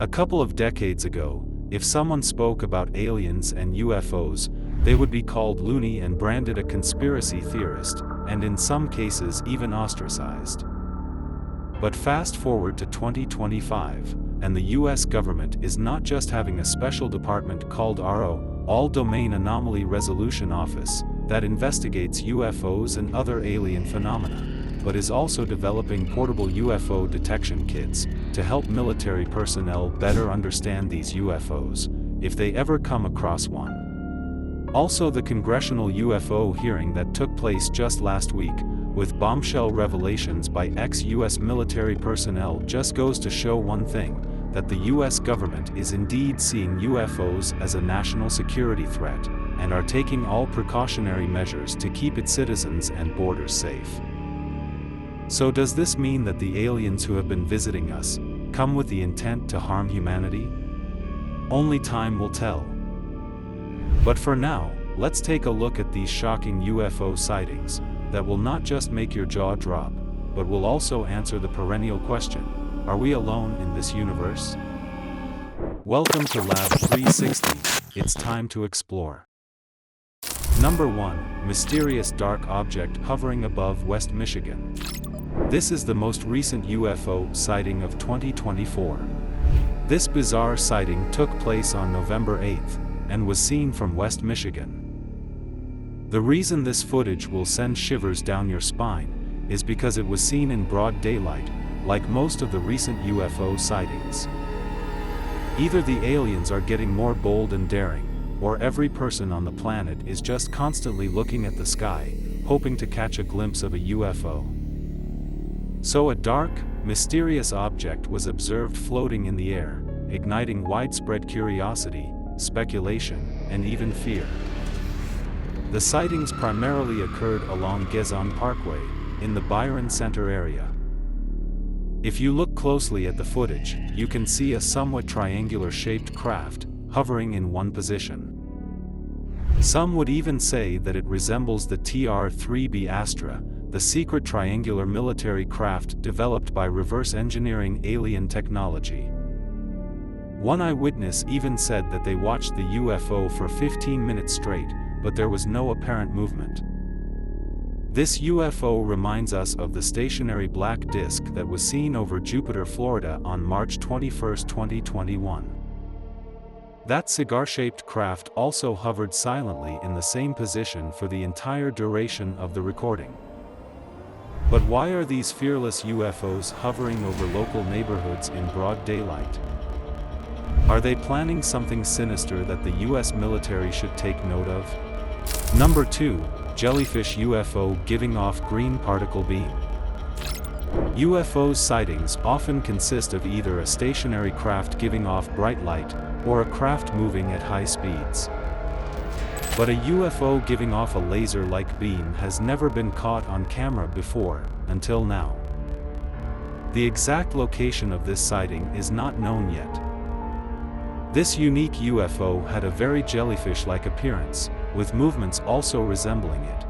A couple of decades ago, if someone spoke about aliens and UFOs, they would be called loony and branded a conspiracy theorist, and in some cases even ostracized. But fast forward to 2025, and the US government is not just having a special department called ARO, All-Domain Anomaly Resolution Office, that investigates UFOs and other alien phenomena, but is also developing portable UFO detection kits to help military personnel better understand these UFOs, if they ever come across one. Also, the congressional UFO hearing that took place just last week, with bombshell revelations by ex-US military personnel, just goes to show one thing, that the US government is indeed seeing UFOs as a national security threat, and are taking all precautionary measures to keep its citizens and borders safe. So does this mean that the aliens who have been visiting us come with the intent to harm humanity? Only time will tell. But for now, let's take a look at these shocking UFO sightings that will not just make your jaw drop, but will also answer the perennial question: are we alone in this universe? Welcome to Lab 360. It's time to explore. Number 1. Mysterious dark object hovering above West Michigan. This is the most recent UFO sighting of 2024. This bizarre sighting took place on November 8th, and was seen from West Michigan. The reason this footage will send shivers down your spine is because it was seen in broad daylight, like most of the recent UFO sightings. Either the aliens are getting more bold and daring, or every person on the planet is just constantly looking at the sky, hoping to catch a glimpse of a UFO. So a dark, mysterious object was observed floating in the air, igniting widespread curiosity, speculation, and even fear. The sightings primarily occurred along Gezon Parkway, in the Byron Center area. If you look closely at the footage, you can see a somewhat triangular-shaped craft, hovering in one position. Some would even say that it resembles the TR-3B Astra, the secret triangular military craft developed by reverse engineering alien technology. One eyewitness even said that they watched the UFO for 15 minutes straight, but there was no apparent movement. This UFO reminds us of the stationary black disk that was seen over Jupiter, Florida on March 21, 2021. That cigar-shaped craft also hovered silently in the same position for the entire duration of the recording. But why are these fearless UFOs hovering over local neighborhoods in broad daylight? Are they planning something sinister that the US military should take note of? Number 2. Jellyfish UFO giving off green particle beam. UFO sightings often consist of either a stationary craft giving off bright light, or a craft moving at high speeds. But a UFO giving off a laser-like beam has never been caught on camera before, until now. The exact location of this sighting is not known yet. This unique UFO had a very jellyfish-like appearance, with movements also resembling it.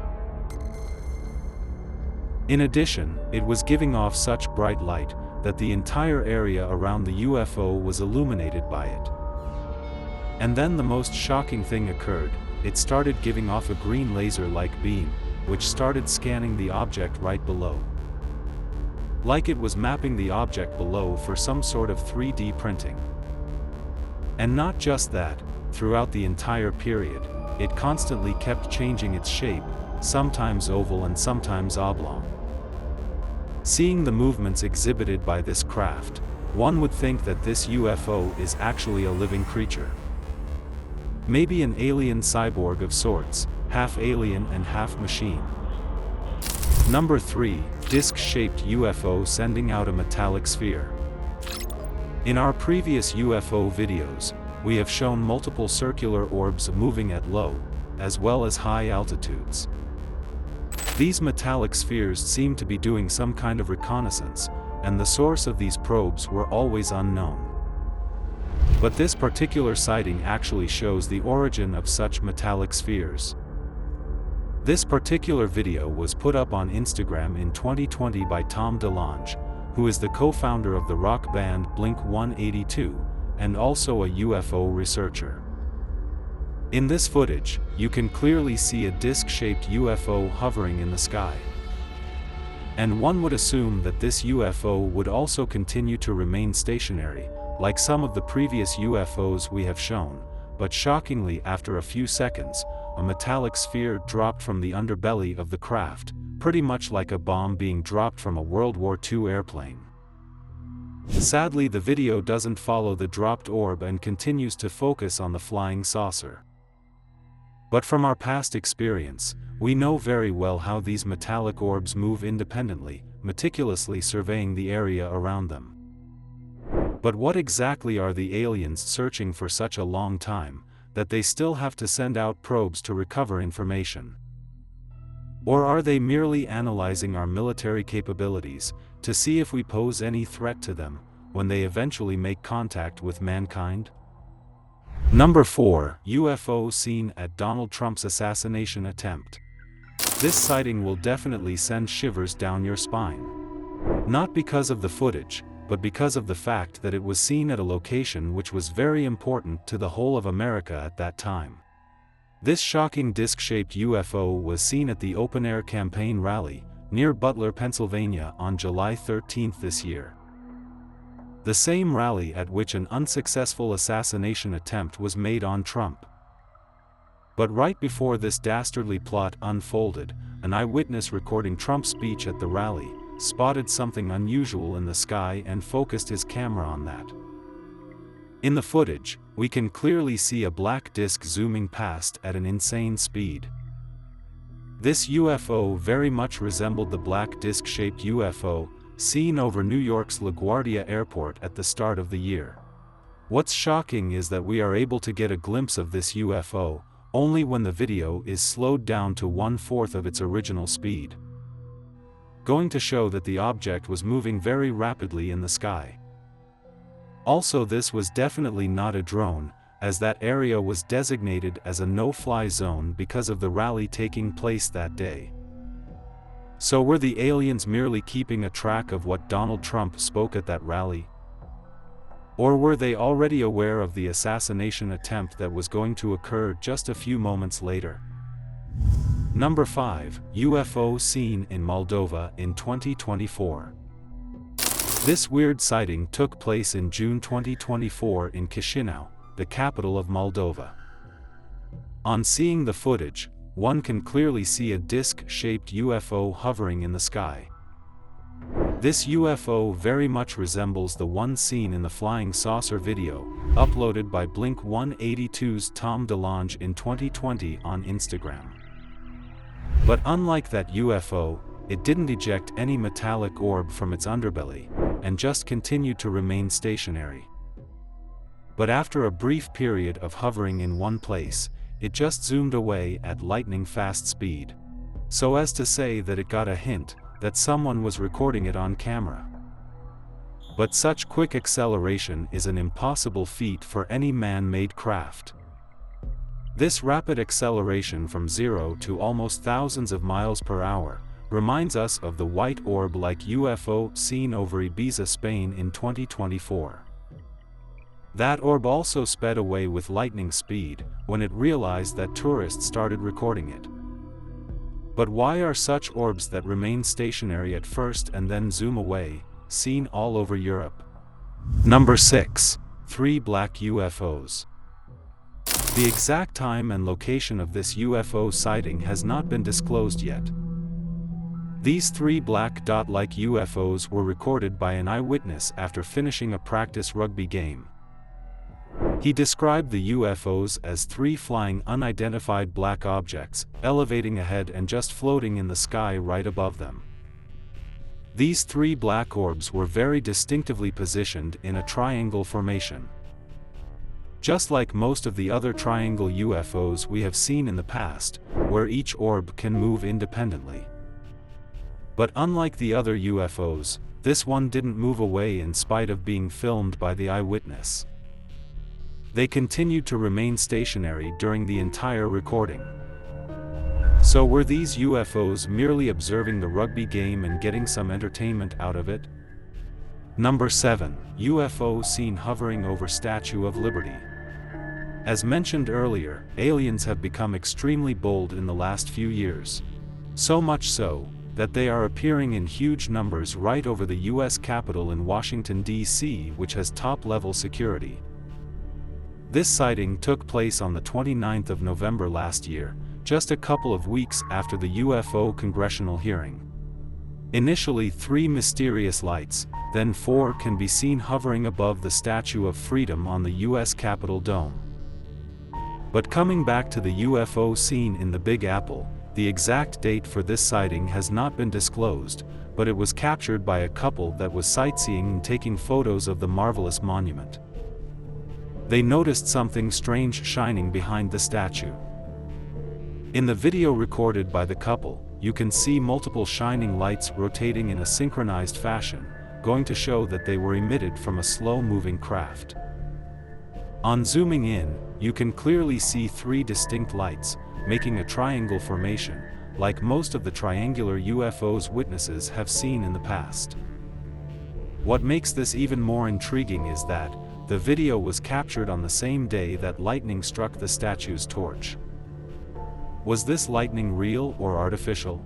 In addition, it was giving off such bright light that the entire area around the UFO was illuminated by it. And then the most shocking thing occurred: it started giving off a green laser-like beam, which started scanning the object right below. Like it was mapping the object below for some sort of 3D printing. And not just that, throughout the entire period, it constantly kept changing its shape, sometimes oval and sometimes oblong. Seeing the movements exhibited by this craft, one would think that this UFO is actually a living creature. Maybe an alien cyborg of sorts, half alien and half machine. Number 3. Disc-shaped UFO sending out a metallic sphere. In our previous UFO videos, we have shown multiple circular orbs moving at low, as well as high altitudes. These metallic spheres seem to be doing some kind of reconnaissance, and the source of these probes were always unknown. But this particular sighting actually shows the origin of such metallic spheres. This particular video was put up on Instagram in 2020 by Tom DeLonge, who is the co-founder of the rock band Blink-182, and also a UFO researcher. In this footage, you can clearly see a disc-shaped UFO hovering in the sky. And one would assume that this UFO would also continue to remain stationary, like some of the previous UFOs we have shown, but shockingly, after a few seconds, a metallic sphere dropped from the underbelly of the craft, pretty much like a bomb being dropped from a World War II airplane. Sadly, the video doesn't follow the dropped orb and continues to focus on the flying saucer. But from our past experience, we know very well how these metallic orbs move independently, meticulously surveying the area around them. But what exactly are the aliens searching for such a long time, that they still have to send out probes to recover information? Or are they merely analyzing our military capabilities, to see if we pose any threat to them, when they eventually make contact with mankind? Number 4. UFO seen at Donald Trump's assassination attempt. This sighting will definitely send shivers down your spine. Not because of the footage, but because of the fact that it was seen at a location which was very important to the whole of America at that time. This shocking disc-shaped UFO was seen at the open-air campaign rally, near Butler, Pennsylvania on July 13 this year. The same rally at which an unsuccessful assassination attempt was made on Trump. But right before this dastardly plot unfolded, an eyewitness recording Trump's speech at the rally spotted something unusual in the sky and focused his camera on that. In the footage, we can clearly see a black disc zooming past at an insane speed. This UFO very much resembled the black disc-shaped UFO seen over New York's LaGuardia Airport at the start of the year. What's shocking is that we are able to get a glimpse of this UFO only when the video is slowed down to 1/4 of its original speed, going to show that the object was moving very rapidly in the sky. Also, this was definitely not a drone, as that area was designated as a no-fly zone because of the rally taking place that day. So were the aliens merely keeping a track of what Donald Trump spoke at that rally? Or were they already aware of the assassination attempt that was going to occur just a few moments later? Number 5. UFO seen in Moldova in 2024. This weird sighting took place in June 2024 in Chisinau, the capital of Moldova. On seeing the footage, one can clearly see a disc-shaped UFO hovering in the sky. This UFO very much resembles the one seen in the flying saucer video, uploaded by Blink-182's Tom DeLonge in 2020 on Instagram. But unlike that UFO, it didn't eject any metallic orb from its underbelly, and just continued to remain stationary. But after a brief period of hovering in one place, it just zoomed away at lightning-fast speed, so as to say that it got a hint that someone was recording it on camera. But such quick acceleration is an impossible feat for any man-made craft. This rapid acceleration from 0 to almost thousands of miles per hour reminds us of the white orb-like UFO seen over Ibiza, Spain in 2024. That orb also sped away with lightning speed when it realized that tourists started recording it. But why are such orbs that remain stationary at first and then zoom away seen all over Europe? Number 6. 3 black UFOs. The exact time and location of this UFO sighting has not been disclosed yet. These 3 black dot-like UFOs were recorded by an eyewitness after finishing a practice rugby game. He described the UFOs as 3 flying unidentified black objects, elevating ahead and just floating in the sky right above them. These 3 black orbs were very distinctively positioned in a triangle formation. Just like most of the other triangle UFOs we have seen in the past, where each orb can move independently. But unlike the other UFOs, this one didn't move away in spite of being filmed by the eyewitness. They continued to remain stationary during the entire recording. So were these UFOs merely observing the rugby game and getting some entertainment out of it? Number 7. UFO seen hovering over Statue of Liberty. As mentioned earlier, aliens have become extremely bold in the last few years. So much so, that they are appearing in huge numbers right over the U.S. Capitol in Washington, D.C., which has top-level security. This sighting took place on the 29th of November last year, just a couple of weeks after the UFO congressional hearing. Initially 3 mysterious lights, then 4 can be seen hovering above the Statue of Freedom on the U.S. Capitol dome. But coming back to the UFO seen in the Big Apple, the exact date for this sighting has not been disclosed, but it was captured by a couple that was sightseeing and taking photos of the marvelous monument. They noticed something strange shining behind the statue. In the video recorded by the couple, you can see multiple shining lights rotating in a synchronized fashion, going to show that they were emitted from a slow-moving craft. On zooming in, you can clearly see 3 distinct lights, making a triangle formation, like most of the triangular UFOs witnesses have seen in the past. What makes this even more intriguing is that the video was captured on the same day that lightning struck the statue's torch. Was this lightning real or artificial?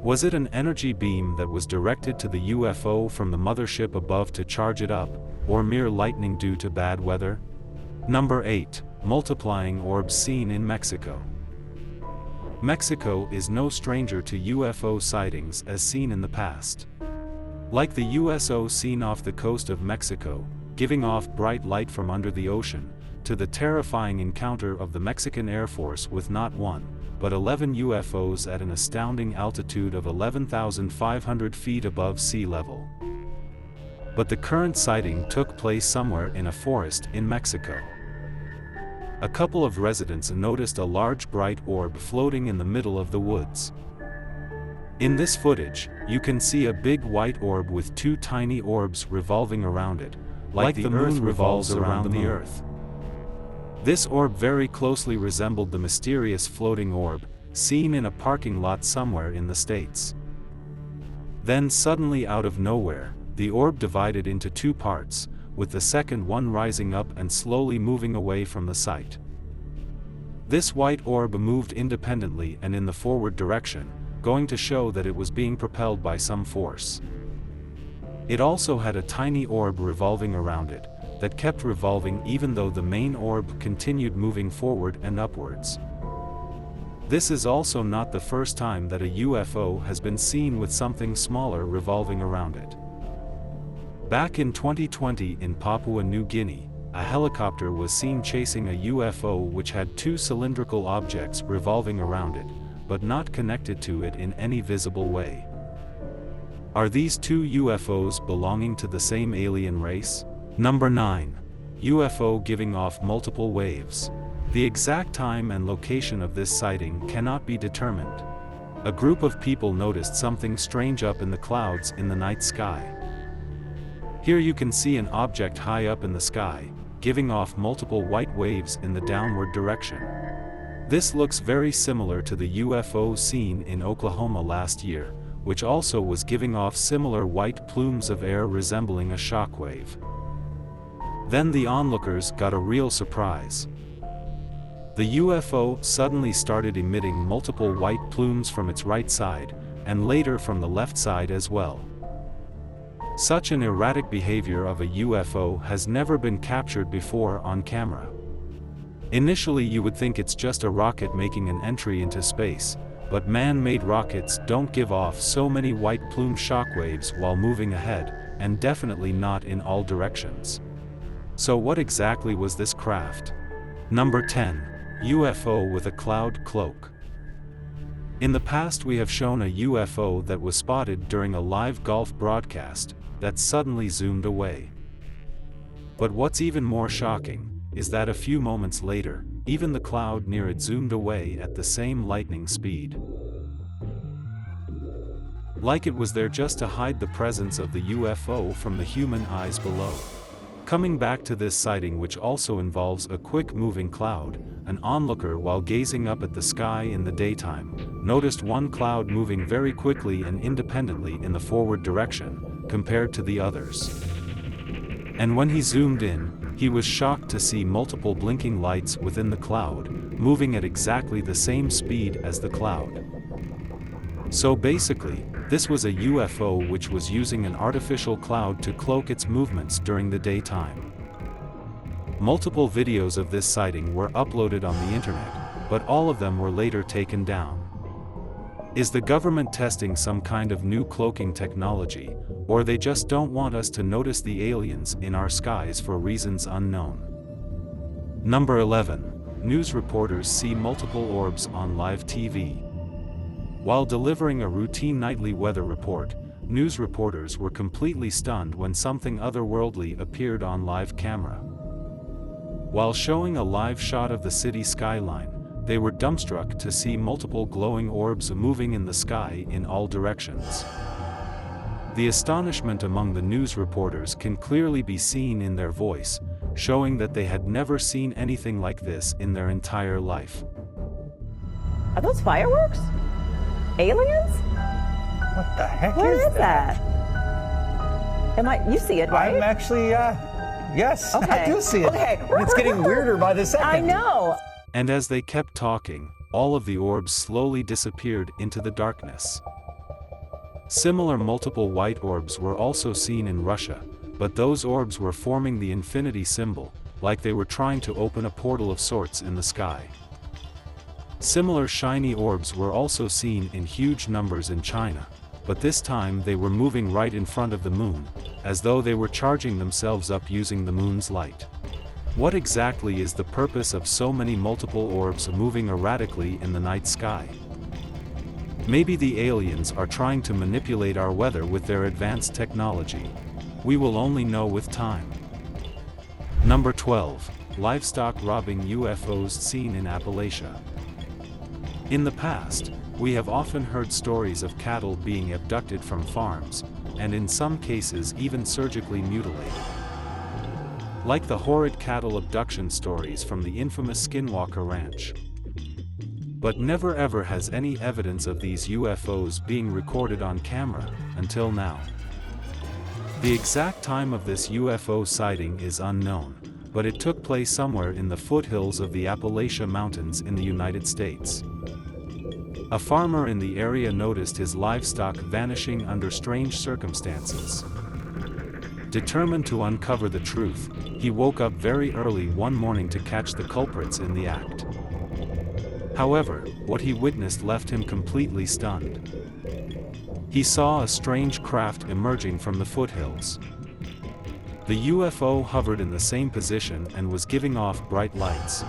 Was it an energy beam that was directed to the UFO from the mothership above to charge it up, or mere lightning due to bad weather? Number 8. Multiplying orbs seen in Mexico. Mexico is no stranger to UFO sightings as seen in the past. Like the USO seen off the coast of Mexico, giving off bright light from under the ocean, to the terrifying encounter of the Mexican Air Force with not 1, but 11 UFOs at an astounding altitude of 11,500 feet above sea level. But the current sighting took place somewhere in a forest in Mexico. A couple of residents noticed a large bright orb floating in the middle of the woods. In this footage, you can see a big white orb with 2 tiny orbs revolving around it, like the Earth revolves around the Earth. This orb very closely resembled the mysterious floating orb, seen in a parking lot somewhere in the States. Then suddenly out of nowhere, the orb divided into 2 parts, with the second one rising up and slowly moving away from the site. This white orb moved independently and in the forward direction, going to show that it was being propelled by some force. It also had a tiny orb revolving around it, that kept revolving even though the main orb continued moving forward and upwards. This is also not the first time that a UFO has been seen with something smaller revolving around it. Back in 2020 in Papua New Guinea, a helicopter was seen chasing a UFO which had 2 cylindrical objects revolving around it, but not connected to it in any visible way. Are these 2 UFOs belonging to the same alien race? Number 9. UFO giving off multiple waves. The exact time and location of this sighting cannot be determined. A group of people noticed something strange up in the clouds in the night sky. Here you can see an object high up in the sky, giving off multiple white waves in the downward direction. This looks very similar to the UFO seen in Oklahoma last year, which also was giving off similar white plumes of air resembling a shockwave. Then the onlookers got a real surprise. The UFO suddenly started emitting multiple white plumes from its right side, and later from the left side as well. Such an erratic behavior of a UFO has never been captured before on camera. Initially you would think it's just a rocket making an entry into space, but man-made rockets don't give off so many white plume shockwaves while moving ahead, and definitely not in all directions. So what exactly was this craft? Number 10. UFO with a cloud cloak. In the past we have shown a UFO that was spotted during a live golf broadcast, that suddenly zoomed away. But what's even more shocking, is that a few moments later, even the cloud near it zoomed away at the same lightning speed. Like it was there just to hide the presence of the UFO from the human eyes below. Coming back to this sighting, which also involves a quick moving cloud, an onlooker while gazing up at the sky in the daytime, noticed one cloud moving very quickly and independently in the forward direction, compared to the others. And when he zoomed in, he was shocked to see multiple blinking lights within the cloud, moving at exactly the same speed as the cloud. So basically, this was a UFO which was using an artificial cloud to cloak its movements during the daytime. Multiple videos of this sighting were uploaded on the internet, but all of them were later taken down. Is the government testing some kind of new cloaking technology, or they just don't want us to notice the aliens in our skies for reasons unknown? Number 11. News reporters see multiple orbs on live TV. While delivering a routine nightly weather report, news reporters were completely stunned when something otherworldly appeared on live camera. While showing a live shot of the city skyline, they were dumbstruck to see multiple glowing orbs moving in the sky in all directions. The astonishment among the news reporters can clearly be seen in their voice, showing that they had never seen anything like this in their entire life. Are those fireworks? Aliens? What the heck What is is that? You see it, right? I'm actually, yes, Okay. I do see it. Okay. And it's getting weirder by the second. I know. And as they kept talking, all of the orbs slowly disappeared into the darkness. Similar multiple white orbs were also seen in Russia, but those orbs were forming the infinity symbol, like they were trying to open a portal of sorts in the sky. Similar shiny orbs were also seen in huge numbers in China, but this time they were moving right in front of the moon, as though they were charging themselves up using the moon's light. What exactly is the purpose of so many multiple orbs moving erratically in the night sky? Maybe the aliens are trying to manipulate our weather with their advanced technology. We will only know with time. Number 12. Livestock robbing UFOs seen in Appalachia. In the past, we have often heard stories of cattle being abducted from farms, and in some cases even surgically mutilated. Like the horrid cattle abduction stories from the infamous Skinwalker Ranch. But never ever has any evidence of these UFOs being recorded on camera, until now. The exact time of this UFO sighting is unknown, but it took place somewhere in the foothills of the Appalachia Mountains in the United States. A farmer in the area noticed his livestock vanishing under strange circumstances. Determined to uncover the truth, he woke up very early one morning to catch the culprits in the act. However, what he witnessed left him completely stunned. He saw a strange craft emerging from the foothills. The UFO hovered in the same position and was giving off bright lights.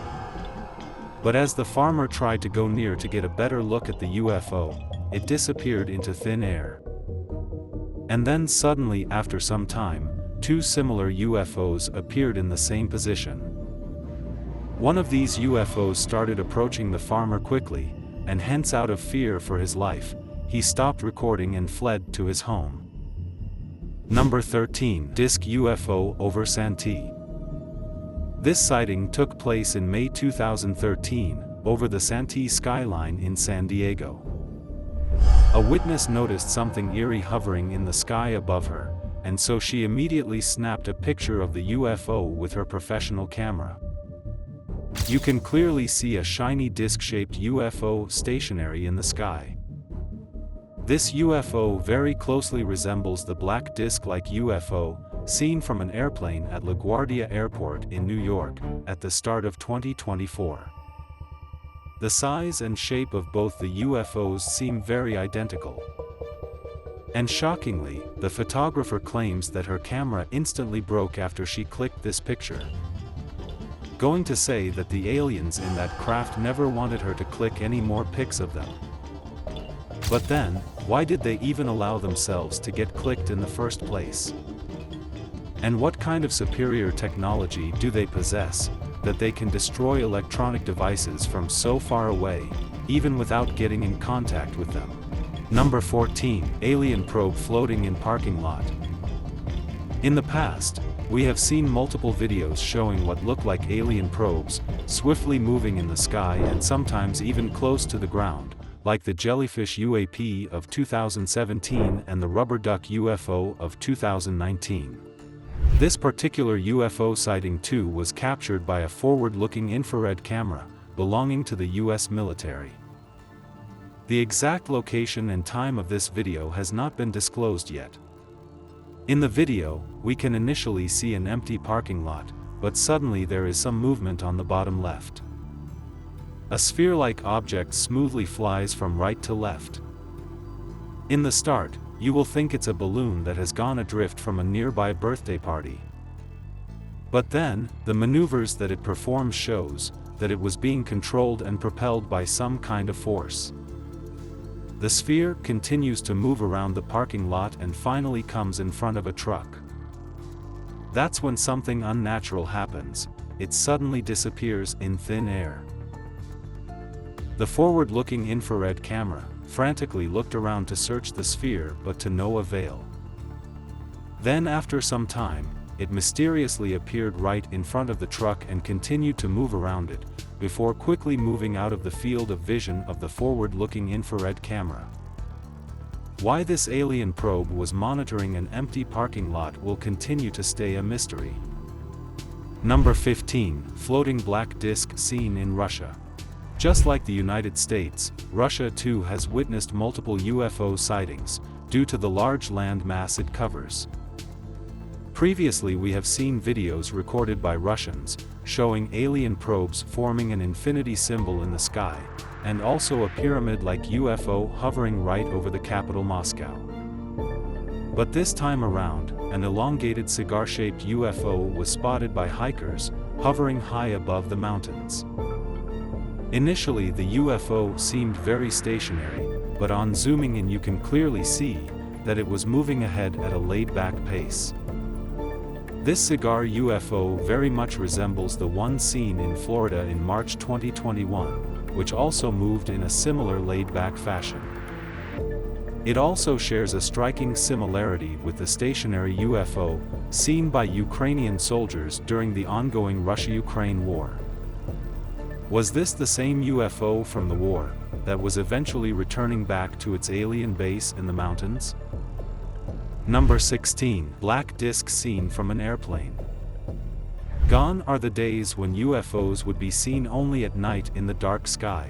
But as the farmer tried to go near to get a better look at the UFO, it disappeared into thin air. And then suddenly, after some time, two similar UFOs appeared in the same position. One of these UFOs started approaching the farmer quickly, and hence out of fear for his life, he stopped recording and fled to his home. Number 13. Disc UFO over Santee. This sighting took place in May 2013, over the Santee skyline in San Diego. A witness noticed something eerie hovering in the sky above her, and so she immediately snapped a picture of the UFO with her professional camera. You can clearly see a shiny disc-shaped UFO stationary in the sky. This UFO very closely resembles the black disc-like UFO seen from an airplane at LaGuardia Airport in New York at the start of 2024. The size and shape of both the UFOs seem very identical. And shockingly, the photographer claims that her camera instantly broke after she clicked this picture. Going to say that the aliens in that craft never wanted her to click any more pics of them. But then, why did they even allow themselves to get clicked in the first place? And what kind of superior technology do they possess, that they can destroy electronic devices from so far away, even without getting in contact with them? Number 14. Alien probe floating in parking lot. In the past, we have seen multiple videos showing what look like alien probes, swiftly moving in the sky and sometimes even close to the ground, like the jellyfish UAP of 2017 and the rubber duck UFO of 2019. This particular UFO sighting too was captured by a forward-looking infrared camera, belonging to the US military. The exact location and time of this video has not been disclosed yet. In the video, we can initially see an empty parking lot, but suddenly there is some movement on the bottom left. A sphere-like object smoothly flies from right to left. In the start, you will think it's a balloon that has gone adrift from a nearby birthday party. But then, the maneuvers that it performs shows that it was being controlled and propelled by some kind of force. The sphere continues to move around the parking lot and finally comes in front of a truck. That's when something unnatural happens. It suddenly disappears in thin air. The forward-looking infrared camera frantically looked around to search the sphere, but to no avail. Then after some time, it mysteriously appeared right in front of the truck and continued to move around it, before quickly moving out of the field of vision of the forward-looking infrared camera. Why this alien probe was monitoring an empty parking lot will continue to stay a mystery. Number 15. Floating black disk seen in Russia. Just like the United States, Russia too has witnessed multiple UFO sightings, due to the large land mass it covers. Previously we have seen videos recorded by Russians, showing alien probes forming an infinity symbol in the sky, and also a pyramid-like UFO hovering right over the capital Moscow. But this time around, an elongated cigar-shaped UFO was spotted by hikers, hovering high above the mountains. Initially the UFO seemed very stationary, but on zooming in you can clearly see that it was moving ahead at a laid-back pace. This cigar UFO very much resembles the one seen in Florida in March 2021, which also moved in a similar laid-back fashion. It also shares a striking similarity with the stationary UFO seen by Ukrainian soldiers during the ongoing Russia-Ukraine war. Was this the same UFO from the war that was eventually returning back to its alien base in the mountains? Number 16. Black disk seen from an airplane. Gone are the days when UFOs would be seen only at night in the dark sky.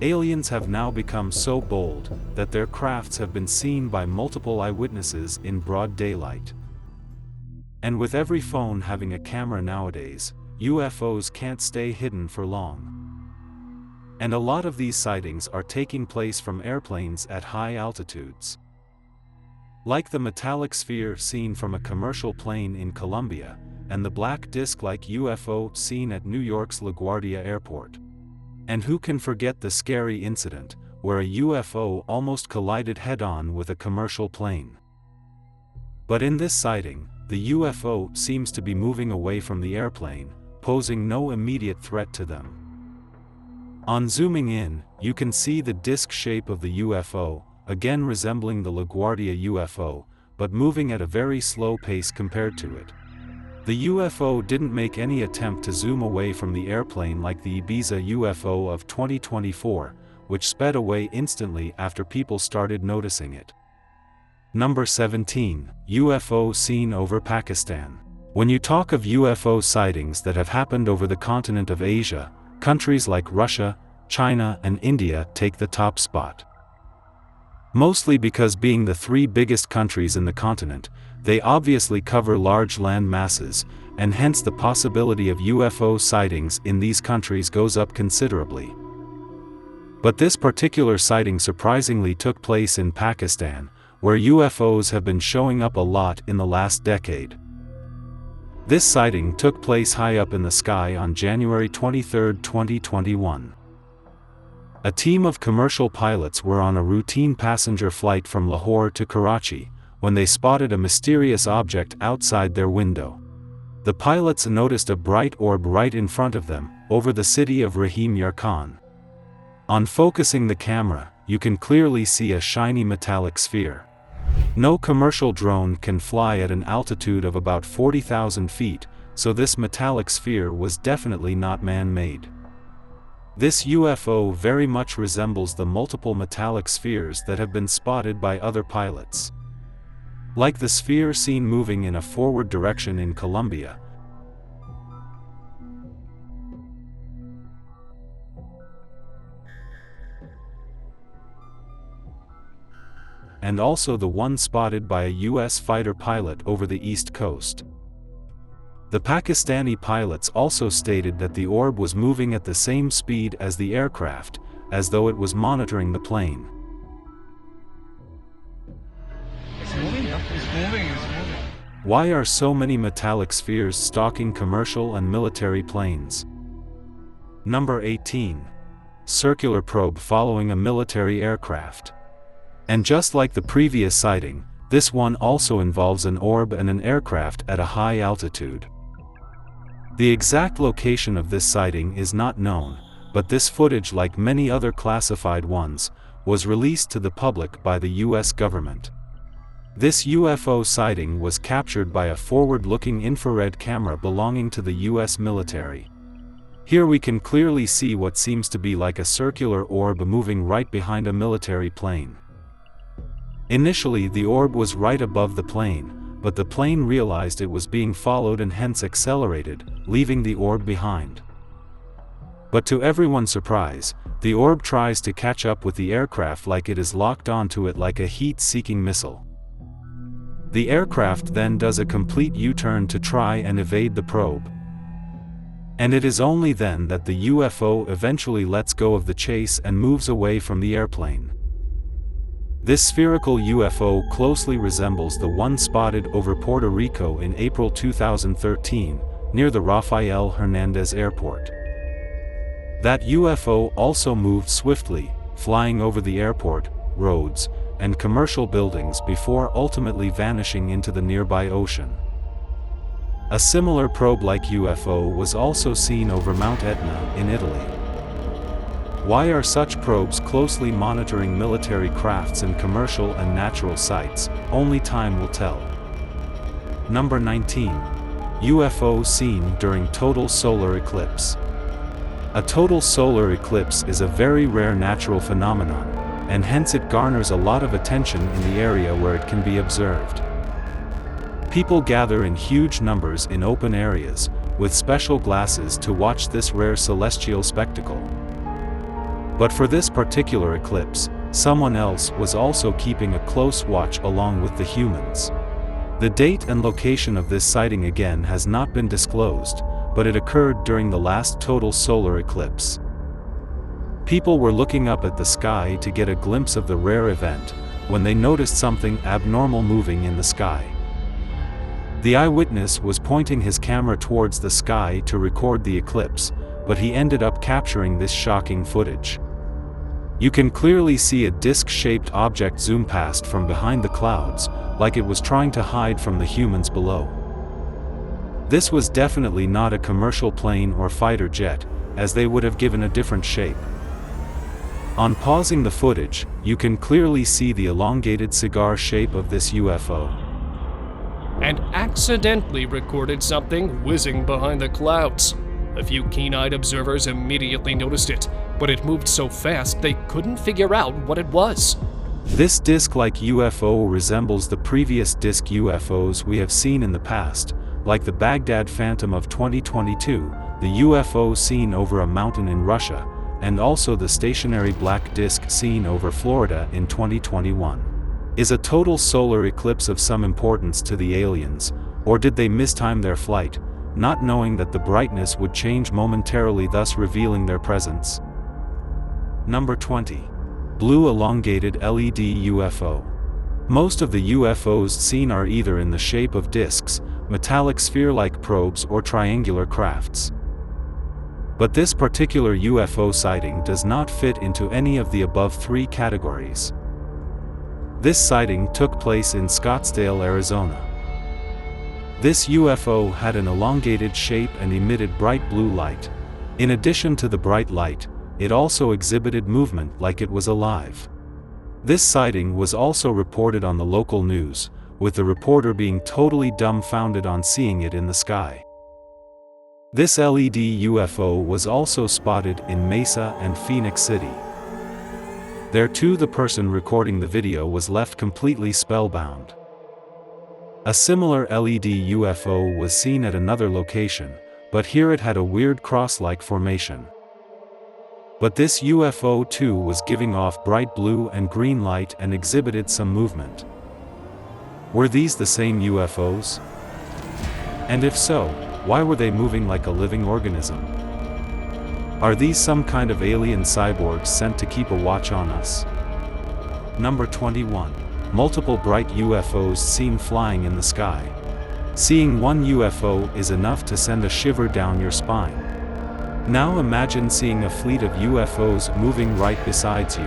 Aliens have now become so bold that their crafts have been seen by multiple eyewitnesses in broad daylight. And with every phone having a camera nowadays, UFOs can't stay hidden for long. And a lot of these sightings are taking place from airplanes at high altitudes. Like the metallic sphere seen from a commercial plane in Colombia, and the black disc-like UFO seen at New York's LaGuardia Airport. And who can forget the scary incident, where a UFO almost collided head-on with a commercial plane? But in this sighting, the UFO seems to be moving away from the airplane, posing no immediate threat to them. On zooming in, you can see the disc shape of the UFO, again resembling the LaGuardia UFO, but moving at a very slow pace compared to it. The UFO didn't make any attempt to zoom away from the airplane like the Ibiza UFO of 2024, which sped away instantly after people started noticing it. Number 17. UFO seen over Pakistan. When you talk of UFO sightings that have happened over the continent of Asia, countries like Russia, China, and India take the top spot. Mostly because being the three biggest countries in the continent, they obviously cover large land masses, and hence the possibility of UFO sightings in these countries goes up considerably. But this particular sighting surprisingly took place in Pakistan, where UFOs have been showing up a lot in the last decade. This sighting took place high up in the sky on January 23, 2021. A team of commercial pilots were on a routine passenger flight from Lahore to Karachi, when they spotted a mysterious object outside their window. The pilots noticed a bright orb right in front of them, over the city of Rahim Yar Khan. On focusing the camera, you can clearly see a shiny metallic sphere. No commercial drone can fly at an altitude of about 40,000 feet, so this metallic sphere was definitely not man-made. This UFO very much resembles the multiple metallic spheres that have been spotted by other pilots. Like the sphere seen moving in a forward direction in Colombia, and also the one spotted by a US fighter pilot over the East Coast. The Pakistani pilots also stated that the orb was moving at the same speed as the aircraft, as though it was monitoring the plane. It's moving, huh? It's moving, it's moving. Why are so many metallic spheres stalking commercial and military planes? Number 18. Circular probe following a military aircraft. And just like the previous sighting, this one also involves an orb and an aircraft at a high altitude. The exact location of this sighting is not known, but this footage, like many other classified ones, was released to the public by the US government. This UFO sighting was captured by a forward-looking infrared camera belonging to the US military. Here we can clearly see what seems to be like a circular orb moving right behind a military plane. Initially, the orb was right above the plane, but the plane realized it was being followed and hence accelerated, leaving the orb behind. But to everyone's surprise, the orb tries to catch up with the aircraft like it is locked onto it like a heat-seeking missile. The aircraft then does a complete U-turn to try and evade the probe. And it is only then that the UFO eventually lets go of the chase and moves away from the airplane. This spherical UFO closely resembles the one spotted over Puerto Rico in April 2013, near the Rafael Hernandez Airport. That UFO also moved swiftly, flying over the airport, roads, and commercial buildings before ultimately vanishing into the nearby ocean. A similar probe-like UFO was also seen over Mount Etna in Italy. Why are such probes closely monitoring military crafts and commercial and natural sites? Only time will tell. Number 19. UFO seen during total solar eclipse. A total solar eclipse is a very rare natural phenomenon, and hence it garners a lot of attention in the area where it can be observed. People gather in huge numbers in open areas, with special glasses to watch this rare celestial spectacle. But for this particular eclipse, someone else was also keeping a close watch along with the humans. The date and location of this sighting again has not been disclosed, but it occurred during the last total solar eclipse. People were looking up at the sky to get a glimpse of the rare event, when they noticed something abnormal moving in the sky. The eyewitness was pointing his camera towards the sky to record the eclipse, but he ended up capturing this shocking footage. You can clearly see a disc-shaped object zoom past from behind the clouds, like it was trying to hide from the humans below. This was definitely not a commercial plane or fighter jet, as they would have given a different shape. On pausing the footage, you can clearly see the elongated cigar shape of this UFO. And accidentally recorded something whizzing behind the clouds. A few keen-eyed observers immediately noticed it, but it moved so fast they couldn't figure out what it was. This disc-like UFO resembles the previous disc UFOs we have seen in the past, like the Baghdad Phantom of 2022, the UFO seen over a mountain in Russia, and also the stationary black disk seen over Florida in 2021. Is a total solar eclipse of some importance to the aliens, or did they mistime their flight, not knowing that the brightness would change momentarily, thus revealing their presence? Number 20. Blue elongated LED UFO. Most of the UFOs seen are either in the shape of disks, metallic sphere-like probes, or triangular crafts. But this particular UFO sighting does not fit into any of the above three categories. This sighting took place in Scottsdale, Arizona. This UFO had an elongated shape and emitted bright blue light. In addition to the bright light, it also exhibited movement like it was alive. This sighting was also reported on the local news, with the reporter being totally dumbfounded on seeing it in the sky. This LED UFO was also spotted in Mesa and Phoenix City. There too, the person recording the video was left completely spellbound. A similar LED UFO was seen at another location, but here it had a weird cross-like formation. But this UFO too was giving off bright blue and green light and exhibited some movement. Were these the same UFOs? And if so, why were they moving like a living organism? Are these some kind of alien cyborgs sent to keep a watch on us? Number 21. Multiple bright UFOs seen flying in the sky. Seeing one UFO is enough to send a shiver down your spine. Now imagine seeing a fleet of UFOs moving right beside you.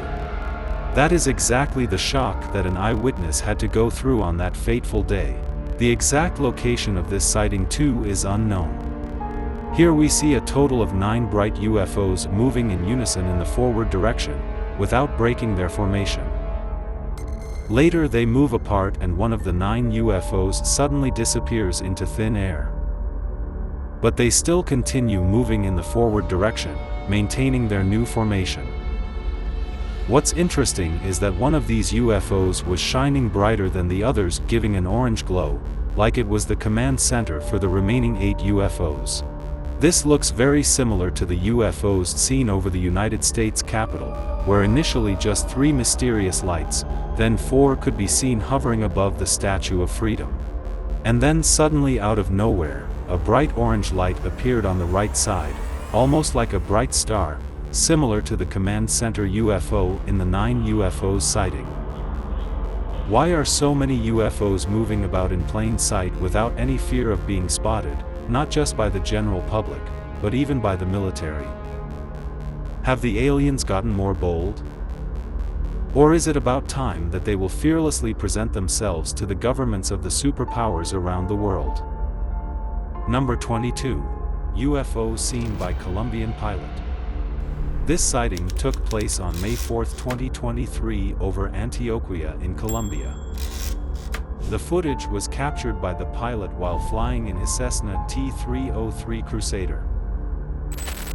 That is exactly the shock that an eyewitness had to go through on that fateful day. The exact location of this sighting too is unknown. Here we see a total of 9 bright UFOs moving in unison in the forward direction, without breaking their formation. Later they move apart and one of the 9 UFOs suddenly disappears into thin air. But they still continue moving in the forward direction, maintaining their new formation. What's interesting is that one of these UFOs was shining brighter than the others, giving an orange glow, like it was the command center for the remaining 8 UFOs. This looks very similar to the UFOs seen over the United States Capitol, where initially just 3 mysterious lights, then 4 could be seen hovering above the Statue of Freedom. And then suddenly out of nowhere, a bright orange light appeared on the right side, almost like a bright star, similar to the command center UFO in the 9 UFOs sighting. Why are so many UFOs moving about in plain sight without any fear of being spotted, not just by the general public, but even by the military? Have the aliens gotten more bold? Or is it about time that they will fearlessly present themselves to the governments of the superpowers around the world? Number 22. UFO seen by Colombian pilot. This sighting took place on May 4, 2023 over Antioquia in Colombia. The footage was captured by the pilot while flying in his Cessna T-303 Crusader.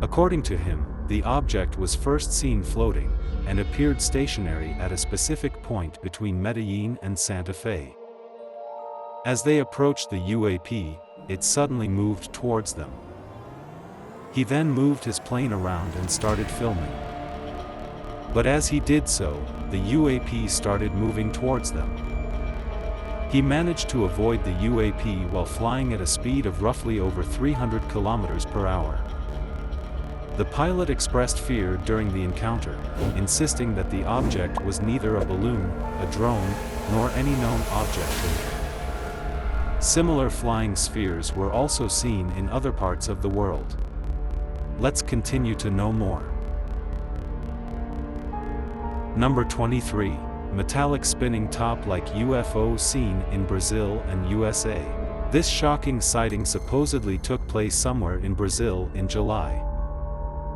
According to him, the object was first seen floating, and appeared stationary at a specific point between Medellin and Santa Fe. As they approached the UAP, it suddenly moved towards them. He then moved his plane around and started filming. But as he did so, the UAP started moving towards them. He managed to avoid the UAP while flying at a speed of roughly over 300 kilometers per hour. The pilot expressed fear during the encounter, insisting that the object was neither a balloon, a drone, nor any known object. Similar flying spheres were also seen in other parts of the world. Let's continue to know more. Number 23. Metallic spinning top like UFO seen in Brazil and USA. This shocking sighting supposedly took place somewhere in Brazil in July.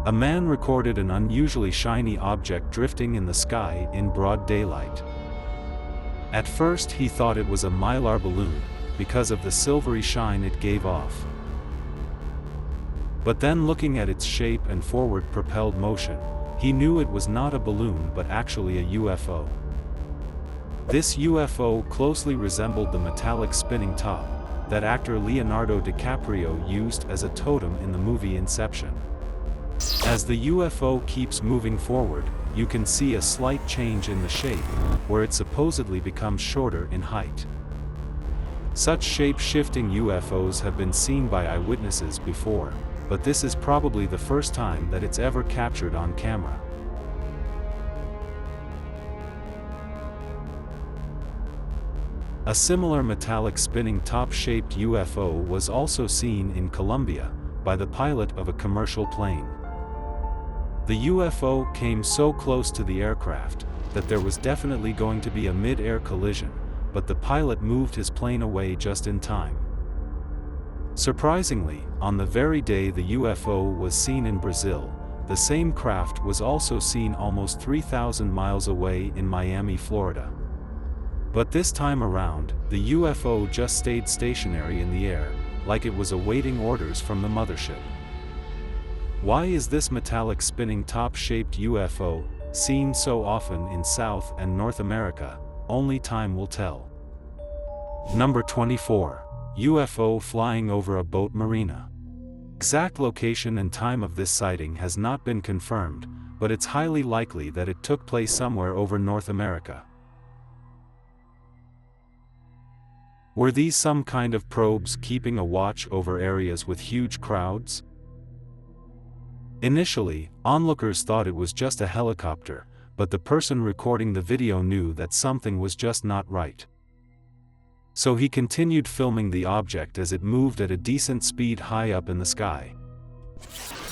A man recorded an unusually shiny object drifting in the sky in broad daylight. At first he thought it was a mylar balloon, because of the silvery shine it gave off. But then looking at its shape and forward propelled motion, he knew it was not a balloon but actually a UFO. This UFO closely resembled the metallic spinning top that actor Leonardo DiCaprio used as a totem in the movie Inception. As the UFO keeps moving forward, you can see a slight change in the shape, where it supposedly becomes shorter in height. Such shape-shifting UFOs have been seen by eyewitnesses before, but this is probably the first time that it's ever captured on camera. A similar metallic spinning top-shaped UFO was also seen in Colombia, by the pilot of a commercial plane. The UFO came so close to the aircraft, that there was definitely going to be a mid-air collision, but the pilot moved his plane away just in time. Surprisingly, on the very day the UFO was seen in Brazil, the same craft was also seen almost 3,000 miles away in Miami, Florida. But this time around, the UFO just stayed stationary in the air, like it was awaiting orders from the mothership. Why is this metallic spinning top-shaped UFO seen so often in South and North America? Only time will tell. Number 24. UFO flying over a boat marina. Exact location and time of this sighting has not been confirmed, but it's highly likely that it took place somewhere over North America. Were these some kind of probes keeping a watch over areas with huge crowds? Initially, onlookers thought it was just a helicopter, but the person recording the video knew that something was just not right. So he continued filming the object as it moved at a decent speed high up in the sky.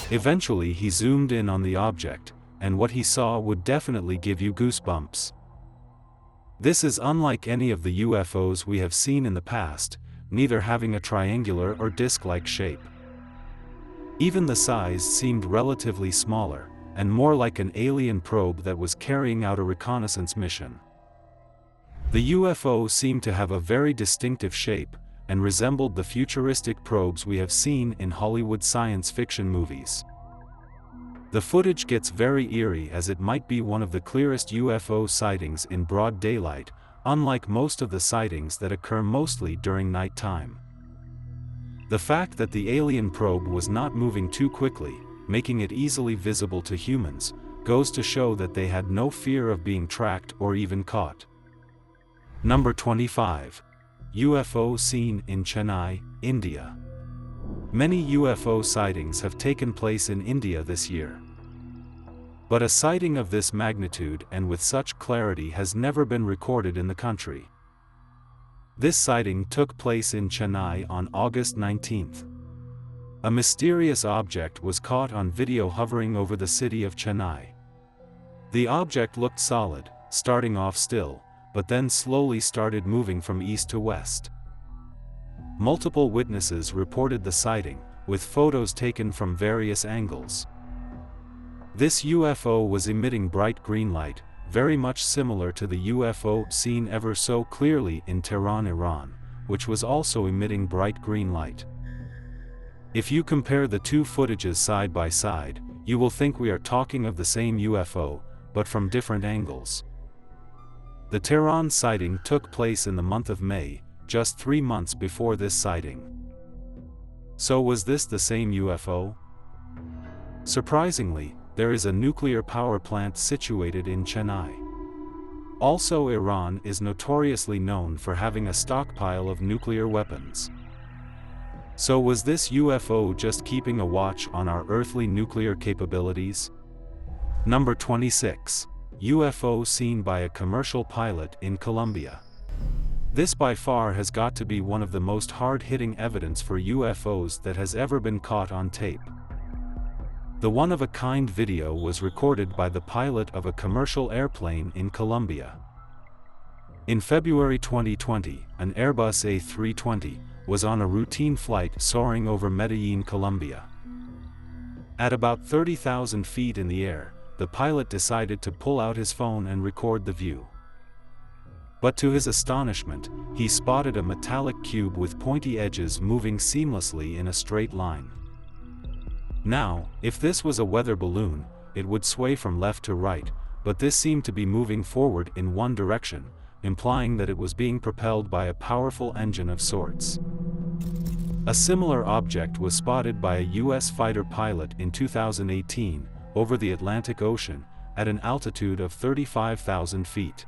Eventually he zoomed in on the object, and what he saw would definitely give you goosebumps. This is unlike any of the UFOs we have seen in the past, neither having a triangular or disc-like shape. Even the size seemed relatively smaller, and more like an alien probe that was carrying out a reconnaissance mission. The UFO seemed to have a very distinctive shape, and resembled the futuristic probes we have seen in Hollywood science fiction movies. The footage gets very eerie as it might be one of the clearest UFO sightings in broad daylight, unlike most of the sightings that occur mostly during night time. The fact that the alien probe was not moving too quickly, making it easily visible to humans, goes to show that they had no fear of being tracked or even caught. Number 25. UFO seen in Chennai, India. Many UFO sightings have taken place in India this year. But a sighting of this magnitude and with such clarity has never been recorded in the country. This sighting took place in Chennai on August 19th. A mysterious object was caught on video hovering over the city of Chennai. The object looked solid, starting off still, but then slowly started moving from east to west. Multiple witnesses reported the sighting, with photos taken from various angles. This UFO was emitting bright green light, very much similar to the UFO seen ever so clearly in Tehran, Iran, which was also emitting bright green light. If you compare the two footages side by side, you will think we are talking of the same UFO, but from different angles. The Tehran sighting took place in the month of May, just 3 months before this sighting. So was this the same UFO? Surprisingly, there is a nuclear power plant situated in Chennai. Also, Iran is notoriously known for having a stockpile of nuclear weapons. So was this UFO just keeping a watch on our earthly nuclear capabilities? Number 26. UFO seen by a commercial pilot in Colombia. This by far has got to be one of the most hard-hitting evidence for UFOs that has ever been caught on tape. The one-of-a-kind video was recorded by the pilot of a commercial airplane in Colombia. In February 2020, an Airbus A320 was on a routine flight soaring over Medellin, Colombia. At about 30,000 feet in the air, the pilot decided to pull out his phone and record the view. But to his astonishment, he spotted a metallic cube with pointy edges moving seamlessly in a straight line. Now, if this was a weather balloon, it would sway from left to right, but this seemed to be moving forward in one direction, implying that it was being propelled by a powerful engine of sorts. A similar object was spotted by a US fighter pilot in 2018, over the Atlantic Ocean, at an altitude of 35,000 feet.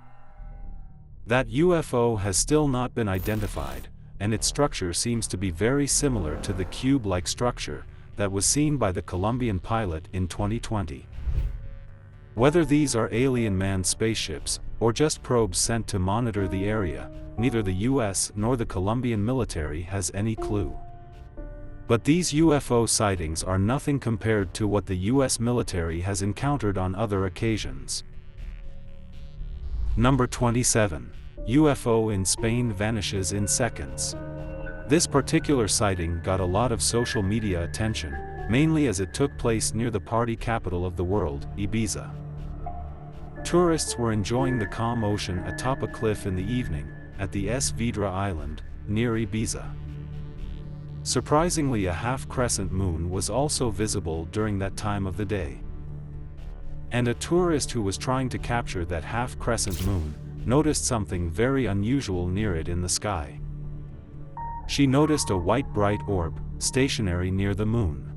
That UFO has still not been identified, and its structure seems to be very similar to the cube-like structure that was seen by the Colombian pilot in 2020. Whether these are alien manned spaceships, or just probes sent to monitor the area, neither the US nor the Colombian military has any clue. But these UFO sightings are nothing compared to what the US military has encountered on other occasions. Number 27. UFO in Spain vanishes in seconds. This particular sighting got a lot of social media attention, mainly as it took place near the party capital of the world, Ibiza. Tourists were enjoying the calm ocean atop a cliff in the evening, at the Es Vidra island, near Ibiza. Surprisingly, a half-crescent moon was also visible during that time of the day. And a tourist who was trying to capture that half-crescent moon noticed something very unusual near it in the sky. She noticed a white bright orb, stationary near the moon.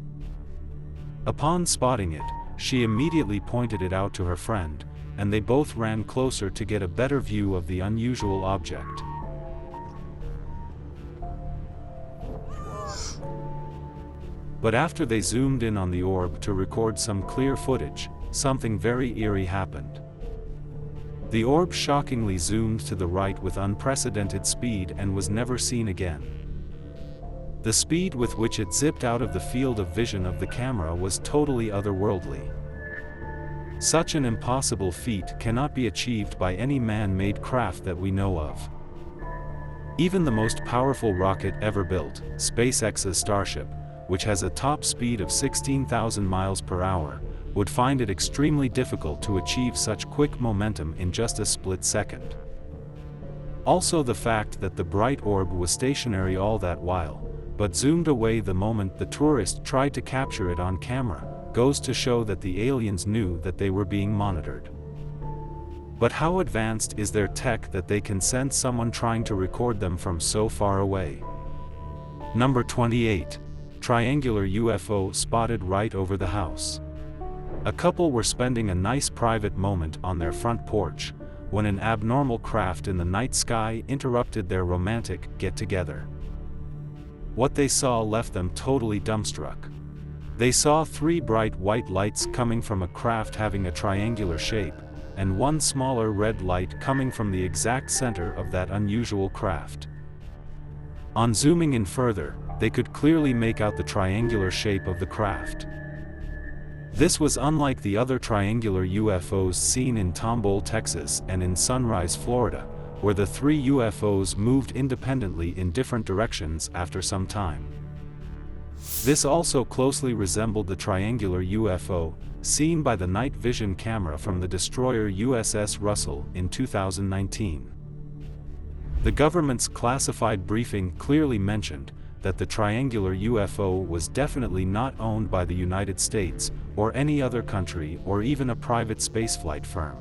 Upon spotting it, she immediately pointed it out to her friend, and they both ran closer to get a better view of the unusual object. But after they zoomed in on the orb to record some clear footage, something very eerie happened. The orb shockingly zoomed to the right with unprecedented speed and was never seen again. The speed with which it zipped out of the field of vision of the camera was totally otherworldly. Such an impossible feat cannot be achieved by any man-made craft that we know of. Even the most powerful rocket ever built, SpaceX's Starship, which has a top speed of 16,000 miles per hour, would find it extremely difficult to achieve such quick momentum in just a split second. Also, the fact that the bright orb was stationary all that while, but zoomed away the moment the tourist tried to capture it on camera, goes to show that the aliens knew that they were being monitored. But how advanced is their tech that they can sense someone trying to record them from so far away? Number 28. Triangular UFO spotted right over the house. A couple were spending a nice private moment on their front porch, when an abnormal craft in the night sky interrupted their romantic get-together. What they saw left them totally dumbstruck. They saw 3 bright white lights coming from a craft having a triangular shape, and 1 smaller red light coming from the exact center of that unusual craft. On zooming in further, they could clearly make out the triangular shape of the craft. This was unlike the other triangular UFOs seen in Tomball, Texas and in Sunrise, Florida, where the 3 UFOs moved independently in different directions after some time. This also closely resembled the triangular UFO seen by the night vision camera from the destroyer USS Russell in 2019. The government's classified briefing clearly mentioned that the triangular UFO was definitely not owned by the United States or any other country or even a private spaceflight firm.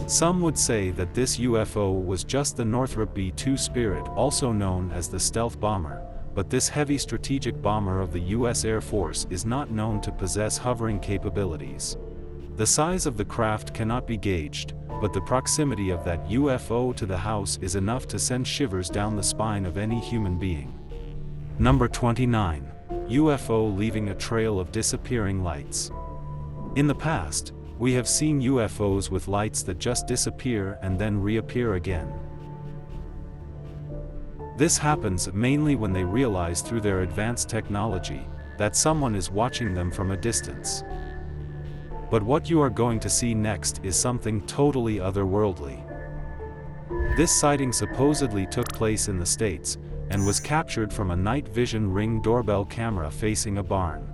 Some would say that this UFO was just the Northrop B-2 Spirit, also known as the stealth bomber, but this heavy strategic bomber of the U.S. Air Force is not known to possess hovering capabilities. The size of the craft cannot be gauged, but the proximity of that UFO to the house is enough to send shivers down the spine of any human being. Number 29. UFO leaving a trail of disappearing lights. In the past, we have seen UFOs with lights that just disappear and then reappear again. This happens mainly when they realize through their advanced technology that someone is watching them from a distance. But what you are going to see next is something totally otherworldly. This sighting supposedly took place in the States, and was captured from a night vision Ring doorbell camera facing a barn.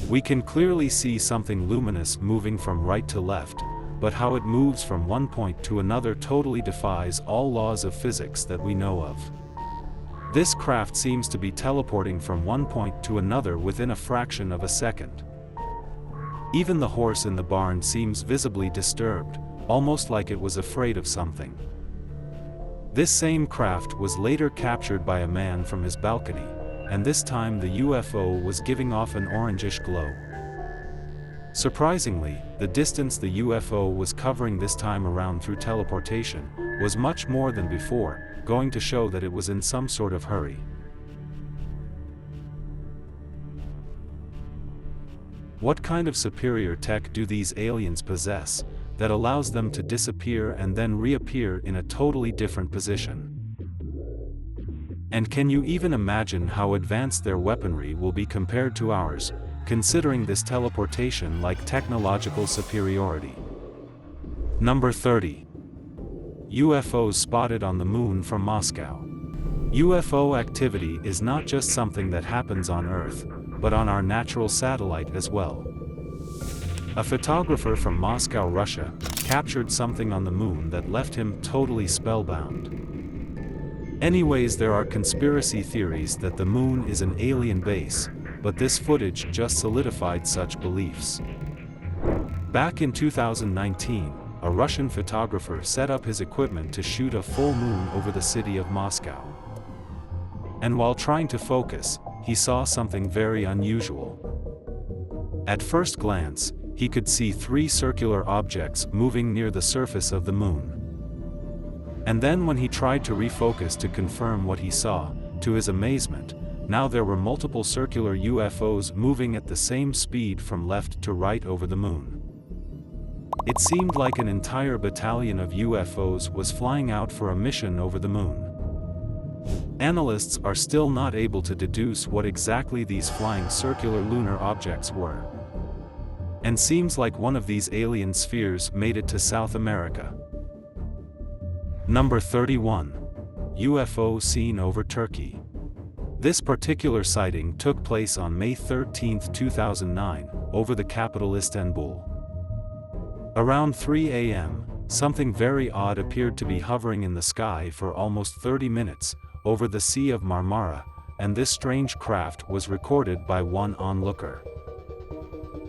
We can clearly see something luminous moving from right to left, but how it moves from one point to another totally defies all laws of physics that we know of. This craft seems to be teleporting from one point to another within a fraction of a second. Even the horse in the barn seems visibly disturbed, almost like it was afraid of something. This same craft was later captured by a man from his balcony, and this time the UFO was giving off an orangish glow. Surprisingly, the distance the UFO was covering this time around through teleportation was much more than before, going to show that it was in some sort of hurry. What kind of superior tech do these aliens possess that allows them to disappear and then reappear in a totally different position? And can you even imagine how advanced their weaponry will be compared to ours, considering this teleportation-like technological superiority? Number 30. UFOs spotted on the moon from Moscow. UFO activity is not just something that happens on Earth, but on our natural satellite as well. A photographer from Moscow, Russia, captured something on the moon that left him totally spellbound. Anyways, there are conspiracy theories that the moon is an alien base, but this footage just solidified such beliefs. Back in 2019, a Russian photographer set up his equipment to shoot a full moon over the city of Moscow. And while trying to focus, he saw something very unusual. At first glance, he could see 3 circular objects moving near the surface of the moon. And then when he tried to refocus to confirm what he saw, to his amazement, now there were multiple circular UFOs moving at the same speed from left to right over the moon. It seemed like an entire battalion of UFOs was flying out for a mission over the moon. Analysts are still not able to deduce what exactly these flying circular lunar objects were. And seems like one of these alien spheres made it to South America. Number 31. UFO seen over Turkey. This particular sighting took place on May 13, 2009, over the capital Istanbul. Around 3 a.m., something very odd appeared to be hovering in the sky for almost 30 minutes, over the Sea of Marmara, and this strange craft was recorded by one onlooker.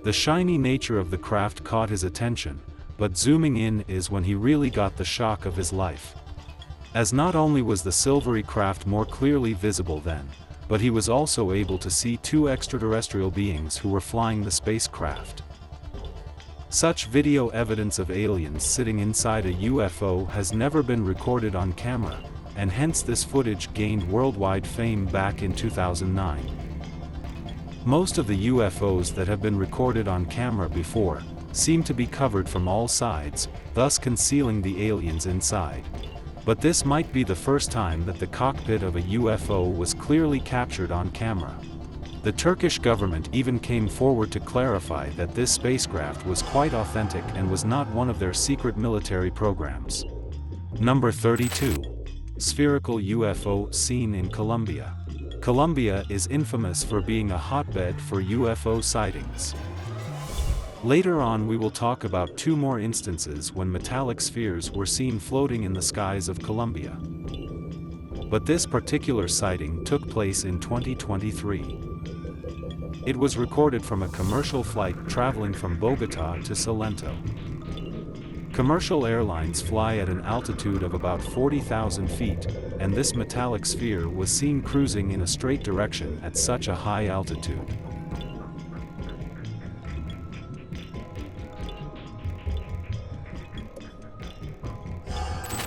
The shiny nature of the craft caught his attention, but zooming in is when he really got the shock of his life. As not only was the silvery craft more clearly visible then, but he was also able to see 2 extraterrestrial beings who were flying the spacecraft. Such video evidence of aliens sitting inside a UFO has never been recorded on camera, and hence this footage gained worldwide fame back in 2009. Most of the UFOs that have been recorded on camera before seem to be covered from all sides, thus concealing the aliens inside. But this might be the first time that the cockpit of a UFO was clearly captured on camera. The Turkish government even came forward to clarify that this spacecraft was quite authentic and was not one of their secret military programs. Number 32. Spherical UFO seen in Colombia. Colombia is infamous for being a hotbed for UFO sightings. Later on we will talk about 2 more instances when metallic spheres were seen floating in the skies of Colombia. But this particular sighting took place in 2023. It was recorded from a commercial flight traveling from Bogota to Salento. Commercial airlines fly at an altitude of about 40,000 feet, and this metallic sphere was seen cruising in a straight direction at such a high altitude.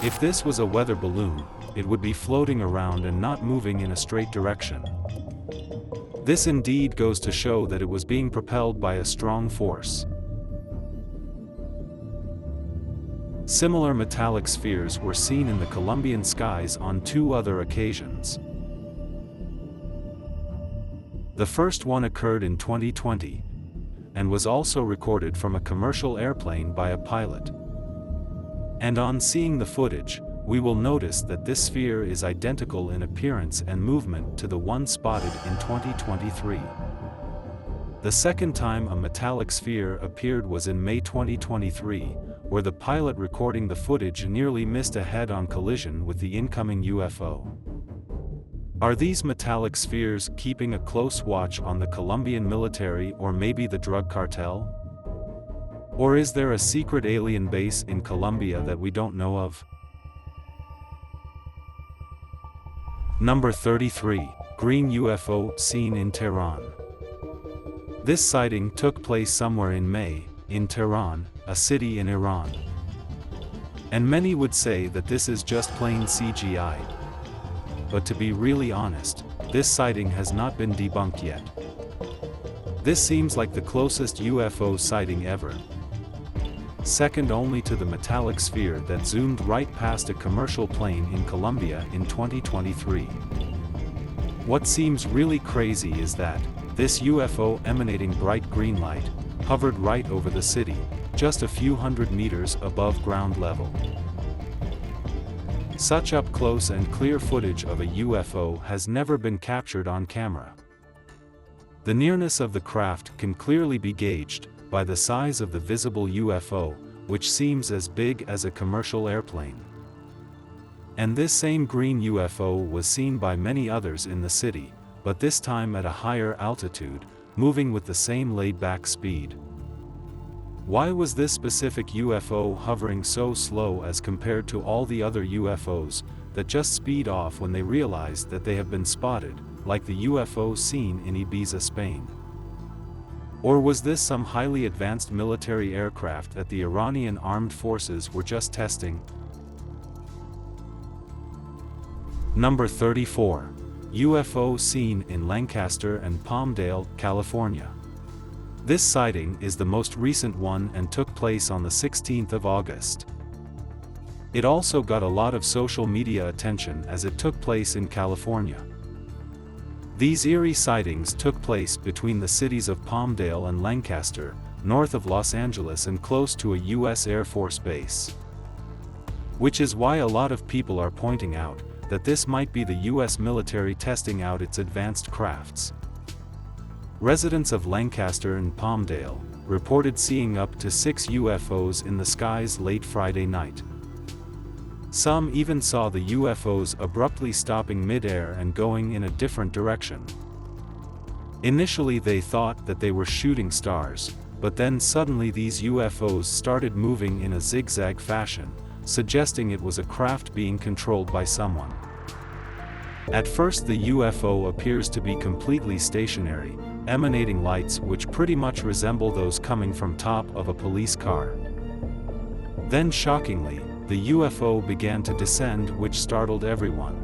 If this was a weather balloon, it would be floating around and not moving in a straight direction. This indeed goes to show that it was being propelled by a strong force. Similar metallic spheres were seen in the Colombian skies on 2 other occasions. The first one occurred in 2020, and was also recorded from a commercial airplane by a pilot. And on seeing the footage, we will notice that this sphere is identical in appearance and movement to the one spotted in 2023. The second time a metallic sphere appeared was in May 2023, where the pilot recording the footage nearly missed a head-on collision with the incoming UFO. Are these metallic spheres keeping a close watch on the Colombian military or maybe the drug cartel? Or is there a secret alien base in Colombia that we don't know of? Number 33. Green UFO seen in Tehran. This sighting took place somewhere in May, in Tehran, a city in Iran. And many would say that this is just plain CGI. But to be really honest, this sighting has not been debunked yet. This seems like the closest UFO sighting ever. Second only to the metallic sphere that zoomed right past a commercial plane in Colombia in 2023. What seems really crazy is that this UFO emanating bright green light hovered right over the city, just a few hundred meters above ground level. Such up-close and clear footage of a UFO has never been captured on camera. The nearness of the craft can clearly be gauged by the size of the visible UFO, which seems as big as a commercial airplane. And this same green UFO was seen by many others in the city, but this time at a higher altitude, moving with the same laid-back speed. Why was this specific UFO hovering so slow as compared to all the other UFOs that just speed off when they realize that they have been spotted, like the UFO seen in Ibiza, Spain? Or was this some highly advanced military aircraft that the Iranian armed forces were just testing? Number 34. UFO seen in Lancaster and Palmdale, California. This sighting is the most recent one and took place on the 16th of August. It also got a lot of social media attention as it took place in California. These eerie sightings took place between the cities of Palmdale and Lancaster, north of Los Angeles and close to a U.S. Air Force base. Which is why a lot of people are pointing out that this might be the U.S. military testing out its advanced crafts. Residents of Lancaster and Palmdale reported seeing up to 6 UFOs in the skies late Friday night. Some even saw the UFOs abruptly stopping mid-air and going in a different direction. Initially they thought that they were shooting stars, but then suddenly these UFOs started moving in a zigzag fashion, suggesting it was a craft being controlled by someone. At first the UFO appears to be completely stationary, emanating lights which pretty much resemble those coming from top of a police car. Then shockingly, the UFO began to descend, which startled everyone.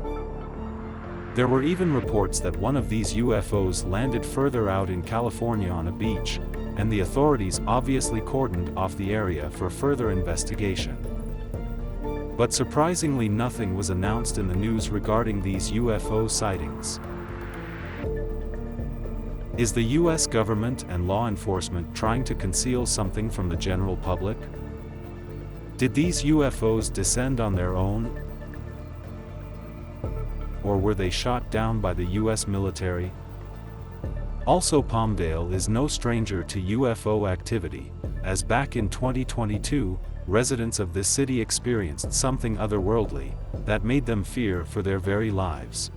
There were even reports that one of these UFOs landed further out in California on a beach, and the authorities obviously cordoned off the area for further investigation. But surprisingly, nothing was announced in the news regarding these UFO sightings. Is the US government and law enforcement trying to conceal something from the general public? Did these UFOs descend on their own? Or were they shot down by the US military? Also, Palmdale is no stranger to UFO activity, as back in 2022, residents of this city experienced something otherworldly that made them fear for their very lives.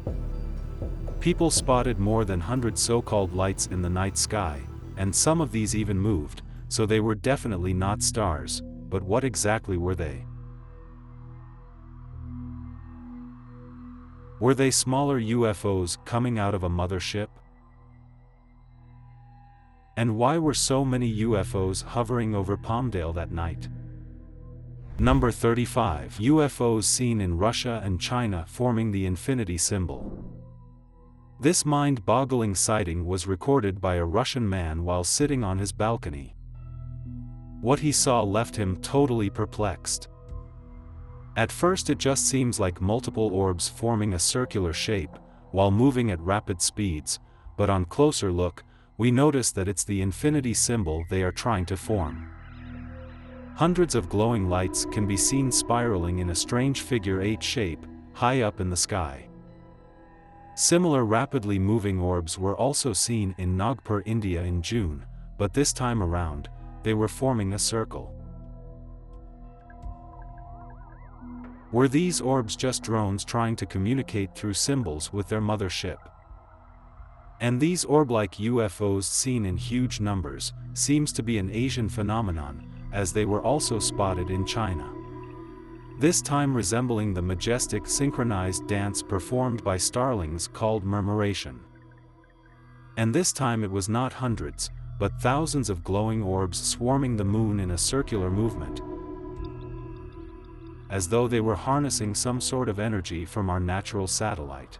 People spotted more than 100 so-called lights in the night sky, and some of these even moved, so they were definitely not stars, but what exactly were they? Were they smaller UFOs coming out of a mothership? And why were so many UFOs hovering over Palmdale that night? Number 35. UFOs seen in Russia and China forming the infinity symbol. This mind-boggling sighting was recorded by a Russian man while sitting on his balcony. What he saw left him totally perplexed. At first it just seems like multiple orbs forming a circular shape, while moving at rapid speeds, but on closer look, we notice that it's the infinity symbol they are trying to form. Hundreds of glowing lights can be seen spiraling in a strange figure-8 shape, high up in the sky. Similar rapidly moving orbs were also seen in Nagpur, India in June, but this time around, they were forming a circle. Were these orbs just drones trying to communicate through symbols with their mothership? And these orb-like UFOs seen in huge numbers seems to be an Asian phenomenon, as they were also spotted in China. This time resembling the majestic synchronized dance performed by starlings called murmuration. And this time it was not hundreds, but thousands of glowing orbs swarming the moon in a circular movement, as though they were harnessing some sort of energy from our natural satellite.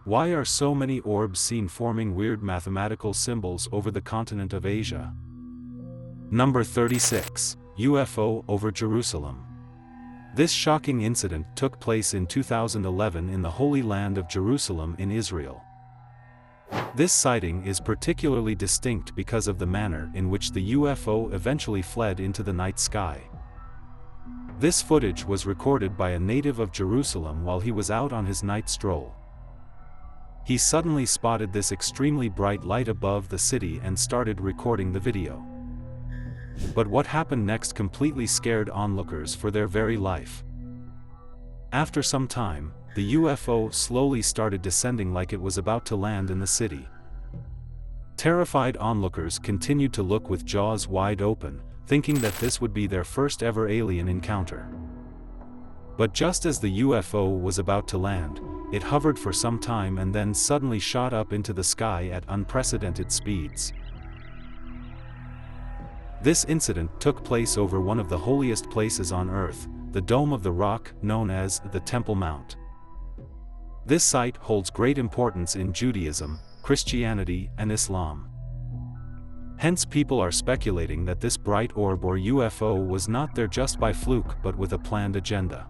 Why are so many orbs seen forming weird mathematical symbols over the continent of Asia? Number 36. UFO over Jerusalem. This shocking incident took place in 2011 in the Holy Land of Jerusalem in Israel. This sighting is particularly distinct because of the manner in which the UFO eventually fled into the night sky. This footage was recorded by a native of Jerusalem while he was out on his night stroll. He suddenly spotted this extremely bright light above the city and started recording the video. But what happened next completely scared onlookers for their very life. After some time, the UFO slowly started descending like it was about to land in the city. Terrified onlookers continued to look with jaws wide open, thinking that this would be their first ever alien encounter. But just as the UFO was about to land, it hovered for some time and then suddenly shot up into the sky at unprecedented speeds. This incident took place over one of the holiest places on Earth, the Dome of the Rock, known as the Temple Mount. This site holds great importance in Judaism, Christianity, and Islam. Hence people are speculating that this bright orb or UFO was not there just by fluke but with a planned agenda.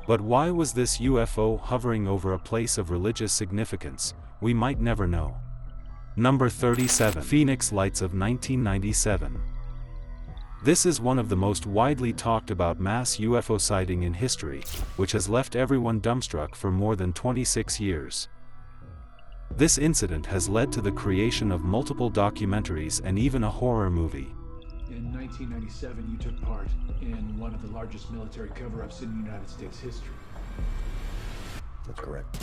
But why was this UFO hovering over a place of religious significance? We might never know. Number 37. Phoenix Lights of 1997. This is one of the most widely talked about mass UFO sighting in history, which has left everyone dumbstruck for more than 26 years. This incident has led to the creation of multiple documentaries and even a horror movie. In 1997, you took part in one of the largest military cover-ups in United States history. That's correct.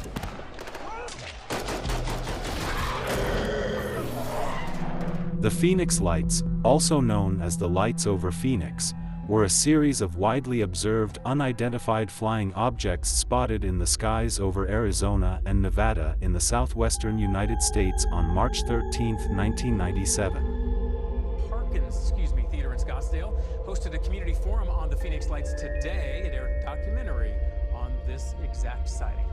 The Phoenix Lights, also known as the Lights over Phoenix, were a series of widely observed unidentified flying objects spotted in the skies over Arizona and Nevada in the southwestern United States on March 13, 1997. Parkins, Theater in Scottsdale hosted a community forum on the Phoenix Lights today. It aired a documentary on this exact sighting.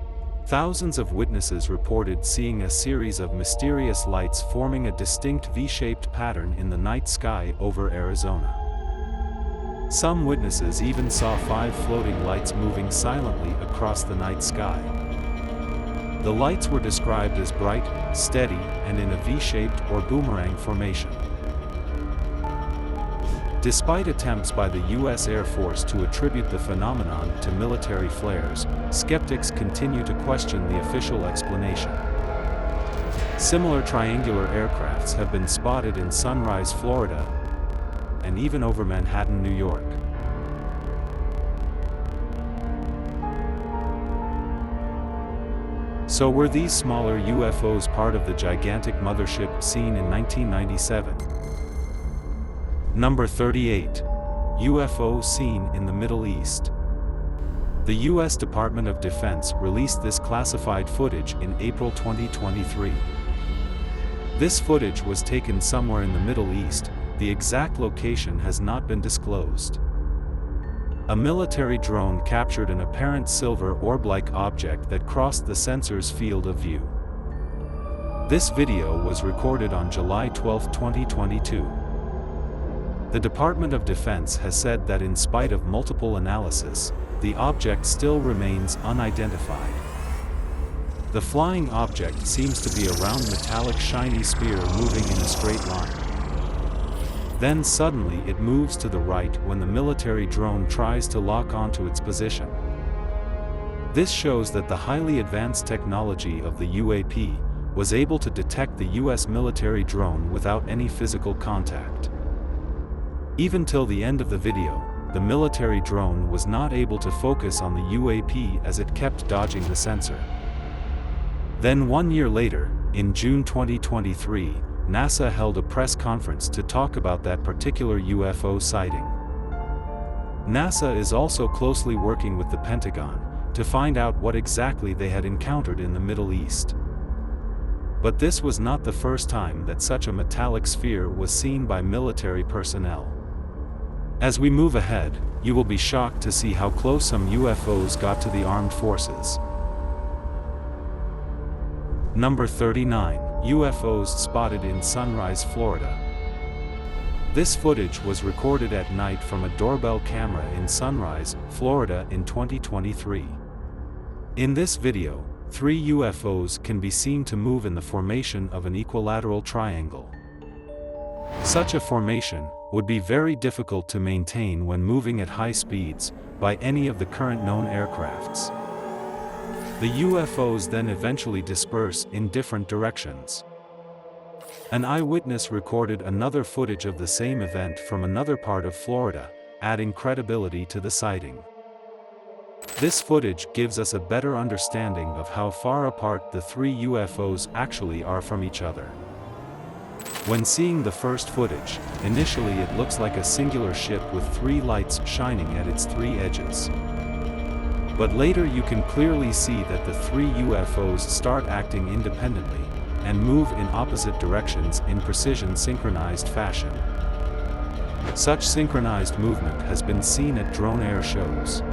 Thousands of witnesses reported seeing a series of mysterious lights forming a distinct V-shaped pattern in the night sky over Arizona. Some witnesses even saw 5 floating lights moving silently across the night sky. The lights were described as bright, steady, and in a V-shaped or boomerang formation. Despite attempts by the U.S. Air Force to attribute the phenomenon to military flares, skeptics continue to question the official explanation. Similar triangular aircrafts have been spotted in Sunrise, Florida, and even over Manhattan, New York. So were these smaller UFOs part of the gigantic mothership seen in 1997? Number 38. UFO seen in the Middle East. The U.S. Department of Defense released this classified footage in April 2023. This footage was taken somewhere in the Middle East. The exact location has not been disclosed. A military drone captured an apparent silver orb-like object that crossed the sensor's field of view. This video was recorded on July 12, 2022. The Department of Defense has said that in spite of multiple analysis, the object still remains unidentified. The flying object seems to be a round metallic shiny spear moving in a straight line. Then suddenly it moves to the right when the military drone tries to lock onto its position. This shows that the highly advanced technology of the UAP was able to detect the US military drone without any physical contact. Even till the end of the video, the military drone was not able to focus on the UAP as it kept dodging the sensor. Then 1 year later, in June 2023, NASA held a press conference to talk about that particular UFO sighting. NASA is also closely working with the Pentagon to find out what exactly they had encountered in the Middle East. But this was not the first time that such a metallic sphere was seen by military personnel. As we move ahead, you will be shocked to see how close some UFOs got to the armed forces. Number 39. UFOs spotted in Sunrise, Florida. This footage was recorded at night from a doorbell camera in Sunrise, Florida in 2023. In this video, 3 UFOs can be seen to move in the formation of an equilateral triangle. Such a formation would be very difficult to maintain when moving at high speeds by any of the current known aircrafts. The UFOs then eventually disperse in different directions. An eyewitness recorded another footage of the same event from another part of Florida, adding credibility to the sighting. This footage gives us a better understanding of how far apart the three UFOs actually are from each other. When seeing the first footage, initially it looks like a singular ship with three lights shining at its three edges. But later you can clearly see that the three UFOs start acting independently, and move in opposite directions in precision synchronized fashion. Such synchronized movement has been seen at drone air shows.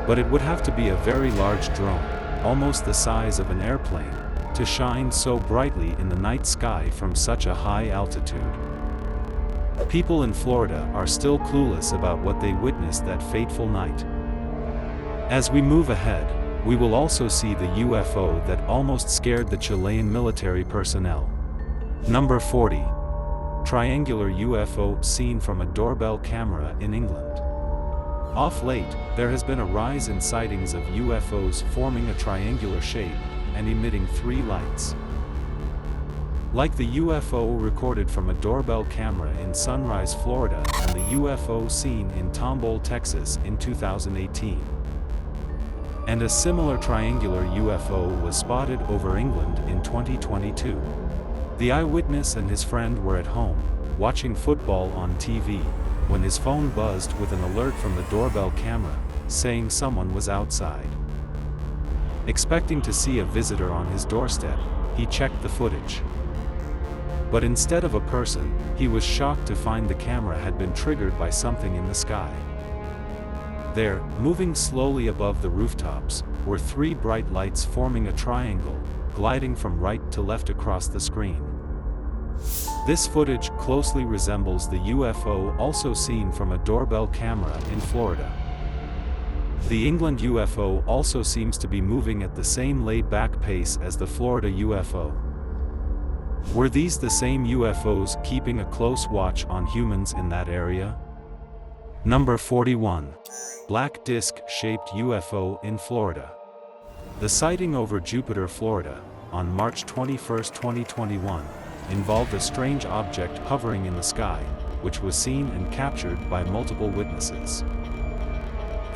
But it would have to be a very large drone, almost the size of an airplane, to shine so brightly in the night sky from such a high altitude. People in Florida are still clueless about what they witnessed that fateful night. As we move ahead, we will also see the UFO that almost scared the Chilean military personnel. Number 40. Triangular UFO seen from a doorbell camera in England. Off late, there has been a rise in sightings of UFOs forming a triangular shape and emitting three lights. Like the UFO recorded from a doorbell camera in Sunrise, Florida, and the UFO seen in Tomball, Texas in 2018. And a similar triangular UFO was spotted over England in 2022. The eyewitness and his friend were at home, watching football on TV, when his phone buzzed with an alert from the doorbell camera, saying someone was outside. Expecting to see a visitor on his doorstep, he checked the footage. But instead of a person, he was shocked to find the camera had been triggered by something in the sky. There, moving slowly above the rooftops, were three bright lights forming a triangle, gliding from right to left across the screen. This footage closely resembles the UFO also seen from a doorbell camera in Florida. The England UFO also seems to be moving at the same laid-back pace as the Florida UFO. Were these the same UFOs keeping a close watch on humans in that area? Number 41. Black disc-shaped UFO in Florida. The sighting over Jupiter, Florida, on March 21, 2021, involved a strange object hovering in the sky, which was seen and captured by multiple witnesses.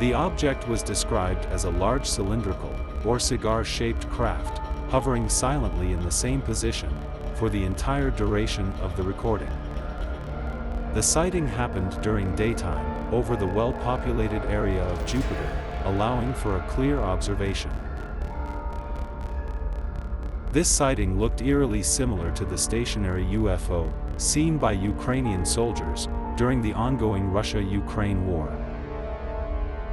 The object was described as a large cylindrical, or cigar-shaped craft, hovering silently in the same position, for the entire duration of the recording. The sighting happened during daytime, over the well-populated area of Jupiter, allowing for a clear observation. This sighting looked eerily similar to the stationary UFO, seen by Ukrainian soldiers, during the ongoing Russia-Ukraine war.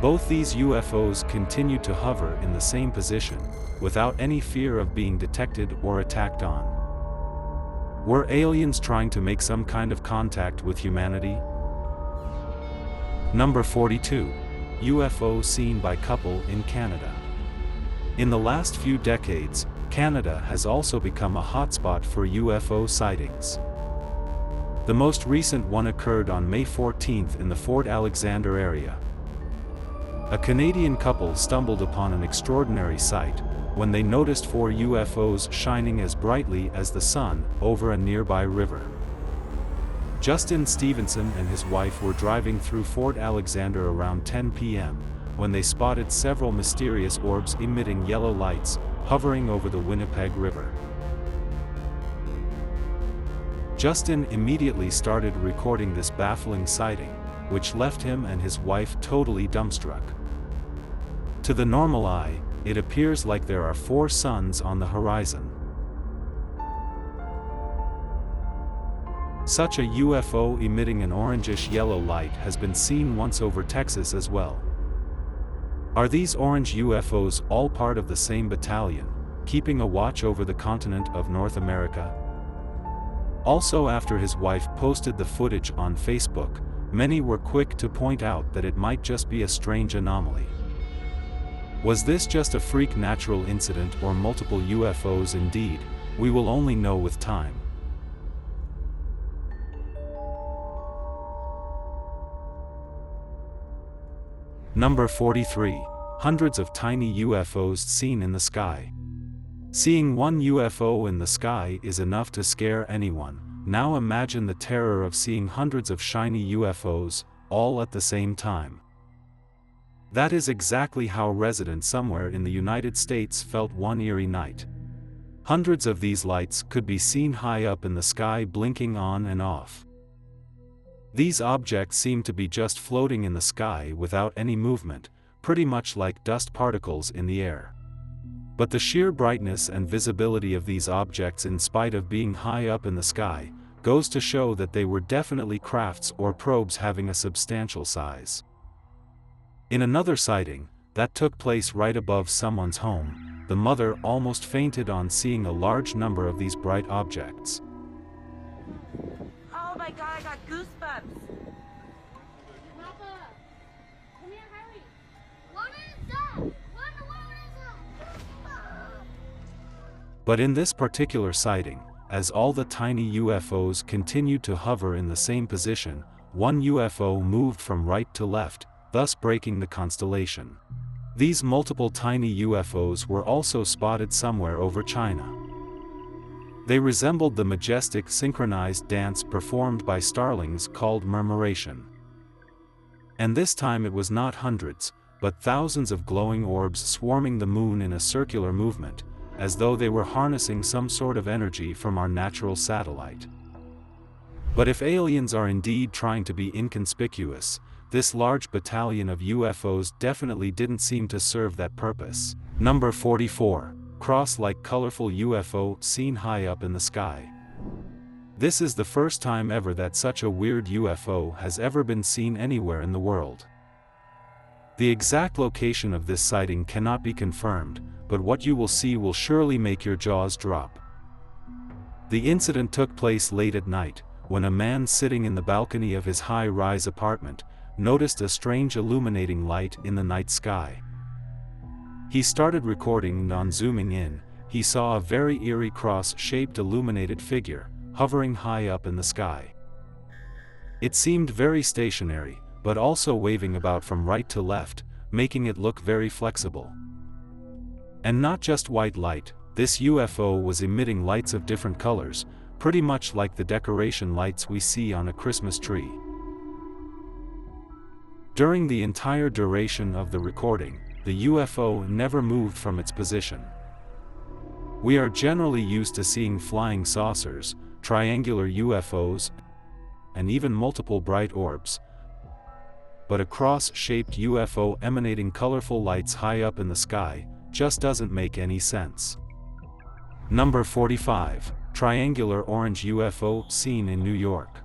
Both these UFOs continued to hover in the same position, without any fear of being detected or attacked on. Were aliens trying to make some kind of contact with humanity? Number 42. UFO seen by couple in Canada. In the last few decades, Canada has also become a hotspot for UFO sightings. The most recent one occurred on May 14 in the Fort Alexander area. A Canadian couple stumbled upon an extraordinary sight when they noticed four UFOs shining as brightly as the sun over a nearby river. Justin Stevenson and his wife were driving through Fort Alexander around 10 p.m. when they spotted several mysterious orbs emitting yellow lights, hovering over the Winnipeg River. Justin immediately started recording this baffling sighting, which left him and his wife totally dumbstruck. To the normal eye, it appears like there are four suns on the horizon. Such a UFO emitting an orangish-yellow light has been seen once over Texas as well. Are these orange UFOs all part of the same battalion, keeping a watch over the continent of North America? Also, after his wife posted the footage on Facebook, many were quick to point out that it might just be a strange anomaly. Was this just a freak natural incident or multiple UFOs indeed? We will only know with time. Number 43. Hundreds of tiny UFOs seen in the sky. Seeing one UFO in the sky is enough to scare anyone. Now imagine the terror of seeing hundreds of shiny UFOs, all at the same time. That is exactly how residents somewhere in the United States felt one eerie night. Hundreds of these lights could be seen high up in the sky blinking on and off. These objects seemed to be just floating in the sky without any movement, pretty much like dust particles in the air. But the sheer brightness and visibility of these objects, in spite of being high up in the sky, goes to show that they were definitely crafts or probes having a substantial size. In another sighting, that took place right above someone's home, the mother almost fainted on seeing a large number of these bright objects. Oh my God, I got goosebumps. Papa, come here, hurry. What is that? What is that? But in this particular sighting, as all the tiny UFOs continued to hover in the same position, one UFO moved from right to left, thus breaking the constellation. These multiple tiny UFOs were also spotted somewhere over China. They resembled the majestic synchronized dance performed by starlings called murmuration. And this time it was not hundreds, but thousands of glowing orbs swarming the moon in a circular movement, as though they were harnessing some sort of energy from our natural satellite. But if aliens are indeed trying to be inconspicuous, this large battalion of UFOs definitely didn't seem to serve that purpose. Number 44. Cross-like colorful UFO seen high up in the sky. This is the first time ever that such a weird UFO has ever been seen anywhere in the world. The exact location of this sighting cannot be confirmed, but what you will see will surely make your jaws drop. The incident took place late at night, when a man sitting in the balcony of his high-rise apartment noticed a strange illuminating light in the night sky. He started recording, and on zooming in, he saw a very eerie cross-shaped illuminated figure, hovering high up in the sky. It seemed very stationary, but also waving about from right to left, making it look very flexible. And not just white light, this UFO was emitting lights of different colors, pretty much like the decoration lights we see on a Christmas tree. During the entire duration of the recording, the UFO never moved from its position. We are generally used to seeing flying saucers, triangular UFOs, and even multiple bright orbs. But a cross-shaped UFO emanating colorful lights high up in the sky just doesn't make any sense. Number 45. Triangular orange UFO seen in New York.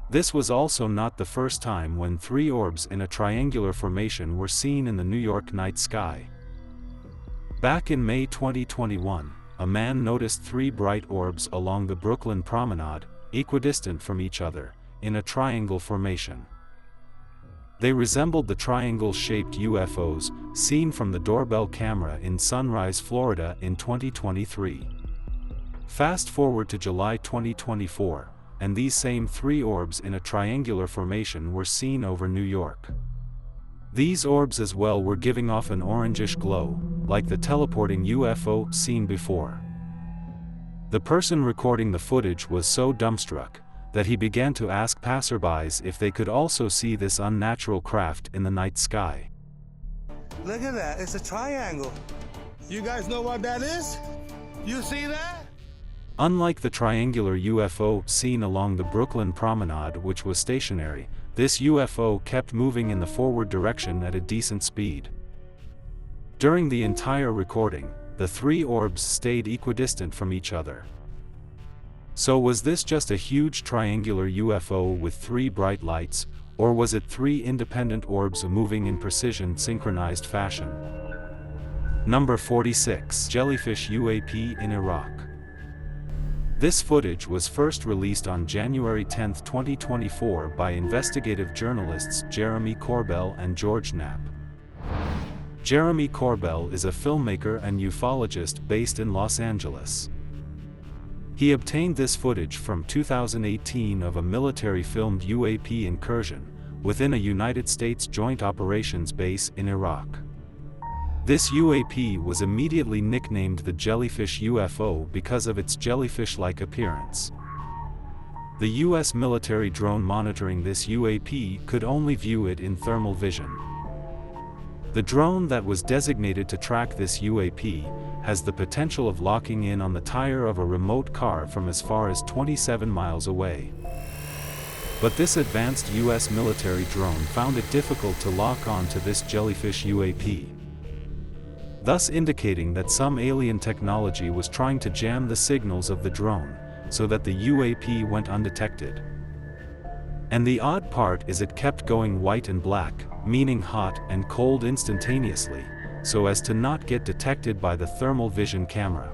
This was also not the first time when three orbs in a triangular formation were seen in the New York night sky. Back in May 2021, a man noticed three bright orbs along the Brooklyn Promenade, equidistant from each other, in a triangle formation. They resembled the triangle-shaped UFOs seen from the doorbell camera in Sunrise, Florida in 2023. Fast forward to July 2024, and these same three orbs in a triangular formation were seen over New York. These orbs as well were giving off an orangish glow, like the teleporting UFO seen before. The person recording the footage was so dumbstruck that he began to ask passerbys if they could also see this unnatural craft in the night sky. Look at that, it's a triangle. You guys know what that is? You see that? Unlike the triangular UFO seen along the Brooklyn Promenade, which was stationary, this UFO kept moving in the forward direction at a decent speed. During the entire recording, the three orbs stayed equidistant from each other. So was this just a huge triangular UFO with three bright lights, or was it three independent orbs moving in precision synchronized fashion? Number 46. Jellyfish UAP in Iraq. This footage was first released on January 10, 2024 by investigative journalists Jeremy Corbell and George Knapp. Jeremy Corbell is a filmmaker and ufologist based in Los Angeles. He obtained this footage from 2018 of a military-filmed UAP incursion within a United States Joint Operations base in Iraq. This UAP was immediately nicknamed the Jellyfish UFO because of its jellyfish-like appearance. The US military drone monitoring this UAP could only view it in thermal vision. The drone that was designated to track this UAP has the potential of locking in on the tire of a remote car from as far as 27 miles away. But this advanced US military drone found it difficult to lock on to this jellyfish UAP, thus indicating that some alien technology was trying to jam the signals of the drone, so that the UAP went undetected. And the odd part is it kept going white and black, meaning hot and cold instantaneously, so as to not get detected by the thermal vision camera.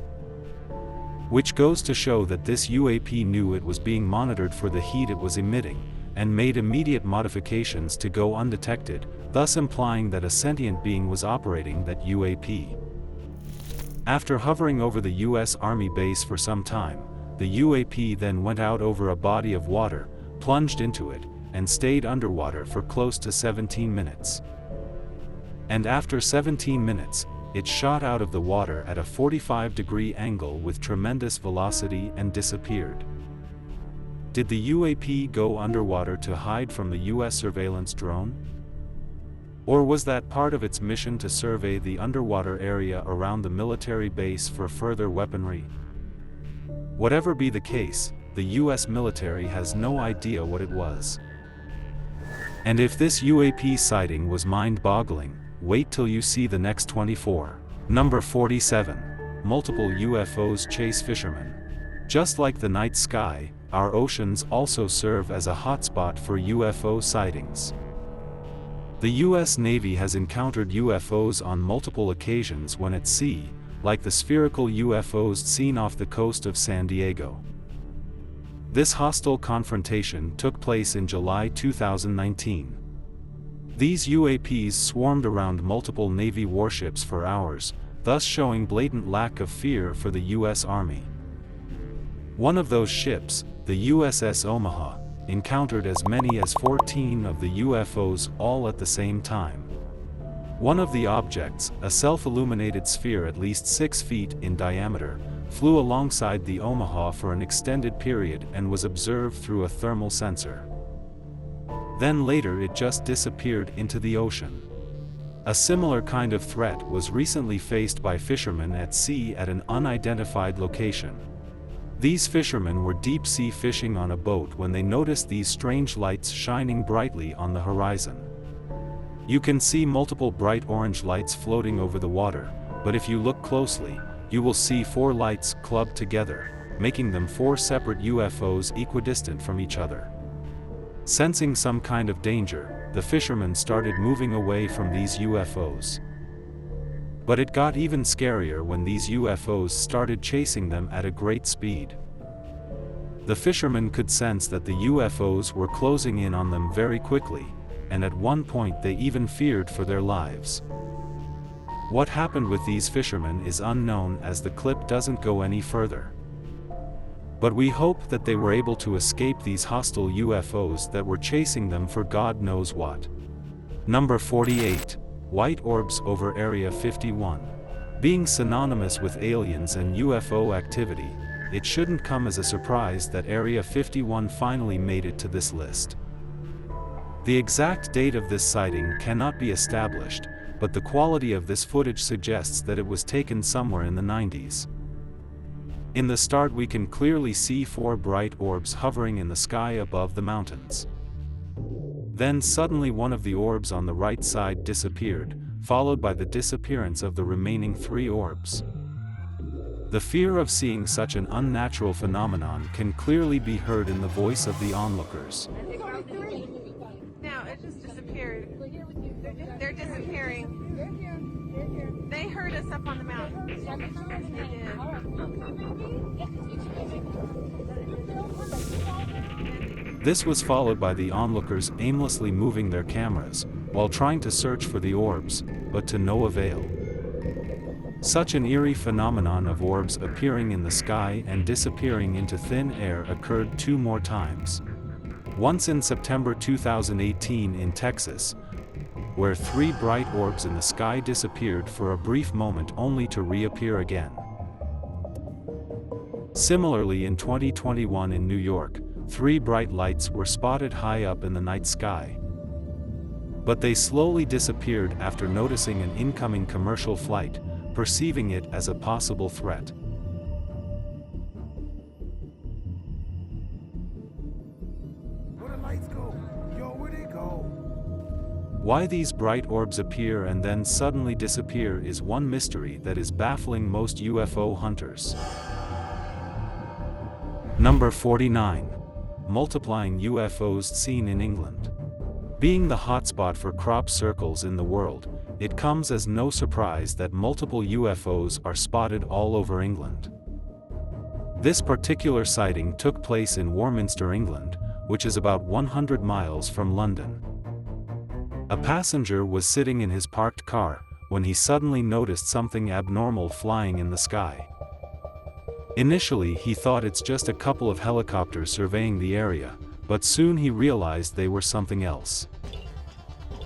Which goes to show that this UAP knew it was being monitored for the heat it was emitting, and made immediate modifications to go undetected, thus implying that a sentient being was operating that UAP. After hovering over the US Army base for some time, the UAP then went out over a body of water, plunged into it, and stayed underwater for close to 17 minutes. And after 17 minutes, it shot out of the water at a 45-degree angle with tremendous velocity and disappeared. Did the UAP go underwater to hide from the US surveillance drone? Or was that part of its mission to survey the underwater area around the military base for further weaponry? Whatever be the case, the US military has no idea what it was. And if this UAP sighting was mind-boggling, wait till you see the next 24. Number 47. Multiple UFOs chase fishermen. Just like the night sky, our oceans also serve as a hotspot for UFO sightings. The US Navy has encountered UFOs on multiple occasions when at sea, like the spherical UFOs seen off the coast of San Diego. This hostile confrontation took place in July 2019. These UAPs swarmed around multiple Navy warships for hours, thus showing blatant lack of fear for the US Army. One of those ships, the USS Omaha, encountered as many as 14 of the UFOs all at the same time. One of the objects, a self-illuminated sphere at least 6 feet in diameter, flew alongside the Omaha for an extended period and was observed through a thermal sensor. Then later it just disappeared into the ocean. A similar kind of threat was recently faced by fishermen at sea at an unidentified location. These fishermen were deep-sea fishing on a boat when they noticed these strange lights shining brightly on the horizon. You can see multiple bright orange lights floating over the water, but if you look closely, you will see 4 lights clubbed together, making them 4 separate UFOs equidistant from each other. Sensing some kind of danger, the fishermen started moving away from these UFOs. But it got even scarier when these UFOs started chasing them at a great speed. The fishermen could sense that the UFOs were closing in on them very quickly, and at one point they even feared for their lives. What happened with these fishermen is unknown, as the clip doesn't go any further. But we hope that they were able to escape these hostile UFOs that were chasing them for God knows what. Number 48. White orbs over Area 51. Being synonymous with aliens and UFO activity, it shouldn't come as a surprise that Area 51 finally made it to this list. The exact date of this sighting cannot be established, but the quality of this footage suggests that it was taken somewhere in the 90s. In the start we can clearly see 4 bright orbs hovering in the sky above the mountains. Then suddenly one of the orbs on the right side disappeared, followed by the disappearance of the remaining 3 orbs. The fear of seeing such an unnatural phenomenon can clearly be heard in the voice of the onlookers. No, it just disappeared. They're disappearing. They heard us up on the mountain. They did. This was followed by the onlookers aimlessly moving their cameras, while trying to search for the orbs, but to no avail. Such an eerie phenomenon of orbs appearing in the sky and disappearing into thin air occurred 2 more times. Once in September 2018 in Texas, where 3 bright orbs in the sky disappeared for a brief moment only to reappear again. Similarly in 2021 in New York, 3 bright lights were spotted high up in the night sky. but they slowly disappeared after noticing an incoming commercial flight, perceiving it as a possible threat. Where the lights go? Yo, where they go? Why these bright orbs appear and then suddenly disappear is one mystery that is baffling most UFO hunters. Number 49. Multiplying UFOs seen in England. Being the hotspot for crop circles in the world, it comes as no surprise that multiple UFOs are spotted all over England. This particular sighting took place in Warminster, England, which is about 100 miles from London. A passenger was sitting in his parked car when he suddenly noticed something abnormal flying in the sky. Initially, he thought it's just a couple of helicopters surveying the area, but soon he realized they were something else.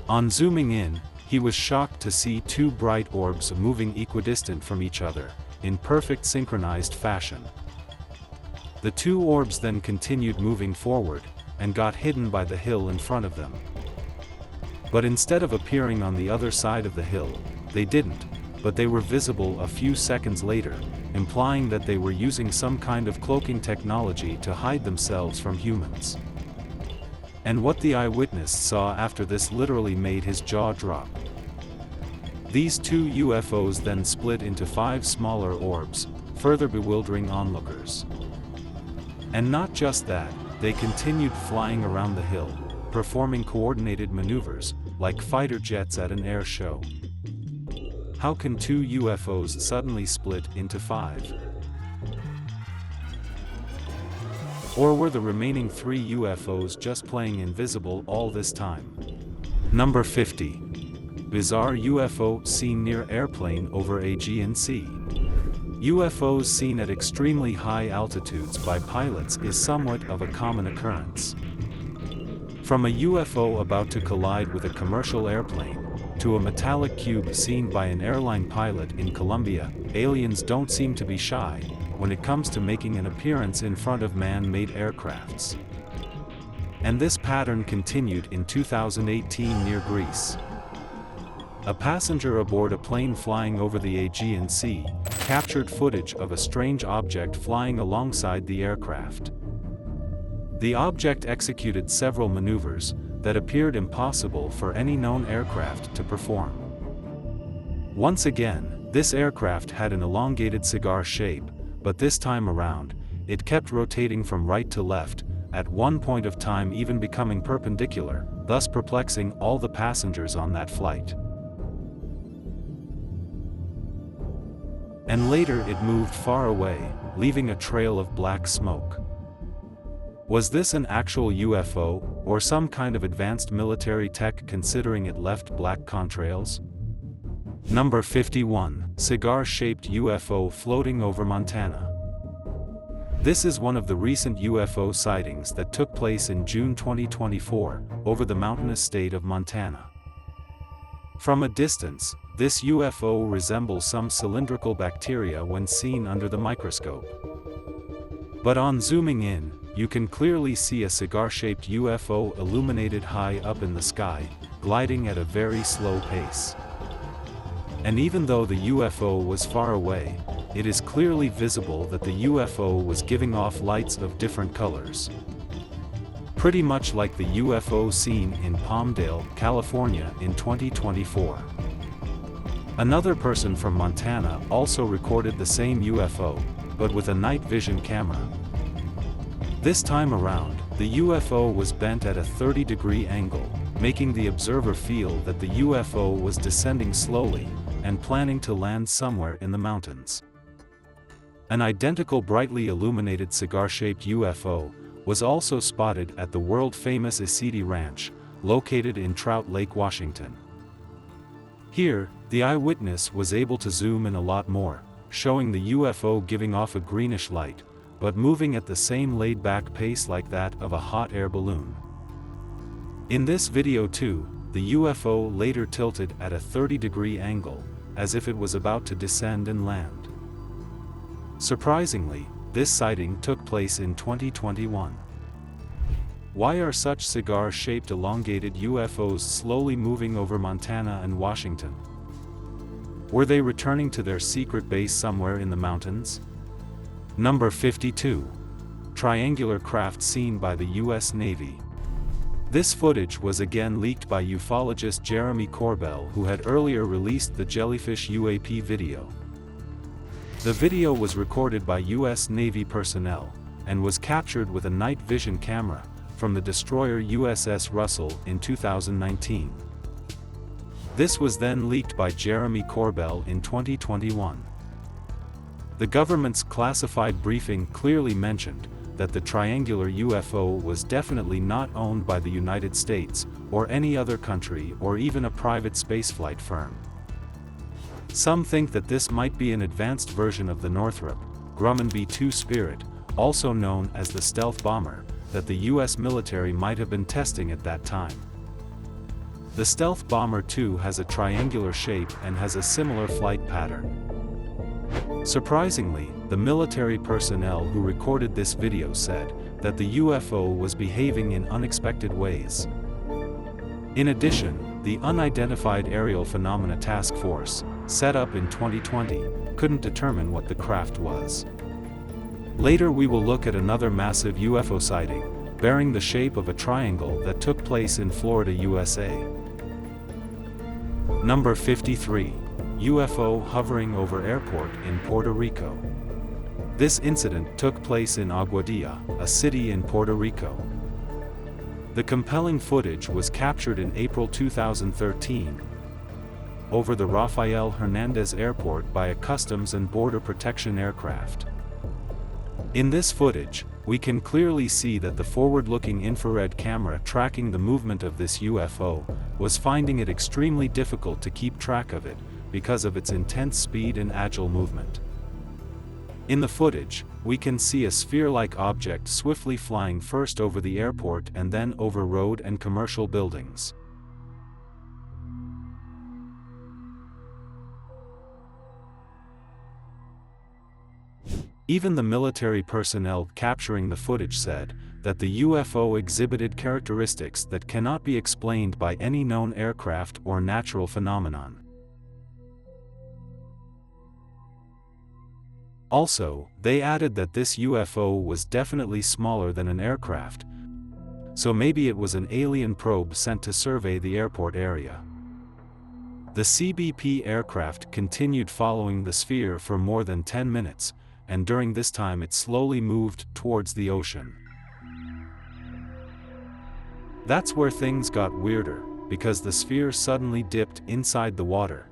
On zooming in, he was shocked to see two bright orbs moving equidistant from each other, in perfect synchronized fashion. The two orbs then continued moving forward, and got hidden by the hill in front of them. But instead of appearing on the other side of the hill, they didn't, but they were visible a few seconds later, implying that they were using some kind of cloaking technology to hide themselves from humans. And what the eyewitness saw after this literally made his jaw drop. These two UFOs then split into 5 smaller orbs, further bewildering onlookers. And not just that, they continued flying around the hill, performing coordinated maneuvers, like fighter jets at an air show. How can 2 UFOs suddenly split into 5? Or were the remaining 3 UFOs just playing invisible all this time? Number 50. Bizarre UFO seen near airplane over Aegean Sea. UFOs seen at extremely high altitudes by pilots is somewhat of a common occurrence. From a UFO about to collide with a commercial airplane, to a metallic cube seen by an airline pilot in Colombia, aliens don't seem to be shy when it comes to making an appearance in front of man-made aircrafts. And this pattern continued in 2018 near Greece. A passenger aboard a plane flying over the Aegean Sea captured footage of a strange object flying alongside the aircraft. The object executed several maneuvers that appeared impossible for any known aircraft to perform. Once again, this aircraft had an elongated cigar shape, but this time around, it kept rotating from right to left, at one point of time even becoming perpendicular, thus perplexing all the passengers on that flight. And later it moved far away, leaving a trail of black smoke. Was this an actual UFO, or some kind of advanced military tech considering it left black contrails? Number 51. Cigar-shaped UFO floating over Montana. This is one of the recent UFO sightings that took place in June 2024, over the mountainous state of Montana. From a distance, this UFO resembles some cylindrical bacteria when seen under the microscope. But on zooming in, you can clearly see a cigar-shaped UFO illuminated high up in the sky, gliding at a very slow pace. And even though the UFO was far away, it is clearly visible that the UFO was giving off lights of different colors. Pretty much like the UFO seen in Palmdale, California in 2024. Another person from Montana also recorded the same UFO, but with a night vision camera. This time around, the UFO was bent at a 30-degree angle, making the observer feel that the UFO was descending slowly, and planning to land somewhere in the mountains. An identical brightly illuminated cigar-shaped UFO was also spotted at the world-famous Esidi Ranch, located in Trout Lake, Washington. Here, the eyewitness was able to zoom in a lot more, showing the UFO giving off a greenish light, but moving at the same laid-back pace like that of a hot air balloon. In this video too, the UFO later tilted at a 30-degree angle, as if it was about to descend and land. Surprisingly, this sighting took place in 2021. Why are such cigar-shaped elongated UFOs slowly moving over Montana and Washington? Were they returning to their secret base somewhere in the mountains? Number 52. Triangular craft seen by the U.S. Navy. This footage was again leaked by ufologist Jeremy Corbell, who had earlier released the jellyfish UAP video. The video was recorded by U.S. Navy personnel, and was captured with a night vision camera, from the destroyer USS Russell in 2019. This was then leaked by Jeremy Corbell in 2021. The government's classified briefing clearly mentioned that the triangular UFO was definitely not owned by the United States, or any other country, or even a private spaceflight firm. Some think that this might be an advanced version of the Northrop Grumman B-2 Spirit, also known as the stealth bomber, that the US military might have been testing at that time. The stealth bomber too has a triangular shape and has a similar flight pattern. Surprisingly, the military personnel who recorded this video said that the UFO was behaving in unexpected ways. In addition, the Unidentified Aerial Phenomena Task Force, set up in 2020, couldn't determine what the craft was. Later we will look at another massive UFO sighting, bearing the shape of a triangle that took place in Florida, USA. Number 53. UFO hovering over airport in Puerto Rico. This incident took place in Aguadilla, a city in Puerto Rico. The compelling footage was captured in April 2013 over the Rafael Hernandez Airport by a Customs and Border Protection aircraft. In this footage, we can clearly see that the forward-looking infrared camera tracking the movement of this UFO was finding it extremely difficult to keep track of it, because of its intense speed and agile movement. In the footage, we can see a sphere-like object swiftly flying first over the airport and then over road and commercial buildings. Even the military personnel capturing the footage said that the UFO exhibited characteristics that cannot be explained by any known aircraft or natural phenomenon. Also, they added that this UFO was definitely smaller than an aircraft, so maybe it was an alien probe sent to survey the airport area. The CBP aircraft continued following the sphere for more than 10 minutes, and during this time it slowly moved towards the ocean. That's where things got weirder, because the sphere suddenly dipped inside the water.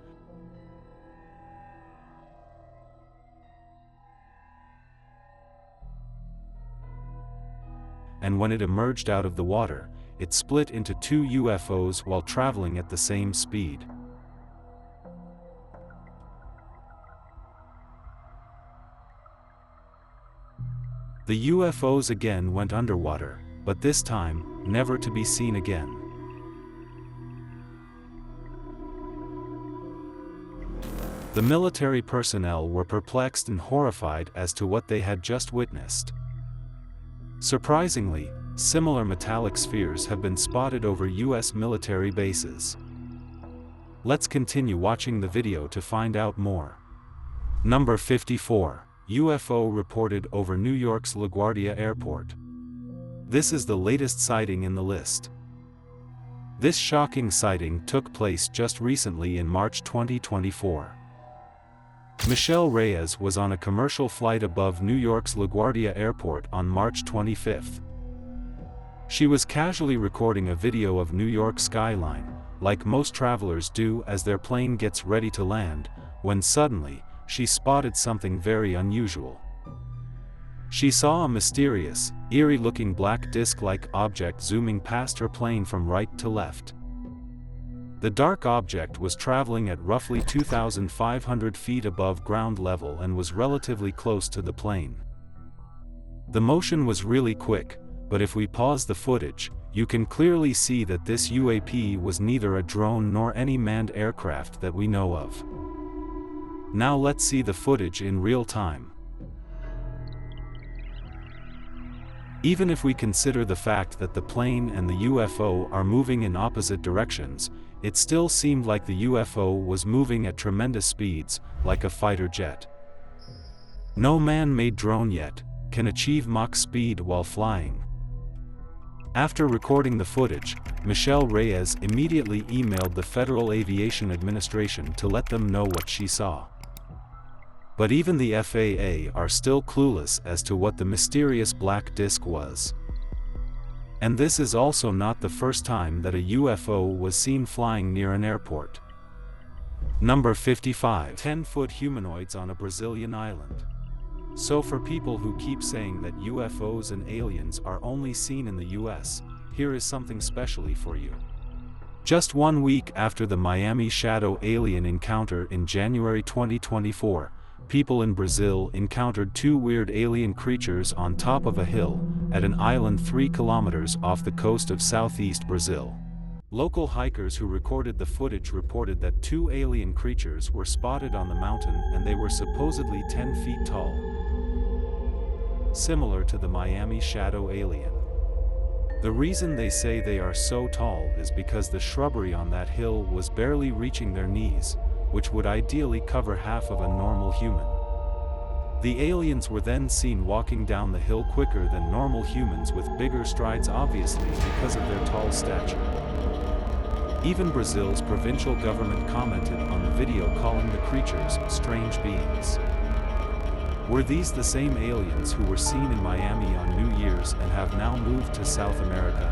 And when it emerged out of the water, it split into two UFOs while traveling at the same speed. The UFOs again went underwater, but this time, never to be seen again. The military personnel were perplexed and horrified as to what they had just witnessed. Surprisingly, similar metallic spheres have been spotted over US military bases. Let's continue watching the video to find out more. Number 54. UFO reported over New York's LaGuardia Airport. This is the latest sighting in the list. This shocking sighting took place just recently in March 2024. Michelle Reyes was on a commercial flight above New York's LaGuardia Airport on March 25. She was casually recording a video of New York's skyline, like most travelers do as their plane gets ready to land, when suddenly, she spotted something very unusual. She saw a mysterious, eerie-looking black disc-like object zooming past her plane from right to left. The dark object was traveling at roughly 2,500 feet above ground level and was relatively close to the plane. The motion was really quick, but if we pause the footage, you can clearly see that this UAP was neither a drone nor any manned aircraft that we know of. Now let's see the footage in real time. Even if we consider the fact that the plane and the UFO are moving in opposite directions, it still seemed like the UFO was moving at tremendous speeds, like a fighter jet. No man-made drone yet can achieve Mach speed while flying. After recording the footage, Michelle Reyes immediately emailed the Federal Aviation Administration to let them know what she saw. But even the FAA are still clueless as to what the mysterious black disc was. And this is also not the first time that a UFO was seen flying near an airport. Number 55. 10-foot humanoids on a Brazilian island. So for people who keep saying that UFOs and aliens are only seen in the US, here is something specially for you. Just 1 week after the Miami shadow alien encounter in January 2024, people in Brazil encountered 2 weird alien creatures on top of a hill, at an island 3 kilometers off the coast of southeast Brazil. Local hikers who recorded the footage reported that 2 alien creatures were spotted on the mountain and they were supposedly 10 feet tall. Similar to the Miami shadow alien. The reason they say they are so tall is because the shrubbery on that hill was barely reaching their knees, which would ideally cover half of a normal human. The aliens were then seen walking down the hill quicker than normal humans with bigger strides, obviously because of their tall stature. Even Brazil's provincial government commented on the video, calling the creatures strange beings. Were these the same aliens who were seen in Miami on New Year's and have now moved to South America?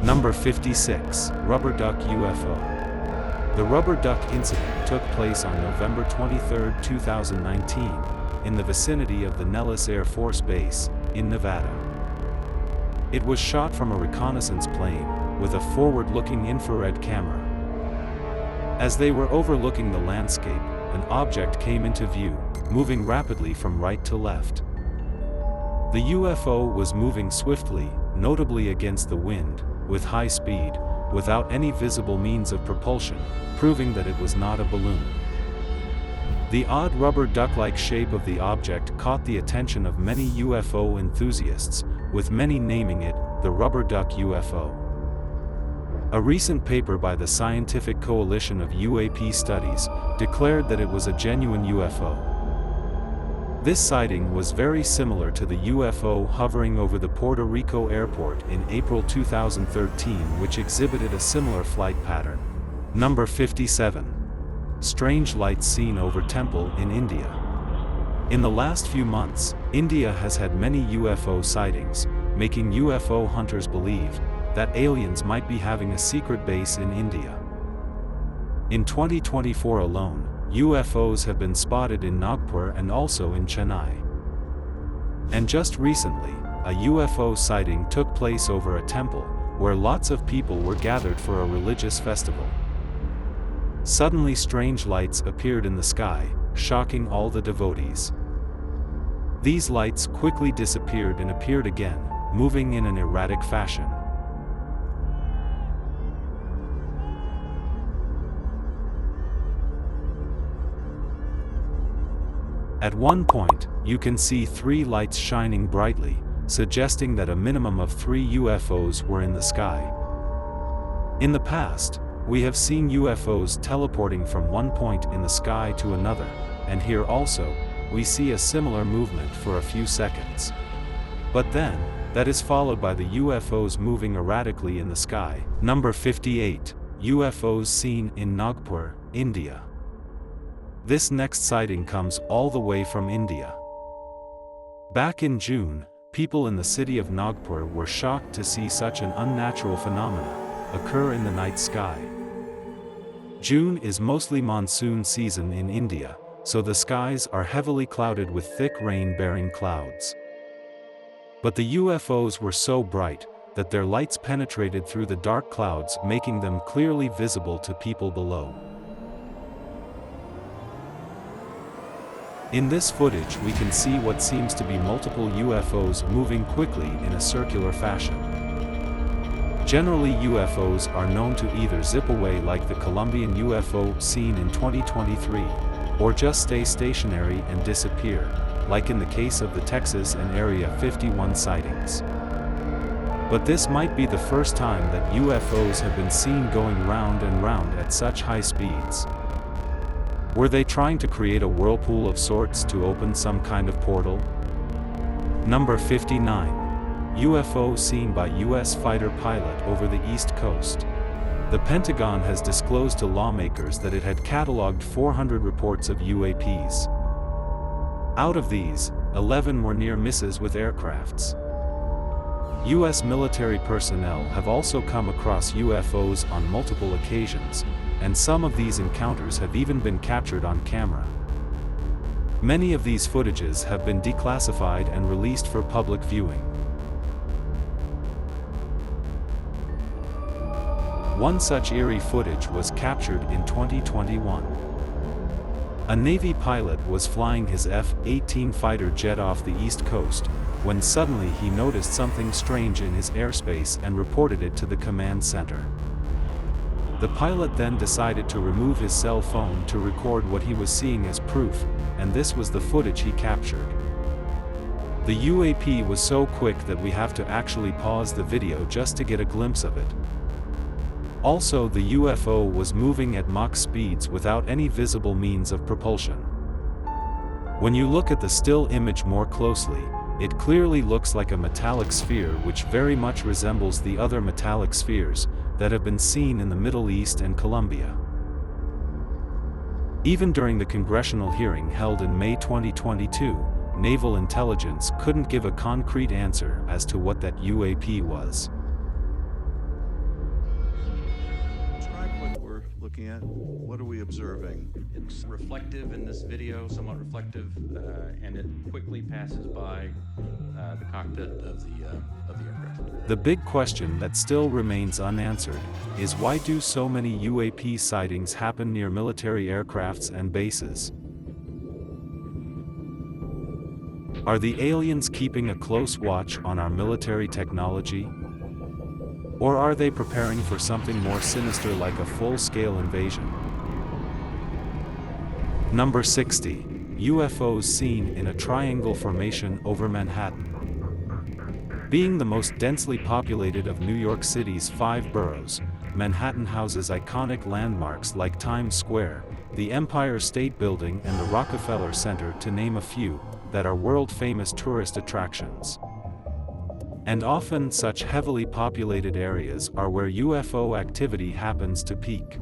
Number 56. Rubber Duck UFO. The rubber duck incident took place on November 23, 2019, in the vicinity of the Nellis Air Force Base, in Nevada. It was shot from a reconnaissance plane, with a forward-looking infrared camera. As they were overlooking the landscape, an object came into view, moving rapidly from right to left. The UFO was moving swiftly, notably against the wind, with high speed, without any visible means of propulsion, proving that it was not a balloon. The odd rubber duck-like shape of the object caught the attention of many UFO enthusiasts, with many naming it the rubber duck UFO. A recent paper by the Scientific Coalition of UAP Studies declared that it was a genuine UFO. This sighting was very similar to the UFO hovering over the Puerto Rico airport in April 2013, which exhibited a similar flight pattern. Number 57. Strange lights seen over temple in India. In the last few months, India has had many UFO sightings, making UFO hunters believe that aliens might be having a secret base in India. In 2024 alone, UFOs have been spotted in Nagpur and also in Chennai. And just recently, a UFO sighting took place over a temple, where lots of people were gathered for a religious festival. Suddenly strange lights appeared in the sky, shocking all the devotees. These lights quickly disappeared and appeared again, moving in an erratic fashion. At one point, you can see 3 lights shining brightly, suggesting that a minimum of 3 UFOs were in the sky. In the past, we have seen UFOs teleporting from one point in the sky to another, and here also, we see a similar movement for a few seconds. But then, that is followed by the UFOs moving erratically in the sky. Number 58. UFOs seen in Nagpur, India. This next sighting comes all the way from India. Back in June, people in the city of Nagpur were shocked to see such an unnatural phenomenon occur in the night sky. June is mostly monsoon season in India, so the skies are heavily clouded with thick rain-bearing clouds. But the UFOs were so bright that their lights penetrated through the dark clouds, making them clearly visible to people below. In this footage we can see what seems to be multiple UFOs moving quickly in a circular fashion. Generally UFOs are known to either zip away like the Colombian UFO seen in 2023, or just stay stationary and disappear, like in the case of the Texas and Area 51 sightings. But this might be the first time that UFOs have been seen going round and round at such high speeds. Were they trying to create a whirlpool of sorts to open some kind of portal? Number 59. UFO seen by U.S. fighter pilot over the East Coast. The Pentagon has disclosed to lawmakers that it had cataloged 400 reports of UAPs. Out of these, 11 were near misses with aircrafts. U.S. military personnel have also come across UFOs on multiple occasions, and some of these encounters have even been captured on camera. Many of these footages have been declassified and released for public viewing. One such eerie footage was captured in 2021. A Navy pilot was flying his F-18 fighter jet off the East Coast, when suddenly he noticed something strange in his airspace and reported it to the command center. The pilot then decided to remove his cell phone to record what he was seeing as proof, and this was the footage he captured. The UAP was so quick that we have to actually pause the video just to get a glimpse of it. Also, the UFO was moving at Mach speeds without any visible means of propulsion. When you look at the still image more closely, it clearly looks like a metallic sphere which very much resembles the other metallic spheres that have been seen in the Middle East and Colombia. Even during the congressional hearing held in May 2022, Naval Intelligence couldn't give a concrete answer as to what that UAP was. Describe what we're looking at. What are we observing? It's reflective in this video, somewhat reflective, and it quickly passes by the cockpit of the aircraft. The big question that still remains unanswered is why do so many UAP sightings happen near military aircrafts and bases? Are the aliens keeping a close watch on our military technology? Or are they preparing for something more sinister like a full-scale invasion? Number 60. UFOs seen in a triangle formation over Manhattan. Being the most densely populated of New York City's 5 boroughs, Manhattan houses iconic landmarks like Times Square, the Empire State Building and the Rockefeller Center, to name a few, that are world-famous tourist attractions. And often such heavily populated areas are where UFO activity happens to peak.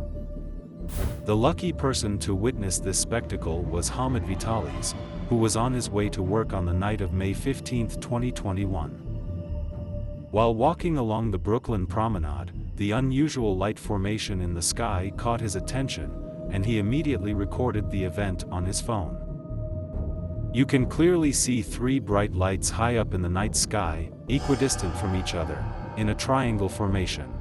The lucky person to witness this spectacle was Hamid Vitalis, who was on his way to work on the night of May 15, 2021. While walking along the Brooklyn Promenade, the unusual light formation in the sky caught his attention, and he immediately recorded the event on his phone. You can clearly see 3 bright lights high up in the night sky, equidistant from each other, in a triangle formation.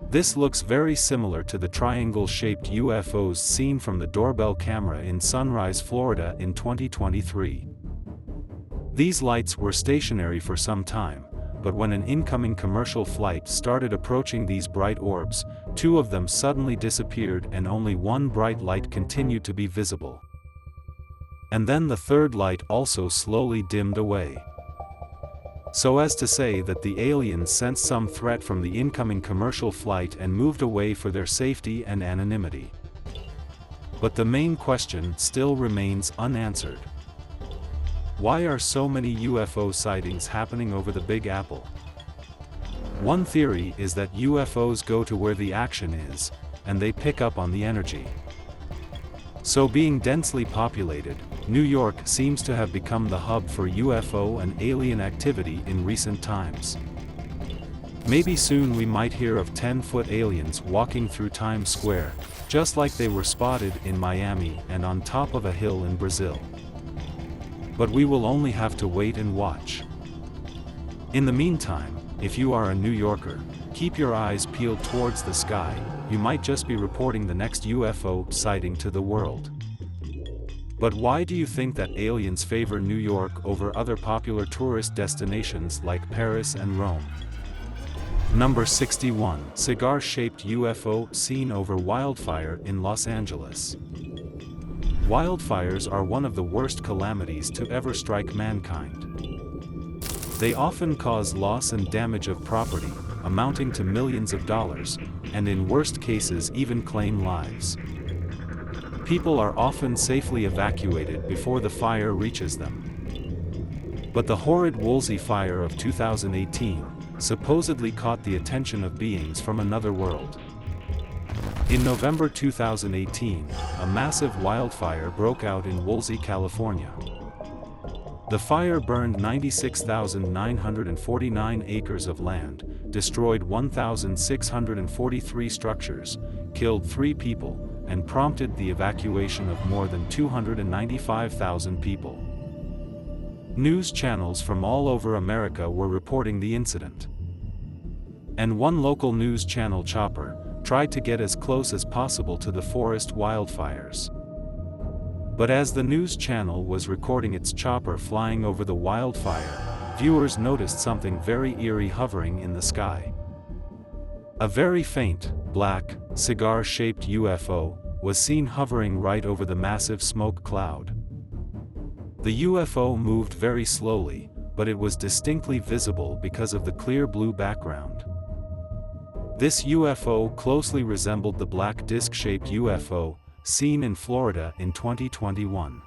This looks very similar to the triangle-shaped UFOs seen from the doorbell camera in Sunrise, Florida in 2023. These lights were stationary for some time, but when an incoming commercial flight started approaching these bright orbs, 2 of them suddenly disappeared and only one bright light continued to be visible. And then the third light also slowly dimmed away. So as to say that the aliens sensed some threat from the incoming commercial flight and moved away for their safety and anonymity. But the main question still remains unanswered. Why are so many UFO sightings happening over the Big Apple? One theory is that UFOs go to where the action is, and they pick up on the energy. So being densely populated, New York seems to have become the hub for UFO and alien activity in recent times. Maybe soon we might hear of 10-foot aliens walking through Times Square, just like they were spotted in Miami and on top of a hill in Brazil. But we will only have to wait and watch. In the meantime, if you are a New Yorker, keep your eyes peeled towards the sky. You might just be reporting the next UFO sighting to the world. But why do you think that aliens favor New York over other popular tourist destinations like Paris and Rome? Number 61. Cigar-shaped UFO seen over wildfire in Los Angeles. Wildfires are one of the worst calamities to ever strike mankind. They often cause loss and damage of property, amounting to millions of dollars, and in worst cases even claim lives. People are often safely evacuated before the fire reaches them. But the horrid Woolsey fire of 2018 supposedly caught the attention of beings from another world. In November 2018, a massive wildfire broke out in Woolsey, California. The fire burned 96,949 acres of land, destroyed 1,643 structures, killed 3 people, and prompted the evacuation of more than 295,000 people. News channels from all over America were reporting the incident. And one local news channel chopper tried to get as close as possible to the forest wildfires. But as the news channel was recording its chopper flying over the wildfire, viewers noticed something very eerie hovering in the sky. A very faint, black, cigar-shaped UFO was seen hovering right over the massive smoke cloud. The UFO moved very slowly, but it was distinctly visible because of the clear blue background. This UFO closely resembled the black disc-shaped UFO seen in Florida in 2021.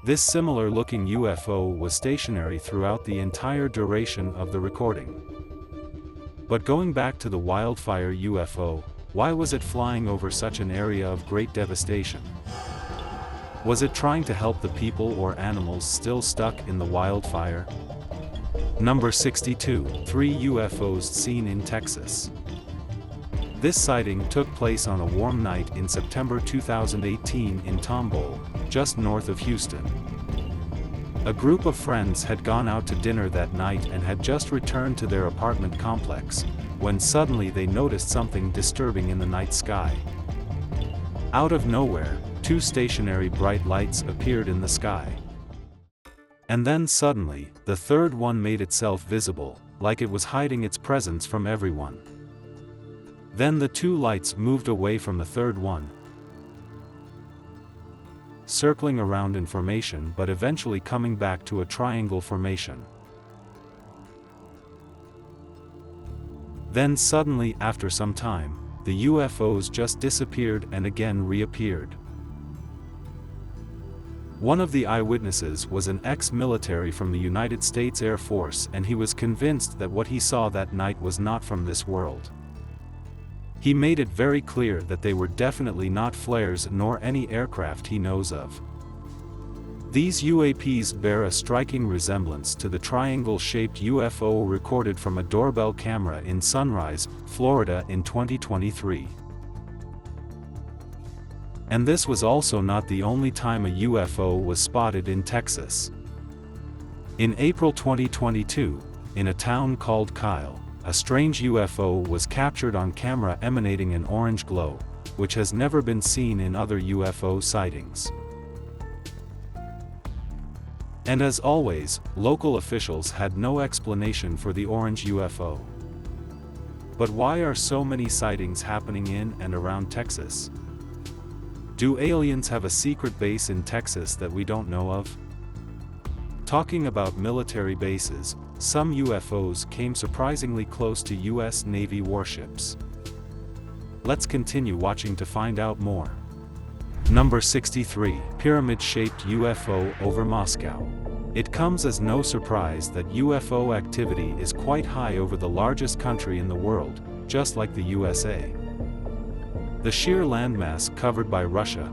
This similar-looking UFO was stationary throughout the entire duration of the recording. But going back to the wildfire UFO, why was it flying over such an area of great devastation? Was it trying to help the people or animals still stuck in the wildfire? Number 62, 3 UFOs seen in Texas. This sighting took place on a warm night in September 2018 in Tomball, just north of Houston. A group of friends had gone out to dinner that night and had just returned to their apartment complex, when suddenly they noticed something disturbing in the night sky. Out of nowhere, 2 stationary bright lights appeared in the sky. And then suddenly, the third one made itself visible, like it was hiding its presence from everyone. Then the 2 lights moved away from the third one, circling around in formation but eventually coming back to a triangle formation. Then suddenly, after some time, the UFOs just disappeared and again reappeared. One of the eyewitnesses was an ex-military from the United States Air Force, and he was convinced that what he saw that night was not from this world. He made it very clear that they were definitely not flares nor any aircraft he knows of. These UAPs bear a striking resemblance to the triangle-shaped UFO recorded from a doorbell camera in Sunrise, Florida in 2023. And this was also not the only time a UFO was spotted in Texas. In April 2022, in a town called Kyle, a strange UFO was captured on camera emanating an orange glow, which has never been seen in other UFO sightings. And as always, local officials had no explanation for the orange UFO. But why are so many sightings happening in and around Texas? Do aliens have a secret base in Texas that we don't know of? Talking about military bases, some UFOs came surprisingly close to US Navy warships. Let's continue watching to find out more. Number 63, Pyramid-shaped UFO over Moscow. It comes as no surprise that UFO activity is quite high over the largest country in the world, just like the USA. The sheer landmass covered by Russia,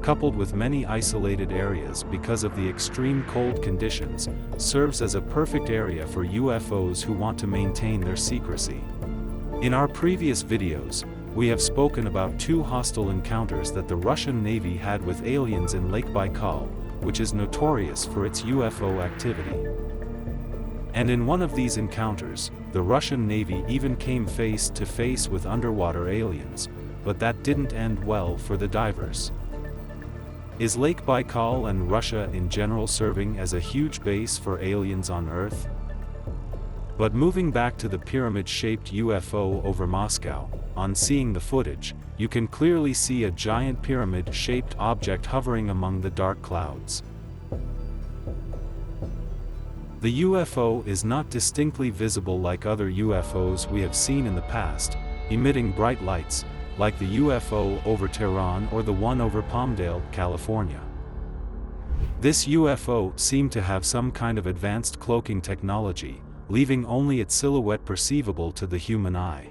coupled with many isolated areas because of the extreme cold conditions, serves as a perfect area for UFOs who want to maintain their secrecy. In our previous videos, we have spoken about 2 hostile encounters that the Russian Navy had with aliens in Lake Baikal, which is notorious for its UFO activity. And in one of these encounters, the Russian Navy even came face to face with underwater aliens, but that didn't end well for the divers. Is Lake Baikal and Russia in general serving as a huge base for aliens on Earth? But moving back to the pyramid-shaped UFO over Moscow, on seeing the footage, you can clearly see a giant pyramid-shaped object hovering among the dark clouds. The UFO is not distinctly visible like other UFOs we have seen in the past, emitting bright lights, like the UFO over Tehran or the one over Palmdale, California. This UFO seemed to have some kind of advanced cloaking technology, leaving only its silhouette perceivable to the human eye.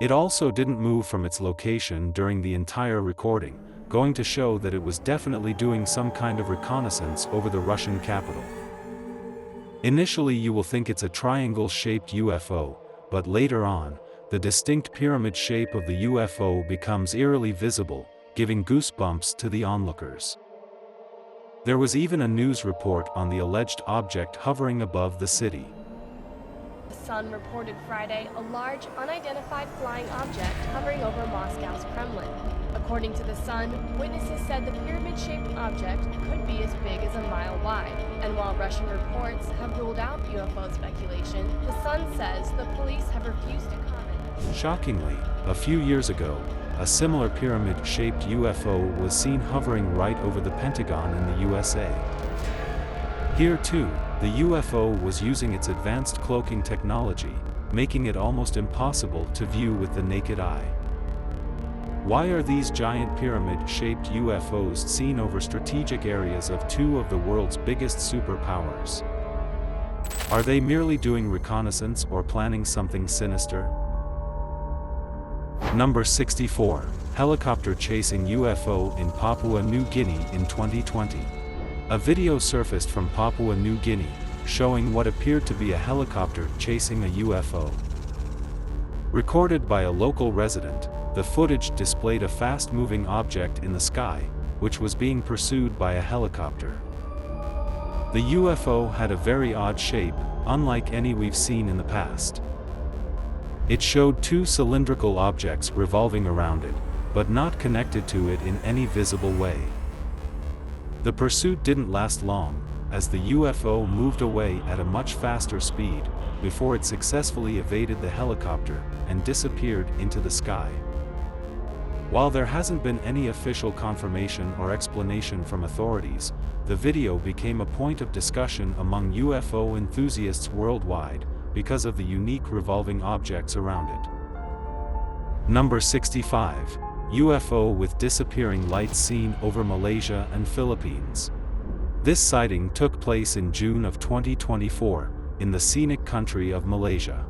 It also didn't move from its location during the entire recording, going to show that it was definitely doing some kind of reconnaissance over the Russian capital. Initially you will think it's a triangle-shaped UFO, but later on, the distinct pyramid shape of the UFO becomes eerily visible, giving goosebumps to the onlookers. There was even a news report on the alleged object hovering above the city. The Sun reported Friday a large, unidentified flying object hovering over Moscow's Kremlin. According to the Sun, witnesses said the pyramid-shaped object could be as big as a mile wide. And while Russian reports have ruled out UFO speculation, the Sun says the police have refused to comment. Shockingly, a few years ago, a similar pyramid-shaped UFO was seen hovering right over the Pentagon in the USA. Here too, the UFO was using its advanced cloaking technology, making it almost impossible to view with the naked eye. Why are these giant pyramid-shaped UFOs seen over strategic areas of two of the world's biggest superpowers? Are they merely doing reconnaissance or planning something sinister? Number 64. Helicopter chasing UFO in Papua New Guinea in 2020. A video surfaced from Papua New Guinea, showing what appeared to be a helicopter chasing a UFO. Recorded by a local resident, the footage displayed a fast-moving object in the sky, which was being pursued by a helicopter. The UFO had a very odd shape, unlike any we've seen in the past. It showed two cylindrical objects revolving around it, but not connected to it in any visible way. The pursuit didn't last long, as the UFO moved away at a much faster speed, before it successfully evaded the helicopter and disappeared into the sky. While there hasn't been any official confirmation or explanation from authorities, the video became a point of discussion among UFO enthusiasts worldwide, because of the unique revolving objects around it. Number 65. UFO with disappearing lights seen over Malaysia and Philippines. This sighting took place in June of 2024, in the scenic country of Malaysia.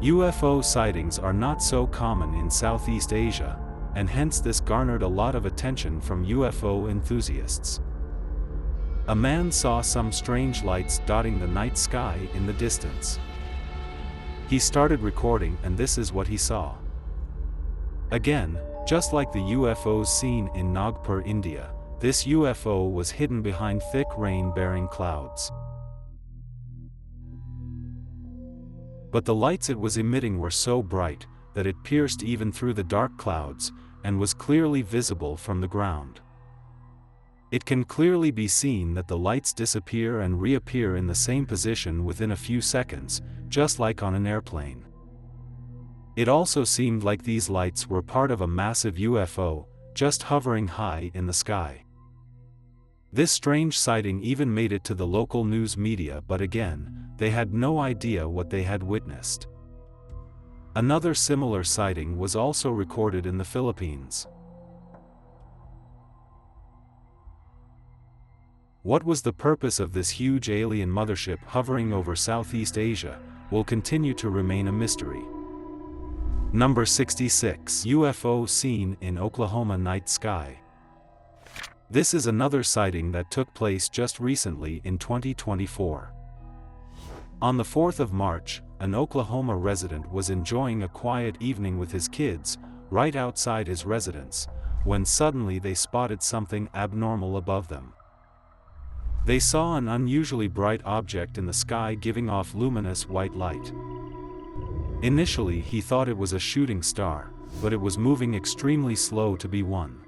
UFO sightings are not so common in Southeast Asia, and hence this garnered a lot of attention from UFO enthusiasts. A man saw some strange lights dotting the night sky in the distance. He started recording, and this is what he saw. Again, just like the UFOs seen in Nagpur, India, this UFO was hidden behind thick rain-bearing clouds. But the lights it was emitting were so bright that it pierced even through the dark clouds, and was clearly visible from the ground. It can clearly be seen that the lights disappear and reappear in the same position within a few seconds, just like on an airplane. It also seemed like these lights were part of a massive UFO, just hovering high in the sky. This strange sighting even made it to the local news media, but again, they had no idea what they had witnessed. Another similar sighting was also recorded in the Philippines. What was the purpose of this huge alien mothership hovering over Southeast Asia will continue to remain a mystery. Number 66. UFO seen in Oklahoma night sky. This is another sighting that took place just recently in 2024. On the 4th of March, an Oklahoma resident was enjoying a quiet evening with his kids, right outside his residence, when suddenly they spotted something abnormal above them. They saw an unusually bright object in the sky giving off luminous white light. Initially he thought it was a shooting star, but it was moving extremely slow to be one.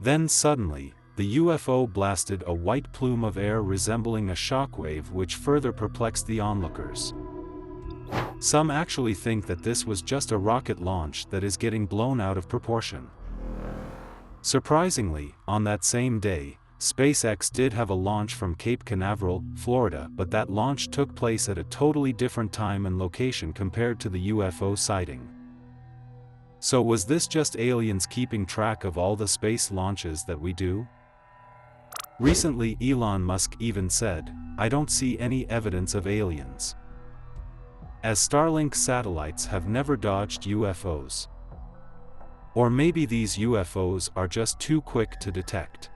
Then suddenly, the UFO blasted a white plume of air resembling a shockwave, which further perplexed the onlookers. Some actually think that this was just a rocket launch that is getting blown out of proportion. Surprisingly, on that same day, SpaceX did have a launch from Cape Canaveral, Florida, but that launch took place at a totally different time and location compared to the UFO sighting. So was this just aliens keeping track of all the space launches that we do? Recently Elon Musk even said, "I don't see any evidence of aliens," as Starlink satellites have never dodged UFOs. Or maybe these UFOs are just too quick to detect.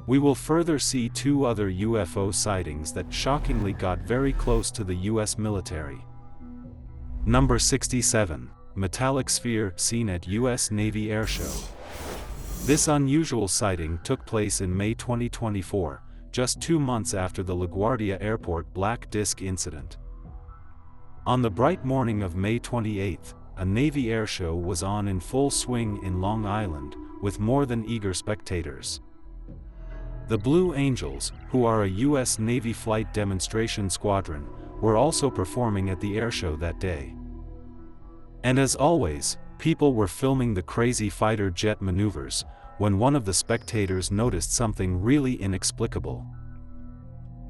We will further see 2 other UFO sightings that shockingly got very close to the US military. Number 67, metallic sphere seen at US Navy Airshow. This unusual sighting took place in May 2024, just 2 months after the LaGuardia Airport black disk incident. On the bright morning of May 28, a Navy airshow was on in full swing in Long Island, with more than eager spectators. The Blue Angels, who are a US Navy flight demonstration squadron, were also performing at the airshow that day. And as always, people were filming the crazy fighter jet maneuvers, when one of the spectators noticed something really inexplicable.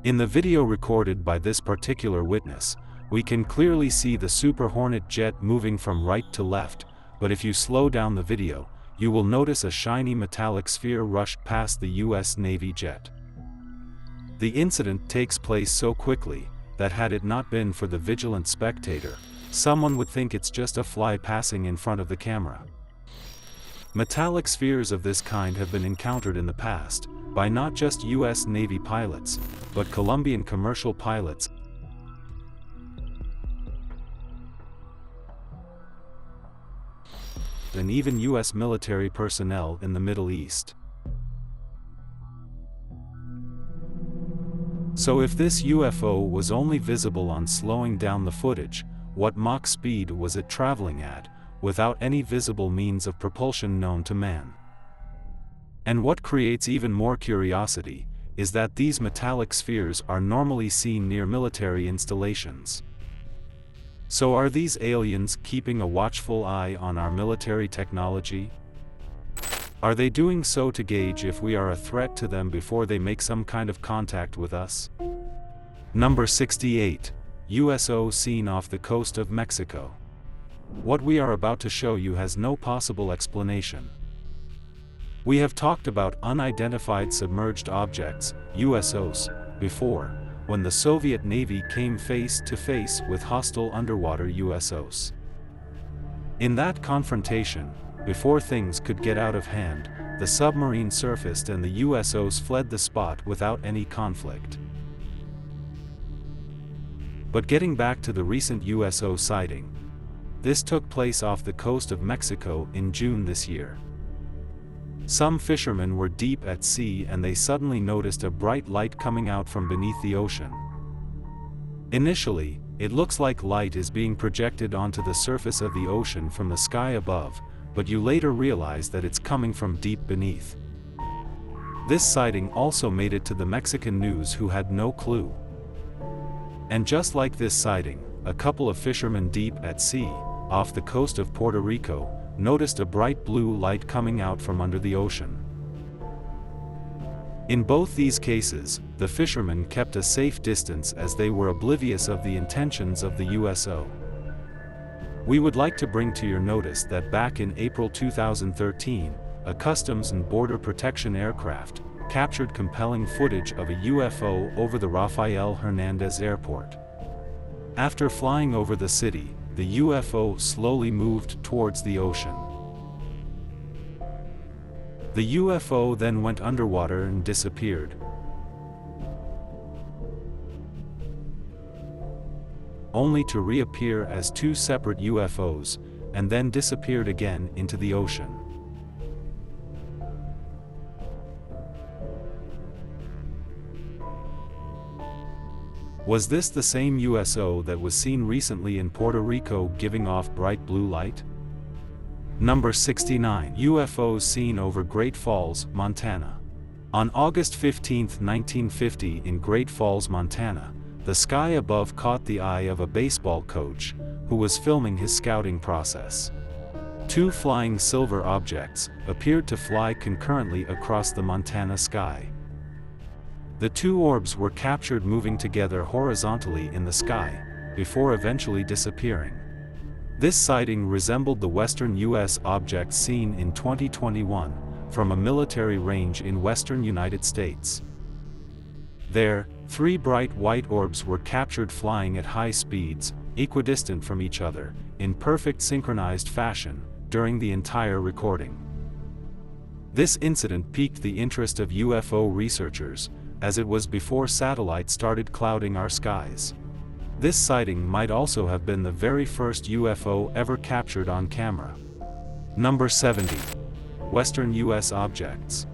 In the video recorded by this particular witness, we can clearly see the Super Hornet jet moving from right to left, but if you slow down the video, you will notice a shiny metallic sphere rush past the US Navy jet. The incident takes place so quickly, that had it not been for the vigilant spectator, someone would think it's just a fly passing in front of the camera. Metallic spheres of this kind have been encountered in the past, by not just US Navy pilots, but Colombian commercial pilots, and even US military personnel in the Middle East. So if this UFO was only visible on slowing down the footage, what Mach speed was it traveling at, without any visible means of propulsion known to man? And what creates even more curiosity, is that these metallic spheres are normally seen near military installations. So are these aliens keeping a watchful eye on our military technology? Are they doing so to gauge if we are a threat to them before they make some kind of contact with us? Number 68. USO seen off the coast of Mexico. What we are about to show you has no possible explanation. We have talked about unidentified submerged objects, USOs, before, when the Soviet Navy came face to face with hostile underwater USOs. In that confrontation, before things could get out of hand, the submarine surfaced and the USOs fled the spot without any conflict. But getting back to the recent USO sighting, this took place off the coast of Mexico in June this year. Some fishermen were deep at sea and they suddenly noticed a bright light coming out from beneath the ocean. Initially, it looks like light is being projected onto the surface of the ocean from the sky above, but you later realize that it's coming from deep beneath. This sighting also made it to the Mexican news, who had no clue. And just like this sighting, a couple of fishermen deep at sea, off the coast of Puerto Rico, noticed a bright blue light coming out from under the ocean. In both these cases, the fishermen kept a safe distance as they were oblivious of the intentions of the USO. We would like to bring to your notice that back in April 2013, a Customs and Border Protection aircraft captured compelling footage of a UFO over the Rafael Hernandez Airport. After flying over the city, the UFO slowly moved towards the ocean. The UFO then went underwater and disappeared, only to reappear as two separate UFOs, and then disappeared again into the ocean. Was this the same USO that was seen recently in Puerto Rico giving off bright blue light? Number 69. UFOs seen over Great Falls, Montana. On August 15, 1950 in Great Falls, Montana, the sky above caught the eye of a baseball coach, who was filming his scouting process. Two flying silver objects appeared to fly concurrently across the Montana sky. The two orbs were captured moving together horizontally in the sky, before eventually disappearing. This sighting resembled the western U.S. object seen in 2021, from a military range in western United States. There, three bright white orbs were captured flying at high speeds, equidistant from each other, in perfect synchronized fashion, during the entire recording. This incident piqued the interest of UFO researchers, as it was before satellites started clouding our skies. This sighting might also have been the very first UFO ever captured on camera. Number 70. Western U.S. objects.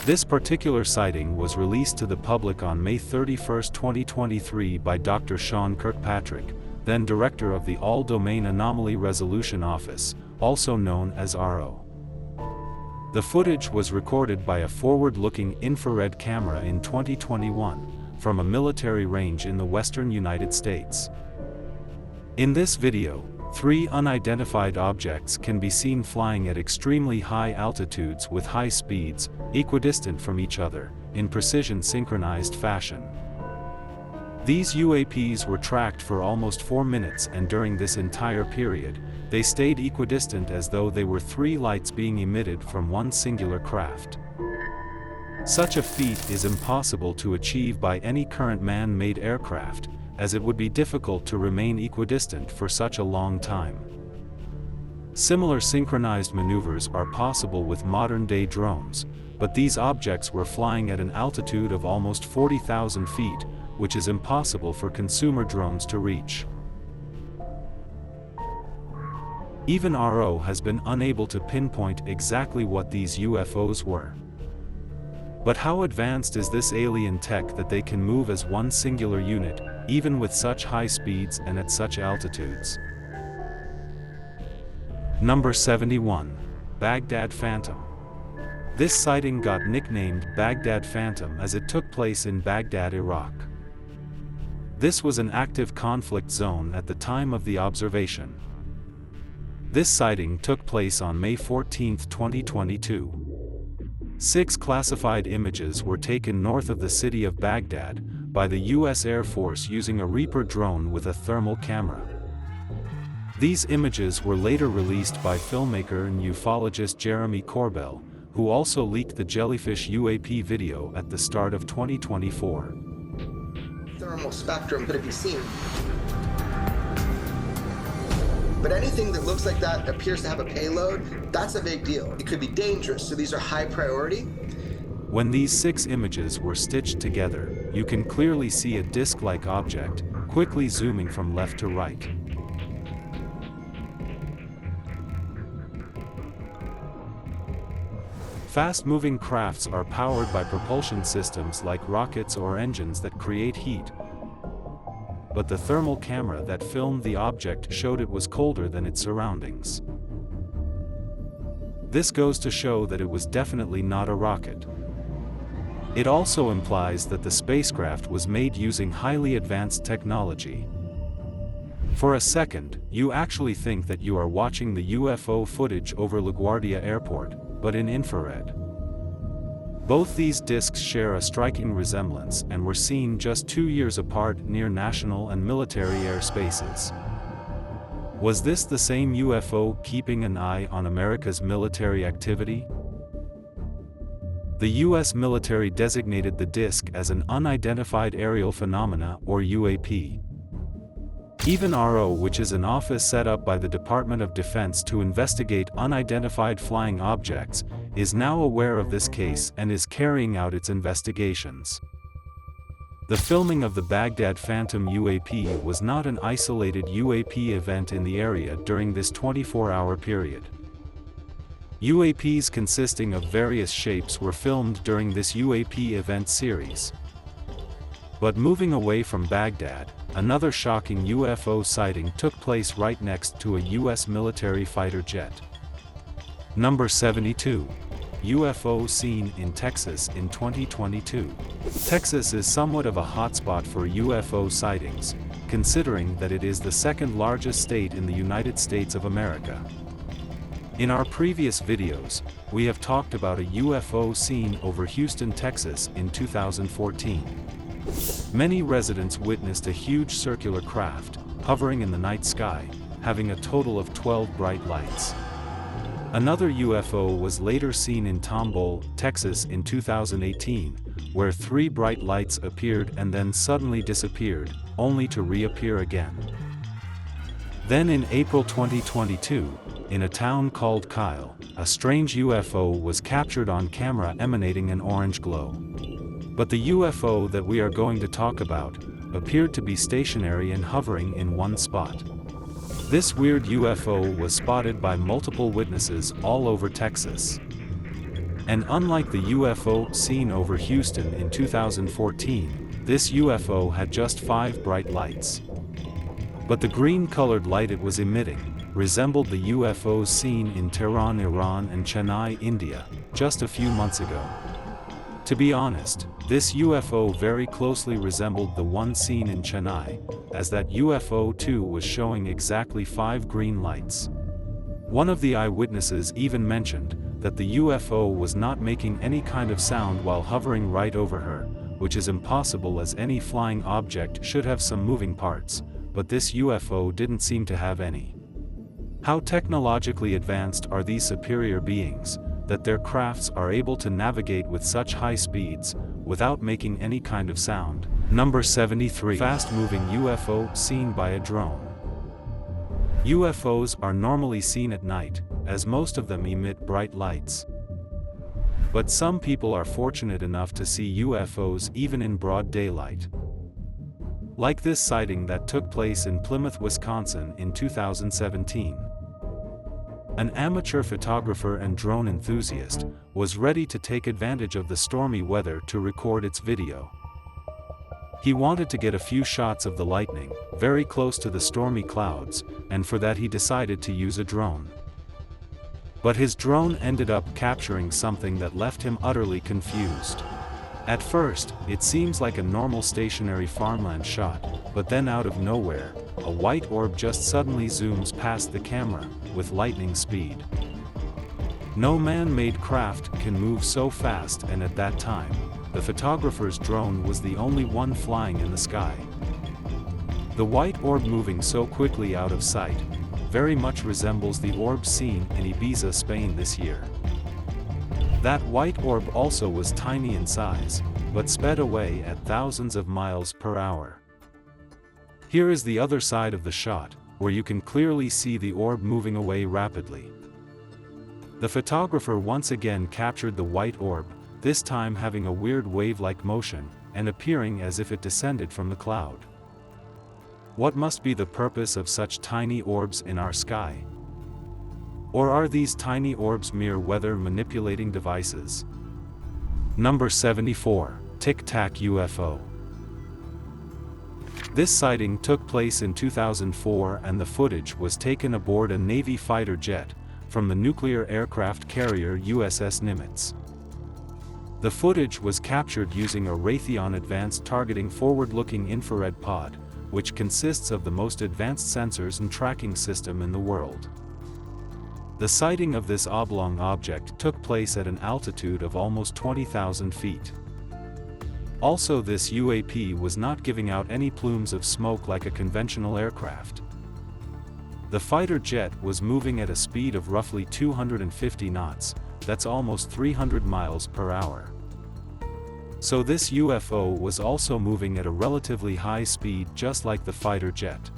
This particular sighting was released to the public on May 31, 2023 by Dr. Sean Kirkpatrick, then director of the All-Domain Anomaly Resolution Office, also known as RO. The footage was recorded by a forward-looking infrared camera in 2021, from a military range in the western United States. In this video, three unidentified objects can be seen flying at extremely high altitudes with high speeds, equidistant from each other, in precision synchronized fashion. These UAPs were tracked for almost 4 minutes, and during this entire period, they stayed equidistant as though they were three lights being emitted from one singular craft. Such a feat is impossible to achieve by any current man-made aircraft, as it would be difficult to remain equidistant for such a long time. Similar synchronized maneuvers are possible with modern-day drones, but these objects were flying at an altitude of almost 40,000 feet, which is impossible for consumer drones to reach. Even RO has been unable to pinpoint exactly what these UFOs were. But how advanced is this alien tech that they can move as one singular unit, even with such high speeds and at such altitudes? Number 71. Baghdad Phantom. This sighting got nicknamed Baghdad Phantom as it took place in Baghdad, Iraq. This was an active conflict zone at the time of the observation. This sighting took place on May 14, 2022. 6 classified images were taken north of the city of Baghdad by the U.S. Air Force using a Reaper drone with a thermal camera. These images were later released by filmmaker and ufologist Jeremy Corbell, who also leaked the jellyfish UAP video at the start of 2024. Thermal spectrum could it be seen? But anything that looks like that appears to have a payload, that's a big deal. It could be dangerous, so these are high priority. When these 6 images were stitched together, you can clearly see a disc-like object, quickly zooming from left to right. Fast-moving crafts are powered by propulsion systems like rockets or engines that create heat. But the thermal camera that filmed the object showed it was colder than its surroundings. This goes to show that it was definitely not a rocket. It also implies that the spacecraft was made using highly advanced technology. For a second, you actually think that you are watching the UFO footage over LaGuardia Airport, but in infrared. Both these disks share a striking resemblance and were seen just 2 years apart near national and military airspaces. Was this the same UFO keeping an eye on America's military activity? The U.S. military designated the disk as an unidentified aerial phenomena, or UAP. Even RO, which is an office set up by the Department of Defense to investigate unidentified flying objects, is now aware of this case and is carrying out its investigations. The filming of the Baghdad Phantom UAP was not an isolated UAP event in the area during this 24-hour period. UAPs consisting of various shapes were filmed during this UAP event series. But moving away from Baghdad, another shocking UFO sighting took place right next to a U.S. military fighter jet. Number 72. UFO seen in Texas in 2022. Texas is somewhat of a hotspot for UFO sightings, considering that it is the second largest state in the United States of America. In our previous videos, we have talked about a UFO seen over Houston, Texas in 2014. Many residents witnessed a huge circular craft, hovering in the night sky, having a total of 12 bright lights. Another UFO was later seen in Tomball, Texas in 2018, where 3 bright lights appeared and then suddenly disappeared, only to reappear again. Then in April 2022, in a town called Kyle, a strange UFO was captured on camera emanating an orange glow. But the UFO that we are going to talk about appeared to be stationary and hovering in one spot. This weird UFO was spotted by multiple witnesses all over Texas. And unlike the UFO seen over Houston in 2014, this UFO had just 5 bright lights. But the green-colored light it was emitting resembled the UFOs seen in Tehran, Iran and Chennai, India, just a few months ago. To be honest, this UFO very closely resembled the one seen in Chennai, as that UFO too was showing exactly 5 green lights. One of the eyewitnesses even mentioned that the UFO was not making any kind of sound while hovering right over her, which is impossible as any flying object should have some moving parts, but this UFO didn't seem to have any. How technologically advanced are these superior beings, that their crafts are able to navigate with such high speeds, without making any kind of sound? Number 73. Fast-moving UFO seen by a drone. UFOs are normally seen at night, as most of them emit bright lights. But some people are fortunate enough to see UFOs even in broad daylight. Like this sighting that took place in Plymouth, Wisconsin in 2017. An amateur photographer and drone enthusiast was ready to take advantage of the stormy weather to record its video. He wanted to get a few shots of the lightning, very close to the stormy clouds, and for that he decided to use a drone. But his drone ended up capturing something that left him utterly confused. At first, it seems like a normal stationary farmland shot, but then out of nowhere, a white orb just suddenly zooms past the camera, with lightning speed. No man-made craft can move so fast, and at that time, the photographer's drone was the only one flying in the sky. The white orb moving so quickly out of sight very much resembles the orb seen in Ibiza, Spain this year. That white orb also was tiny in size, but sped away at thousands of miles per hour. Here is the other side of the shot, where you can clearly see the orb moving away rapidly. The photographer once again captured the white orb, this time having a weird wave-like motion, and appearing as if it descended from the cloud. What must be the purpose of such tiny orbs in our sky? Or are these tiny orbs mere weather-manipulating devices? Number 74. Tic Tac UFO. This sighting took place in 2004 and the footage was taken aboard a Navy fighter jet from the nuclear aircraft carrier USS Nimitz. The footage was captured using a Raytheon Advanced Targeting Forward-Looking Infrared Pod, which consists of the most advanced sensors and tracking system in the world. The sighting of this oblong object took place at an altitude of almost 20,000 feet. Also, this UAP was not giving out any plumes of smoke like a conventional aircraft. The fighter jet was moving at a speed of roughly 250 knots, that's almost 300 miles per hour. So this UFO was also moving at a relatively high speed just like the fighter jet.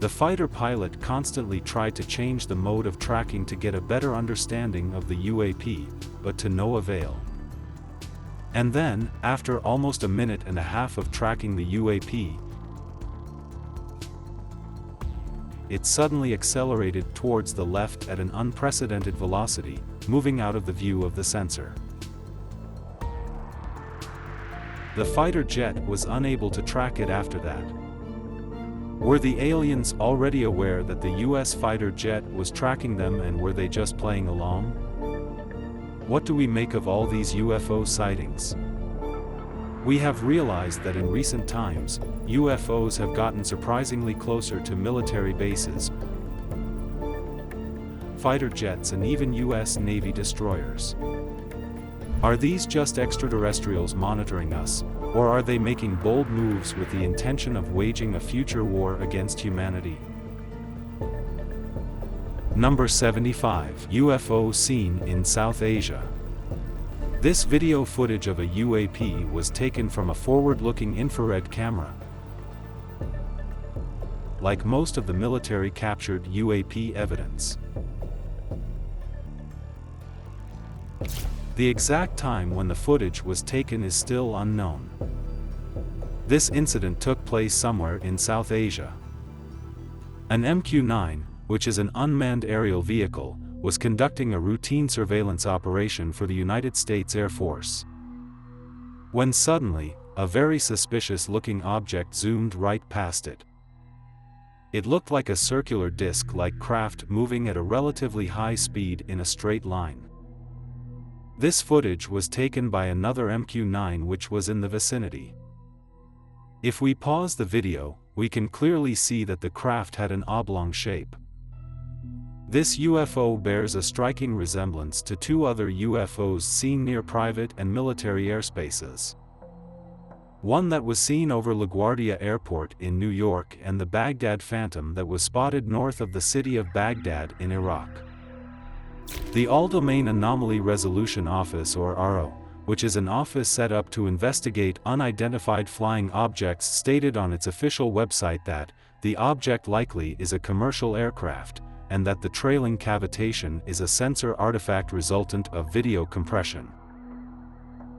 The fighter pilot constantly tried to change the mode of tracking to get a better understanding of the UAP, but to no avail. And then, after almost a minute and a half of tracking the UAP, it suddenly accelerated towards the left at an unprecedented velocity, moving out of the view of the sensor. The fighter jet was unable to track it after that. Were the aliens already aware that the US fighter jet was tracking them, and were they just playing along? what do we make of all these UFO sightings? We have realized that in recent times, UFOs have gotten surprisingly closer to military bases, fighter jets, and even US Navy destroyers. Are these just extraterrestrials monitoring us, or are they making bold moves with the intention of waging a future war against humanity? Number 75. UFO seen in South Asia. This video footage of a UAP was taken from a forward-looking infrared camera. Like most of the military-captured UAP evidence, the exact time when the footage was taken is still unknown. This incident took place somewhere in South Asia. An MQ-9, which is an unmanned aerial vehicle, was conducting a routine surveillance operation for the United States Air Force, when suddenly, a very suspicious-looking object zoomed right past it. It looked like a circular disc-like craft moving at a relatively high speed in a straight line. This footage was taken by another MQ-9 which was in the vicinity. If we pause the video, we can clearly see that the craft had an oblong shape. This UFO bears a striking resemblance to two other UFOs seen near private and military airspaces. One that was seen over LaGuardia Airport in New York, and the Baghdad Phantom that was spotted north of the city of Baghdad in Iraq. The All-Domain Anomaly Resolution Office, or ARO, which is an office set up to investigate unidentified flying objects, stated on its official website that the object likely is a commercial aircraft, and that the trailing cavitation is a sensor artifact resultant of video compression.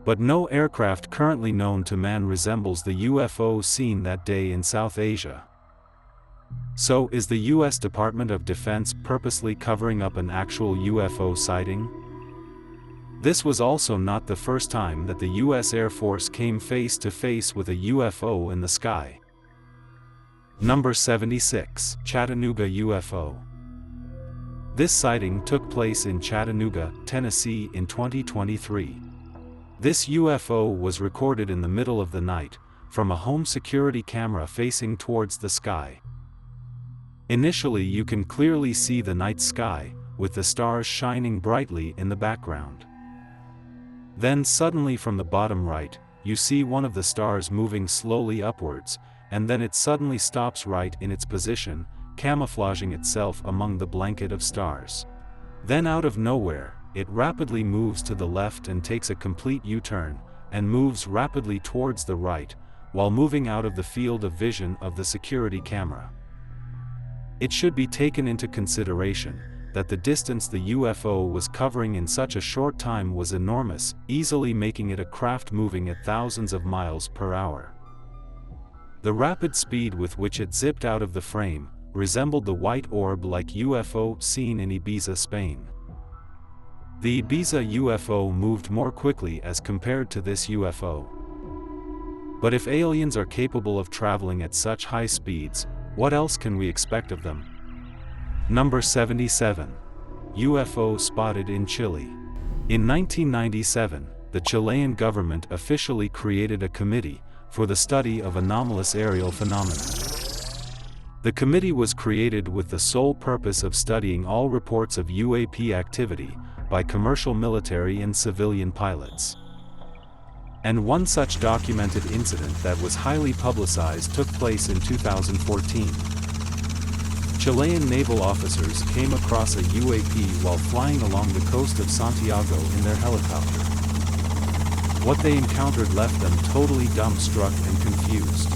But no aircraft currently known to man resembles the UFO seen that day in South Asia. So, is the US Department of Defense purposely covering up an actual UFO sighting? This was also not the first time that the US Air Force came face to face with a UFO in the sky. Number 76. Chattanooga UFO. This sighting took place in Chattanooga, Tennessee in 2023. This UFO was recorded in the middle of the night, from a home security camera facing towards the sky. Initially you can clearly see the night sky, with the stars shining brightly in the background. Then suddenly from the bottom right, you see one of the stars moving slowly upwards, and then it suddenly stops right in its position, camouflaging itself among the blanket of stars. Then out of nowhere, it rapidly moves to the left and takes a complete U-turn, and moves rapidly towards the right, while moving out of the field of vision of the security camera. It should be taken into consideration that the distance the UFO was covering in such a short time was enormous, easily making it a craft moving at thousands of miles per hour. The rapid speed with which it zipped out of the frame resembled the white orb-like UFO seen in Ibiza, Spain. The Ibiza UFO moved more quickly as compared to this UFO. But if aliens are capable of traveling at such high speeds, what else can we expect of them? Number 77. UFO spotted in Chile. In 1997, the Chilean government officially created a committee for the study of anomalous aerial phenomena. The committee was created with the sole purpose of studying all reports of UAP activity by commercial military and civilian pilots. And one such documented incident that was highly publicized took place in 2014. Chilean naval officers came across a UAP while flying along the coast of Santiago in their helicopter. What they encountered left them totally dumbstruck and confused.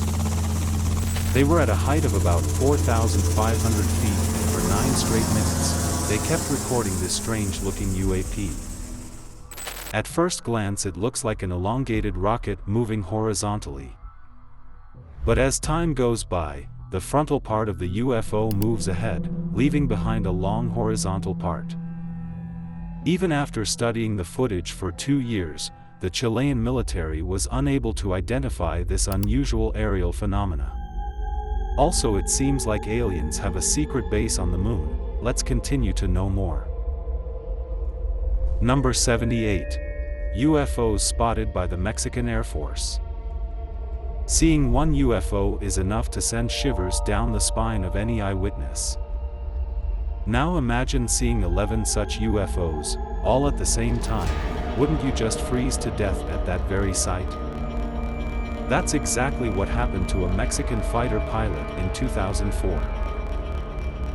They were at a height of about 4,500 feet, and for 9 straight minutes, they kept recording this strange-looking UAP. At first glance it looks like an elongated rocket moving horizontally. But as time goes by, the frontal part of the UFO moves ahead, leaving behind a long horizontal part. Even after studying the footage for 2 years, the Chilean military was unable to identify this unusual aerial phenomena. Also, it seems like aliens have a secret base on the moon. Let's continue to know more. Number 78. UFOs spotted by the Mexican Air Force. Seeing one UFO is enough to send shivers down the spine of any eyewitness. Now imagine seeing 11 such UFOs, all at the same time. Wouldn't you just freeze to death at that very sight? That's exactly what happened to a Mexican fighter pilot in 2004.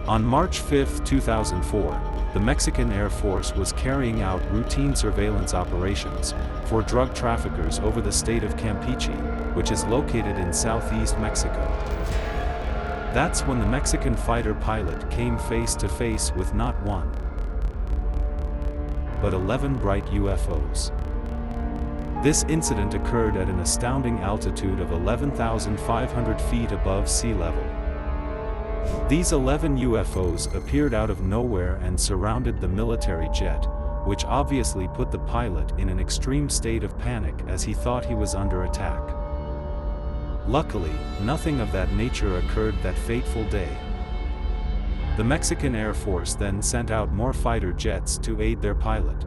On March 5, 2004, the Mexican Air Force was carrying out routine surveillance operations for drug traffickers over the state of Campeche, which is located in southeast Mexico. That's when the Mexican fighter pilot came face to face with not one, but 11 bright UFOs. This incident occurred at an astounding altitude of 11,500 feet above sea level. These 11 UFOs appeared out of nowhere and surrounded the military jet, which obviously put the pilot in an extreme state of panic as he thought he was under attack. Luckily, nothing of that nature occurred that fateful day. The Mexican Air Force then sent out more fighter jets to aid their pilot.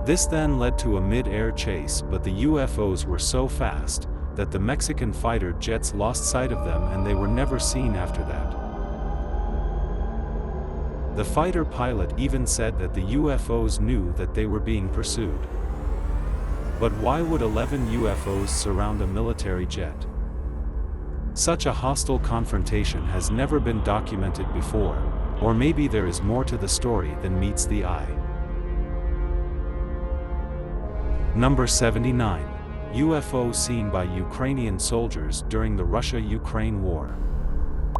This then led to a mid-air chase, but the UFOs were so fast that the Mexican fighter jets lost sight of them and they were never seen after that. The fighter pilot even said that the UFOs knew that they were being pursued. But why would 11 UFOs surround a military jet? Such a hostile confrontation has never been documented before, or maybe there is more to the story than meets the eye. Number 79. UFO seen by Ukrainian soldiers during the Russia-Ukraine war.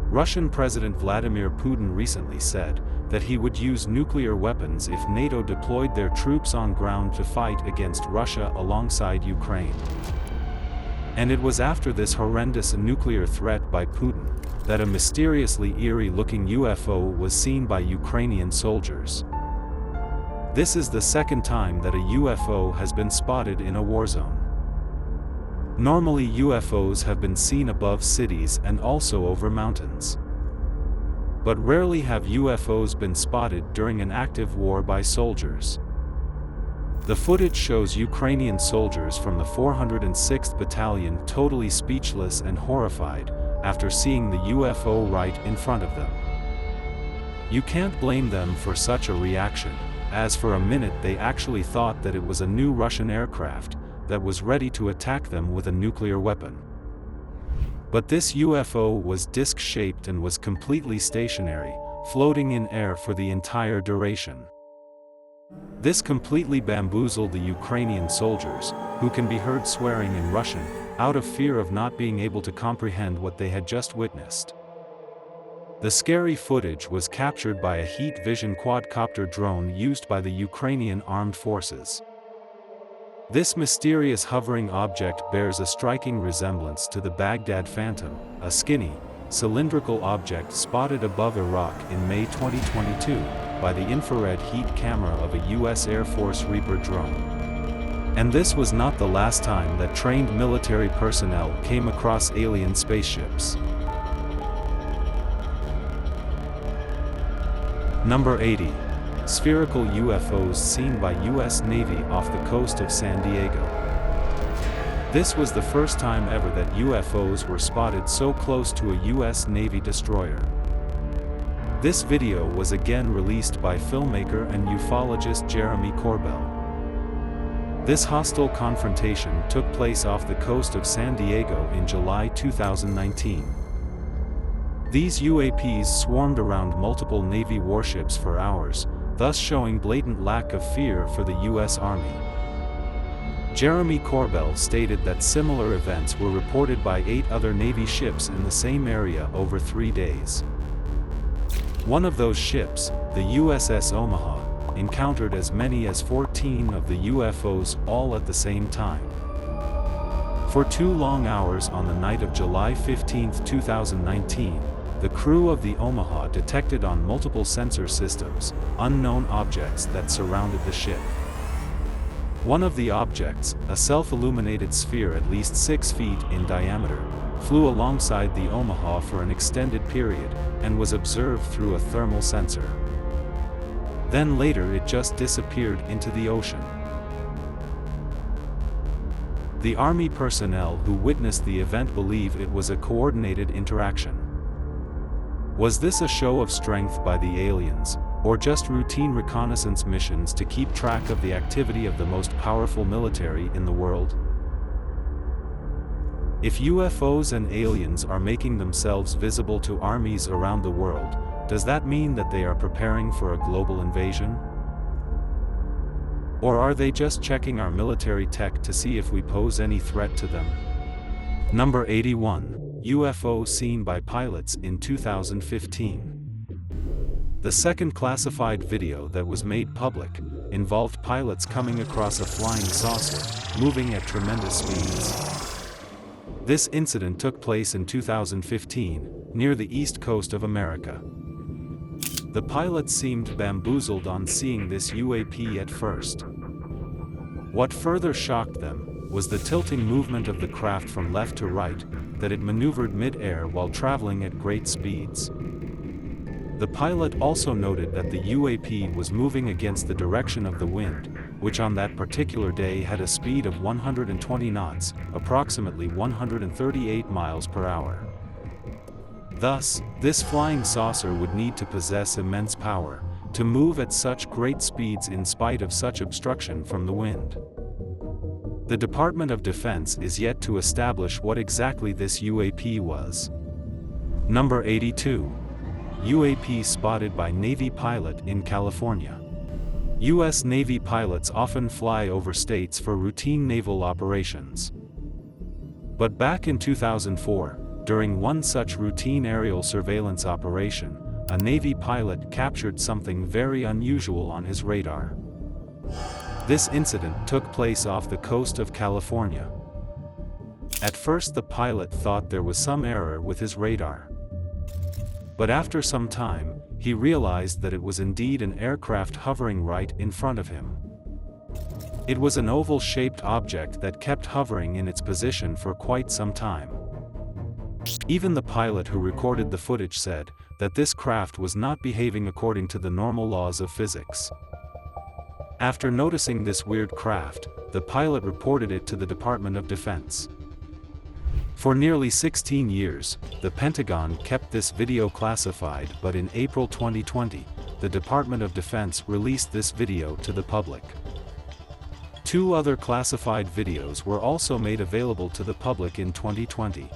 Russian President Vladimir Putin recently said that he would use nuclear weapons if NATO deployed their troops on ground to fight against Russia alongside Ukraine. And it was after this horrendous nuclear threat by Putin that a mysteriously eerie-looking UFO was seen by Ukrainian soldiers. This is the second time that a UFO has been spotted in a war zone. Normally UFOs have been seen above cities and also over mountains. But rarely have UFOs been spotted during an active war by soldiers. The footage shows Ukrainian soldiers from the 406th Battalion totally speechless and horrified after seeing the UFO right in front of them. You can't blame them for such a reaction, as for a minute they actually thought that it was a new Russian aircraft that was ready to attack them with a nuclear weapon. But this UFO was disc-shaped and was completely stationary, floating in air for the entire duration. This completely bamboozled the Ukrainian soldiers, who can be heard swearing in Russian, out of fear of not being able to comprehend what they had just witnessed. The scary footage was captured by a heat vision quadcopter drone used by the Ukrainian armed forces. This mysterious hovering object bears a striking resemblance to the Baghdad Phantom, a skinny, cylindrical object spotted above Iraq in May 2022 by the infrared heat camera of a U.S. Air Force Reaper drone. And this was not the last time that trained military personnel came across alien spaceships. Number 80. Spherical UFOs seen by U.S. Navy off the coast of San Diego. This was the first time ever that UFOs were spotted so close to a U.S. Navy destroyer. This video was again released by filmmaker and ufologist Jeremy Corbell. This hostile confrontation took place off the coast of San Diego in July 2019. These UAPs swarmed around multiple Navy warships for hours, thus showing blatant lack of fear for the U.S. Army. Jeremy Corbell stated that similar events were reported by 8 other Navy ships in the same area over 3 days. One of those ships, the USS Omaha, encountered as many as 14 of the UFOs all at the same time. For 2 long hours on the night of July 15, 2019, the crew of the Omaha detected on multiple sensor systems unknown objects that surrounded the ship. One of the objects, a self-illuminated sphere at least 6 feet in diameter, flew alongside the Omaha for an extended period and was observed through a thermal sensor. Then later it just disappeared into the ocean. The Army personnel who witnessed the event believe it was a coordinated interaction. Was this a show of strength by the aliens, or just routine reconnaissance missions to keep track of the activity of the most powerful military in the world? If UFOs and aliens are making themselves visible to armies around the world, does that mean that they are preparing for a global invasion? Or are they just checking our military tech to see if we pose any threat to them? Number 81. UFO seen by pilots in 2015. The second classified video that was made public involved pilots coming across a flying saucer, moving at tremendous speeds. This incident took place in 2015, near the east coast of America. The pilots seemed bamboozled on seeing this UAP at first. What further shocked them was the tilting movement of the craft from left to right, that it maneuvered mid-air while traveling at great speeds. The pilot also noted that the UAP was moving against the direction of the wind, which on that particular day had a speed of 120 knots, approximately 138 miles per hour. Thus, this flying saucer would need to possess immense power to move at such great speeds in spite of such obstruction from the wind. The Department of Defense is yet to establish what exactly this UAP was. Number 82. UAP spotted by Navy pilot in California. U.S. Navy pilots often fly over states for routine naval operations. But back in 2004, during one such routine aerial surveillance operation, a Navy pilot captured something very unusual on his radar. This incident took place off the coast of California. At first the pilot thought there was some error with his radar. But after some time, he realized that it was indeed an aircraft hovering right in front of him. It was an oval-shaped object that kept hovering in its position for quite some time. Even the pilot who recorded the footage said that this craft was not behaving according to the normal laws of physics. After noticing this weird craft, the pilot reported it to the Department of Defense. For nearly 16 years, the Pentagon kept this video classified, but in April 2020, the Department of Defense released this video to the public. 2 other classified videos were also made available to the public in 2020.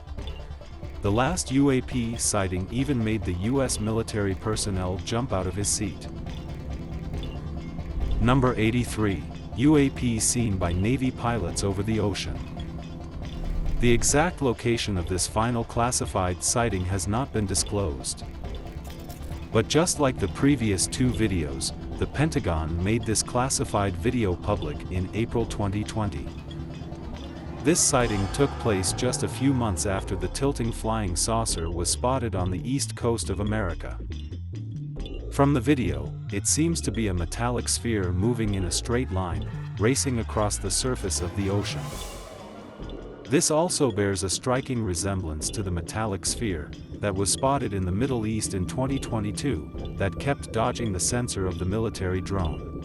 The last UAP sighting even made the U.S. military personnel jump out of his seat. Number 83. UAP seen by Navy pilots over the ocean. The exact location of this final classified sighting has not been disclosed. But just like the previous 2 videos, the Pentagon made this classified video public in April 2020. This sighting took place just a few months after the tilting flying saucer was spotted on the east coast of America. From the video, it seems to be a metallic sphere moving in a straight line, racing across the surface of the ocean. This also bears a striking resemblance to the metallic sphere that was spotted in the Middle East in 2022 that kept dodging the sensor of the military drone.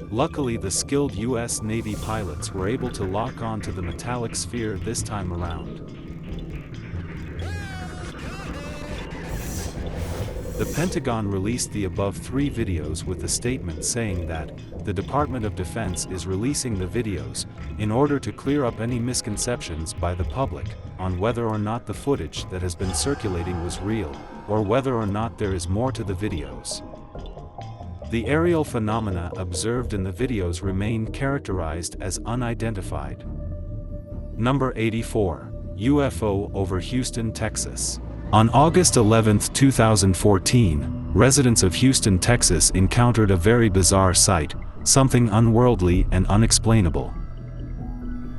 Luckily, the skilled U.S. Navy pilots were able to lock on to the metallic sphere this time around. The Pentagon released the above 3 videos with a statement saying that the Department of Defense is releasing the videos in order to clear up any misconceptions by the public on whether or not the footage that has been circulating was real, or whether or not there is more to the videos. The aerial phenomena observed in the videos remain characterized as unidentified. Number 84. UFO over Houston, Texas. On August 11, 2014, residents of Houston, Texas encountered a very bizarre sight, something unworldly and unexplainable.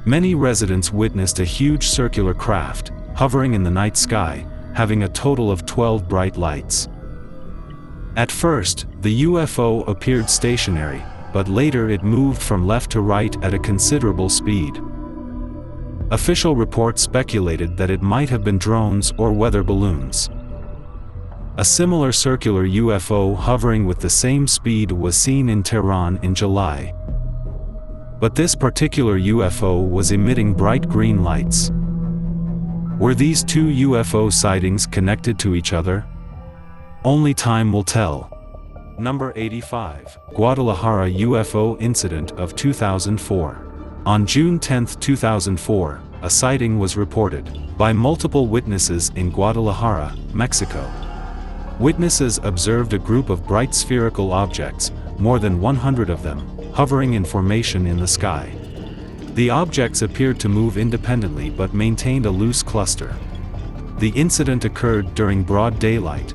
Many residents witnessed a huge circular craft, hovering in the night sky, having a total of 12 bright lights. At first, the UFO appeared stationary, but later it moved from left to right at a considerable speed. Official reports speculated that it might have been drones or weather balloons. A similar circular UFO hovering with the same speed was seen in Tehran in July. But this particular UFO was emitting bright green lights. Were these two UFO sightings connected to each other? Only time will tell. Number 85. Guadalajara UFO Incident of 2004. On June 10, 2004, a sighting was reported by multiple witnesses in Guadalajara, Mexico. Witnesses observed a group of bright spherical objects, more than 100 of them, hovering in formation in the sky. The objects appeared to move independently but maintained a loose cluster. The incident occurred during broad daylight,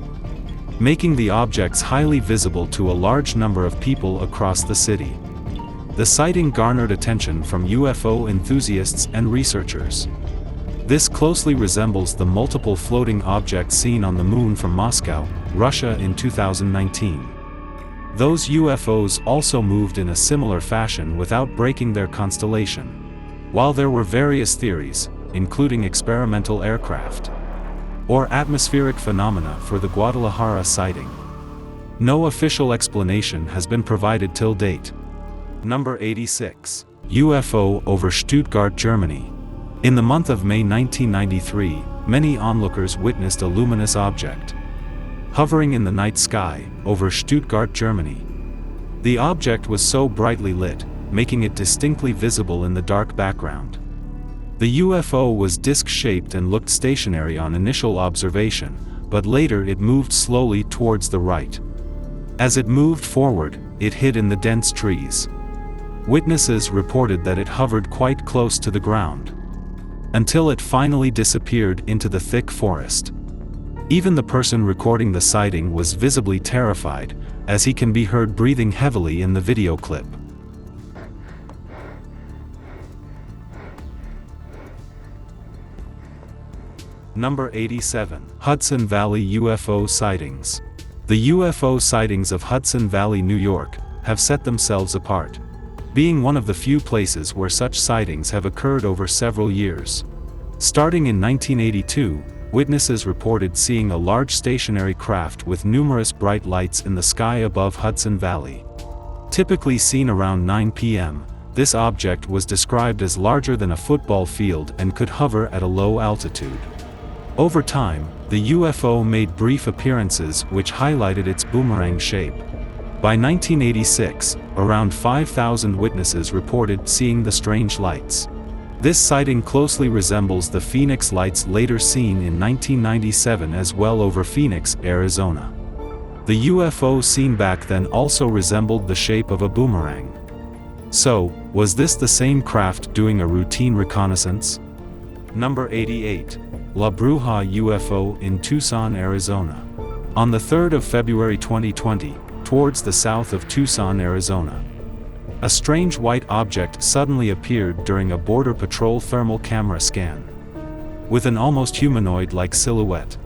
making the objects highly visible to a large number of people across the city. The sighting garnered attention from UFO enthusiasts and researchers. This closely resembles the multiple floating objects seen on the moon from Moscow, Russia in 2019. Those UFOs also moved in a similar fashion without breaking their constellation. While there were various theories, including experimental aircraft or atmospheric phenomena for the Guadalajara sighting, no official explanation has been provided till date. Number 86. UFO over Stuttgart, Germany. In the month of May 1993, many onlookers witnessed a luminous object hovering in the night sky over Stuttgart, Germany. The object was so brightly lit, making it distinctly visible in the dark background. The UFO was disc-shaped and looked stationary on initial observation, but later it moved slowly towards the right. As it moved forward, it hid in the dense trees. Witnesses reported that it hovered quite close to the ground, until it finally disappeared into the thick forest. Even the person recording the sighting was visibly terrified, as he can be heard breathing heavily in the video clip. Number 87. Hudson Valley UFO Sightings. The UFO sightings of Hudson Valley, New York, have set themselves apart, being one of the few places where such sightings have occurred over several years. Starting in 1982, witnesses reported seeing a large stationary craft with numerous bright lights in the sky above Hudson Valley. Typically seen around 9 p.m., this object was described as larger than a football field and could hover at a low altitude. Over time, the UFO made brief appearances which highlighted its boomerang shape. By 1986, around 5,000 witnesses reported seeing the strange lights. This sighting closely resembles the Phoenix lights later seen in 1997 as well over Phoenix, Arizona. The UFO seen back then also resembled the shape of a boomerang. So, was this the same craft doing a routine reconnaissance? Number 88. La Bruja UFO in Tucson, Arizona. On the 3rd of February 2020, towards the south of Tucson, Arizona, a strange white object suddenly appeared during a Border Patrol thermal camera scan. With an almost humanoid-like silhouette,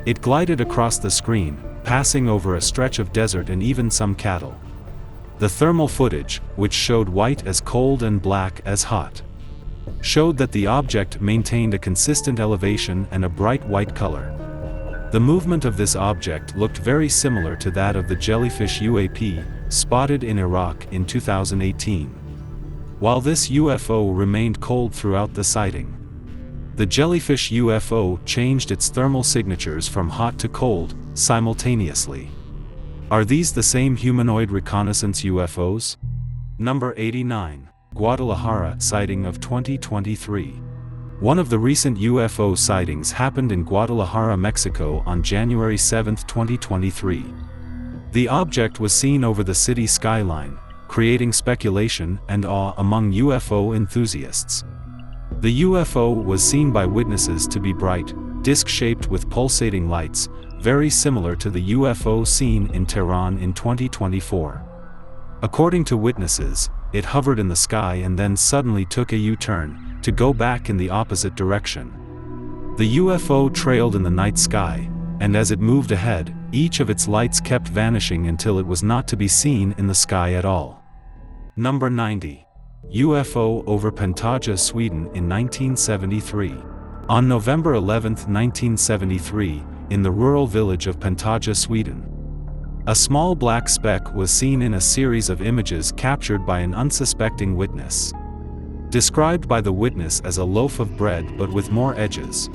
it glided across the screen, passing over a stretch of desert and even some cattle. The thermal footage, which showed white as cold and black as hot, showed that the object maintained a consistent elevation and a bright white color. The movement of this object looked very similar to that of the jellyfish UAP, spotted in Iraq in 2018. While this UFO remained cold throughout the sighting, the jellyfish UFO changed its thermal signatures from hot to cold, simultaneously. Are these the same humanoid reconnaissance UFOs? Number 89. Guadalajara sighting of 2023. One of the recent UFO sightings happened in Guadalajara, Mexico on January 7, 2023. The object was seen over the city skyline, creating speculation and awe among UFO enthusiasts. The UFO was seen by witnesses to be bright, disc-shaped with pulsating lights, very similar to the UFO seen in Tehran in 2024. According to witnesses, it hovered in the sky and then suddenly took a U-turn, to go back in the opposite direction. The UFO trailed in the night sky, and as it moved ahead, each of its lights kept vanishing until it was not to be seen in the sky at all. Number 90. UFO over Pentaja, Sweden in 1973. On November 11, 1973, in the rural village of Betelgeuse, Sweden. A small black speck was seen in a series of images captured by an unsuspecting witness. Described by the witness as a loaf of bread but with more edges.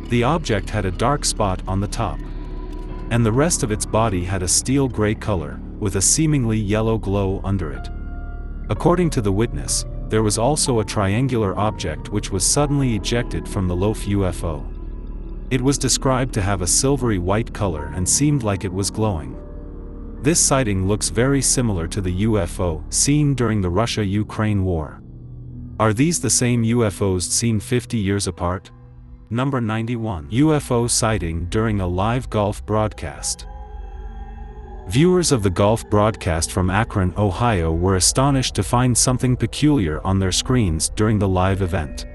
The object had a dark spot on the top. And the rest of its body had a steel gray color, with a seemingly yellow glow under it. According to the witness, there was also a triangular object which was suddenly ejected from the loaf UFO. It was described to have a silvery white color and seemed like it was glowing. This sighting looks very similar to the UFO seen during the Russia-Ukraine war. Are these the same UFOs seen 50 years apart? Number 91. UFO sighting during a live golf broadcast. Viewers of the golf broadcast from Akron, Ohio were astonished to find something peculiar on their screens during the live event.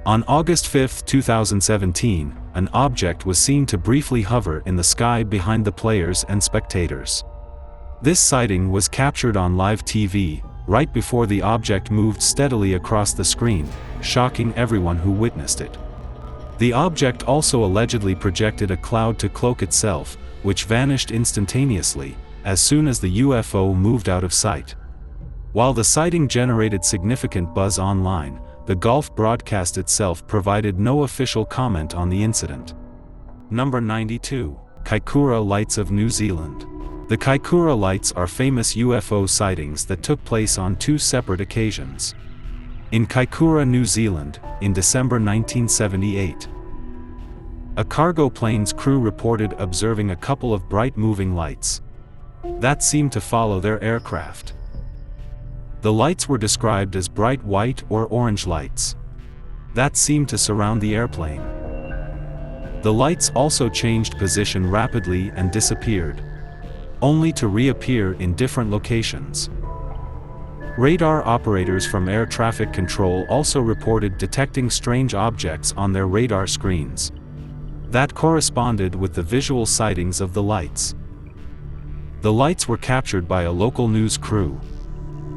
On August 5, 2017, an object was seen to briefly hover in the sky behind the players and spectators. This sighting was captured on live TV, right before the object moved steadily across the screen, shocking everyone who witnessed it. The object also allegedly projected a cloud to cloak itself, which vanished instantaneously, as soon as the UFO moved out of sight. While the sighting generated significant buzz online, the golf broadcast itself provided no official comment on the incident. Number 92. Kaikoura Lights of New Zealand. The Kaikoura Lights are famous UFO sightings that took place on two separate occasions. In Kaikoura, New Zealand, in December 1978. A cargo plane's crew reported observing a couple of bright moving lights that seemed to follow their aircraft. The lights were described as bright white or orange lights that seemed to surround the airplane. The lights also changed position rapidly and disappeared, only to reappear in different locations. Radar operators from air traffic control also reported detecting strange objects on their radar screens that corresponded with the visual sightings of the lights. The lights were captured by a local news crew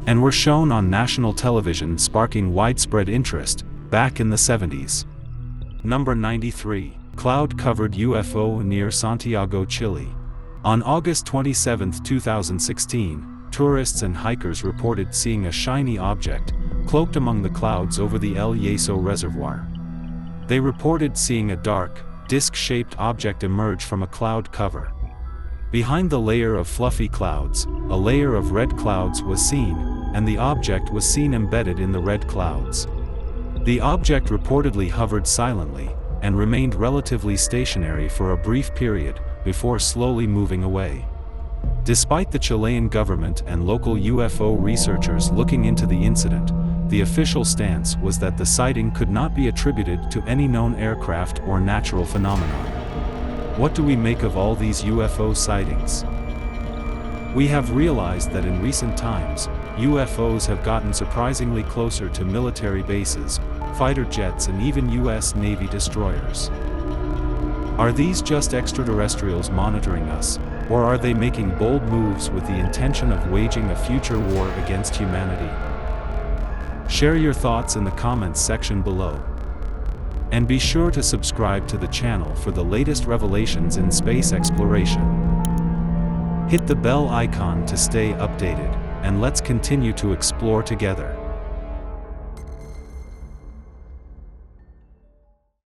and were shown on national television, sparking widespread interest back in the 70s. Number 93. Cloud-covered UFO near Santiago, Chile. On August 27, 2016, tourists and hikers reported seeing a shiny object cloaked among the clouds over the El Yeso Reservoir. They reported seeing a dark, disc-shaped object emerge from a cloud cover. Behind the layer of fluffy clouds, a layer of red clouds was seen, and the object was seen embedded in the red clouds. The object reportedly hovered silently and remained relatively stationary for a brief period before slowly moving away. Despite the Chilean government and local UFO researchers looking into the incident, the official stance was that the sighting could not be attributed to any known aircraft or natural phenomenon. What do we make of all these UFO sightings? We have realized that in recent times, UFOs have gotten surprisingly closer to military bases, fighter jets, and even US Navy destroyers. Are these just extraterrestrials monitoring us, or are they making bold moves with the intention of waging a future war against humanity? Share your thoughts in the comments section below. And be sure to subscribe to the channel for the latest revelations in space exploration. Hit the bell icon to stay updated, and let's continue to explore together.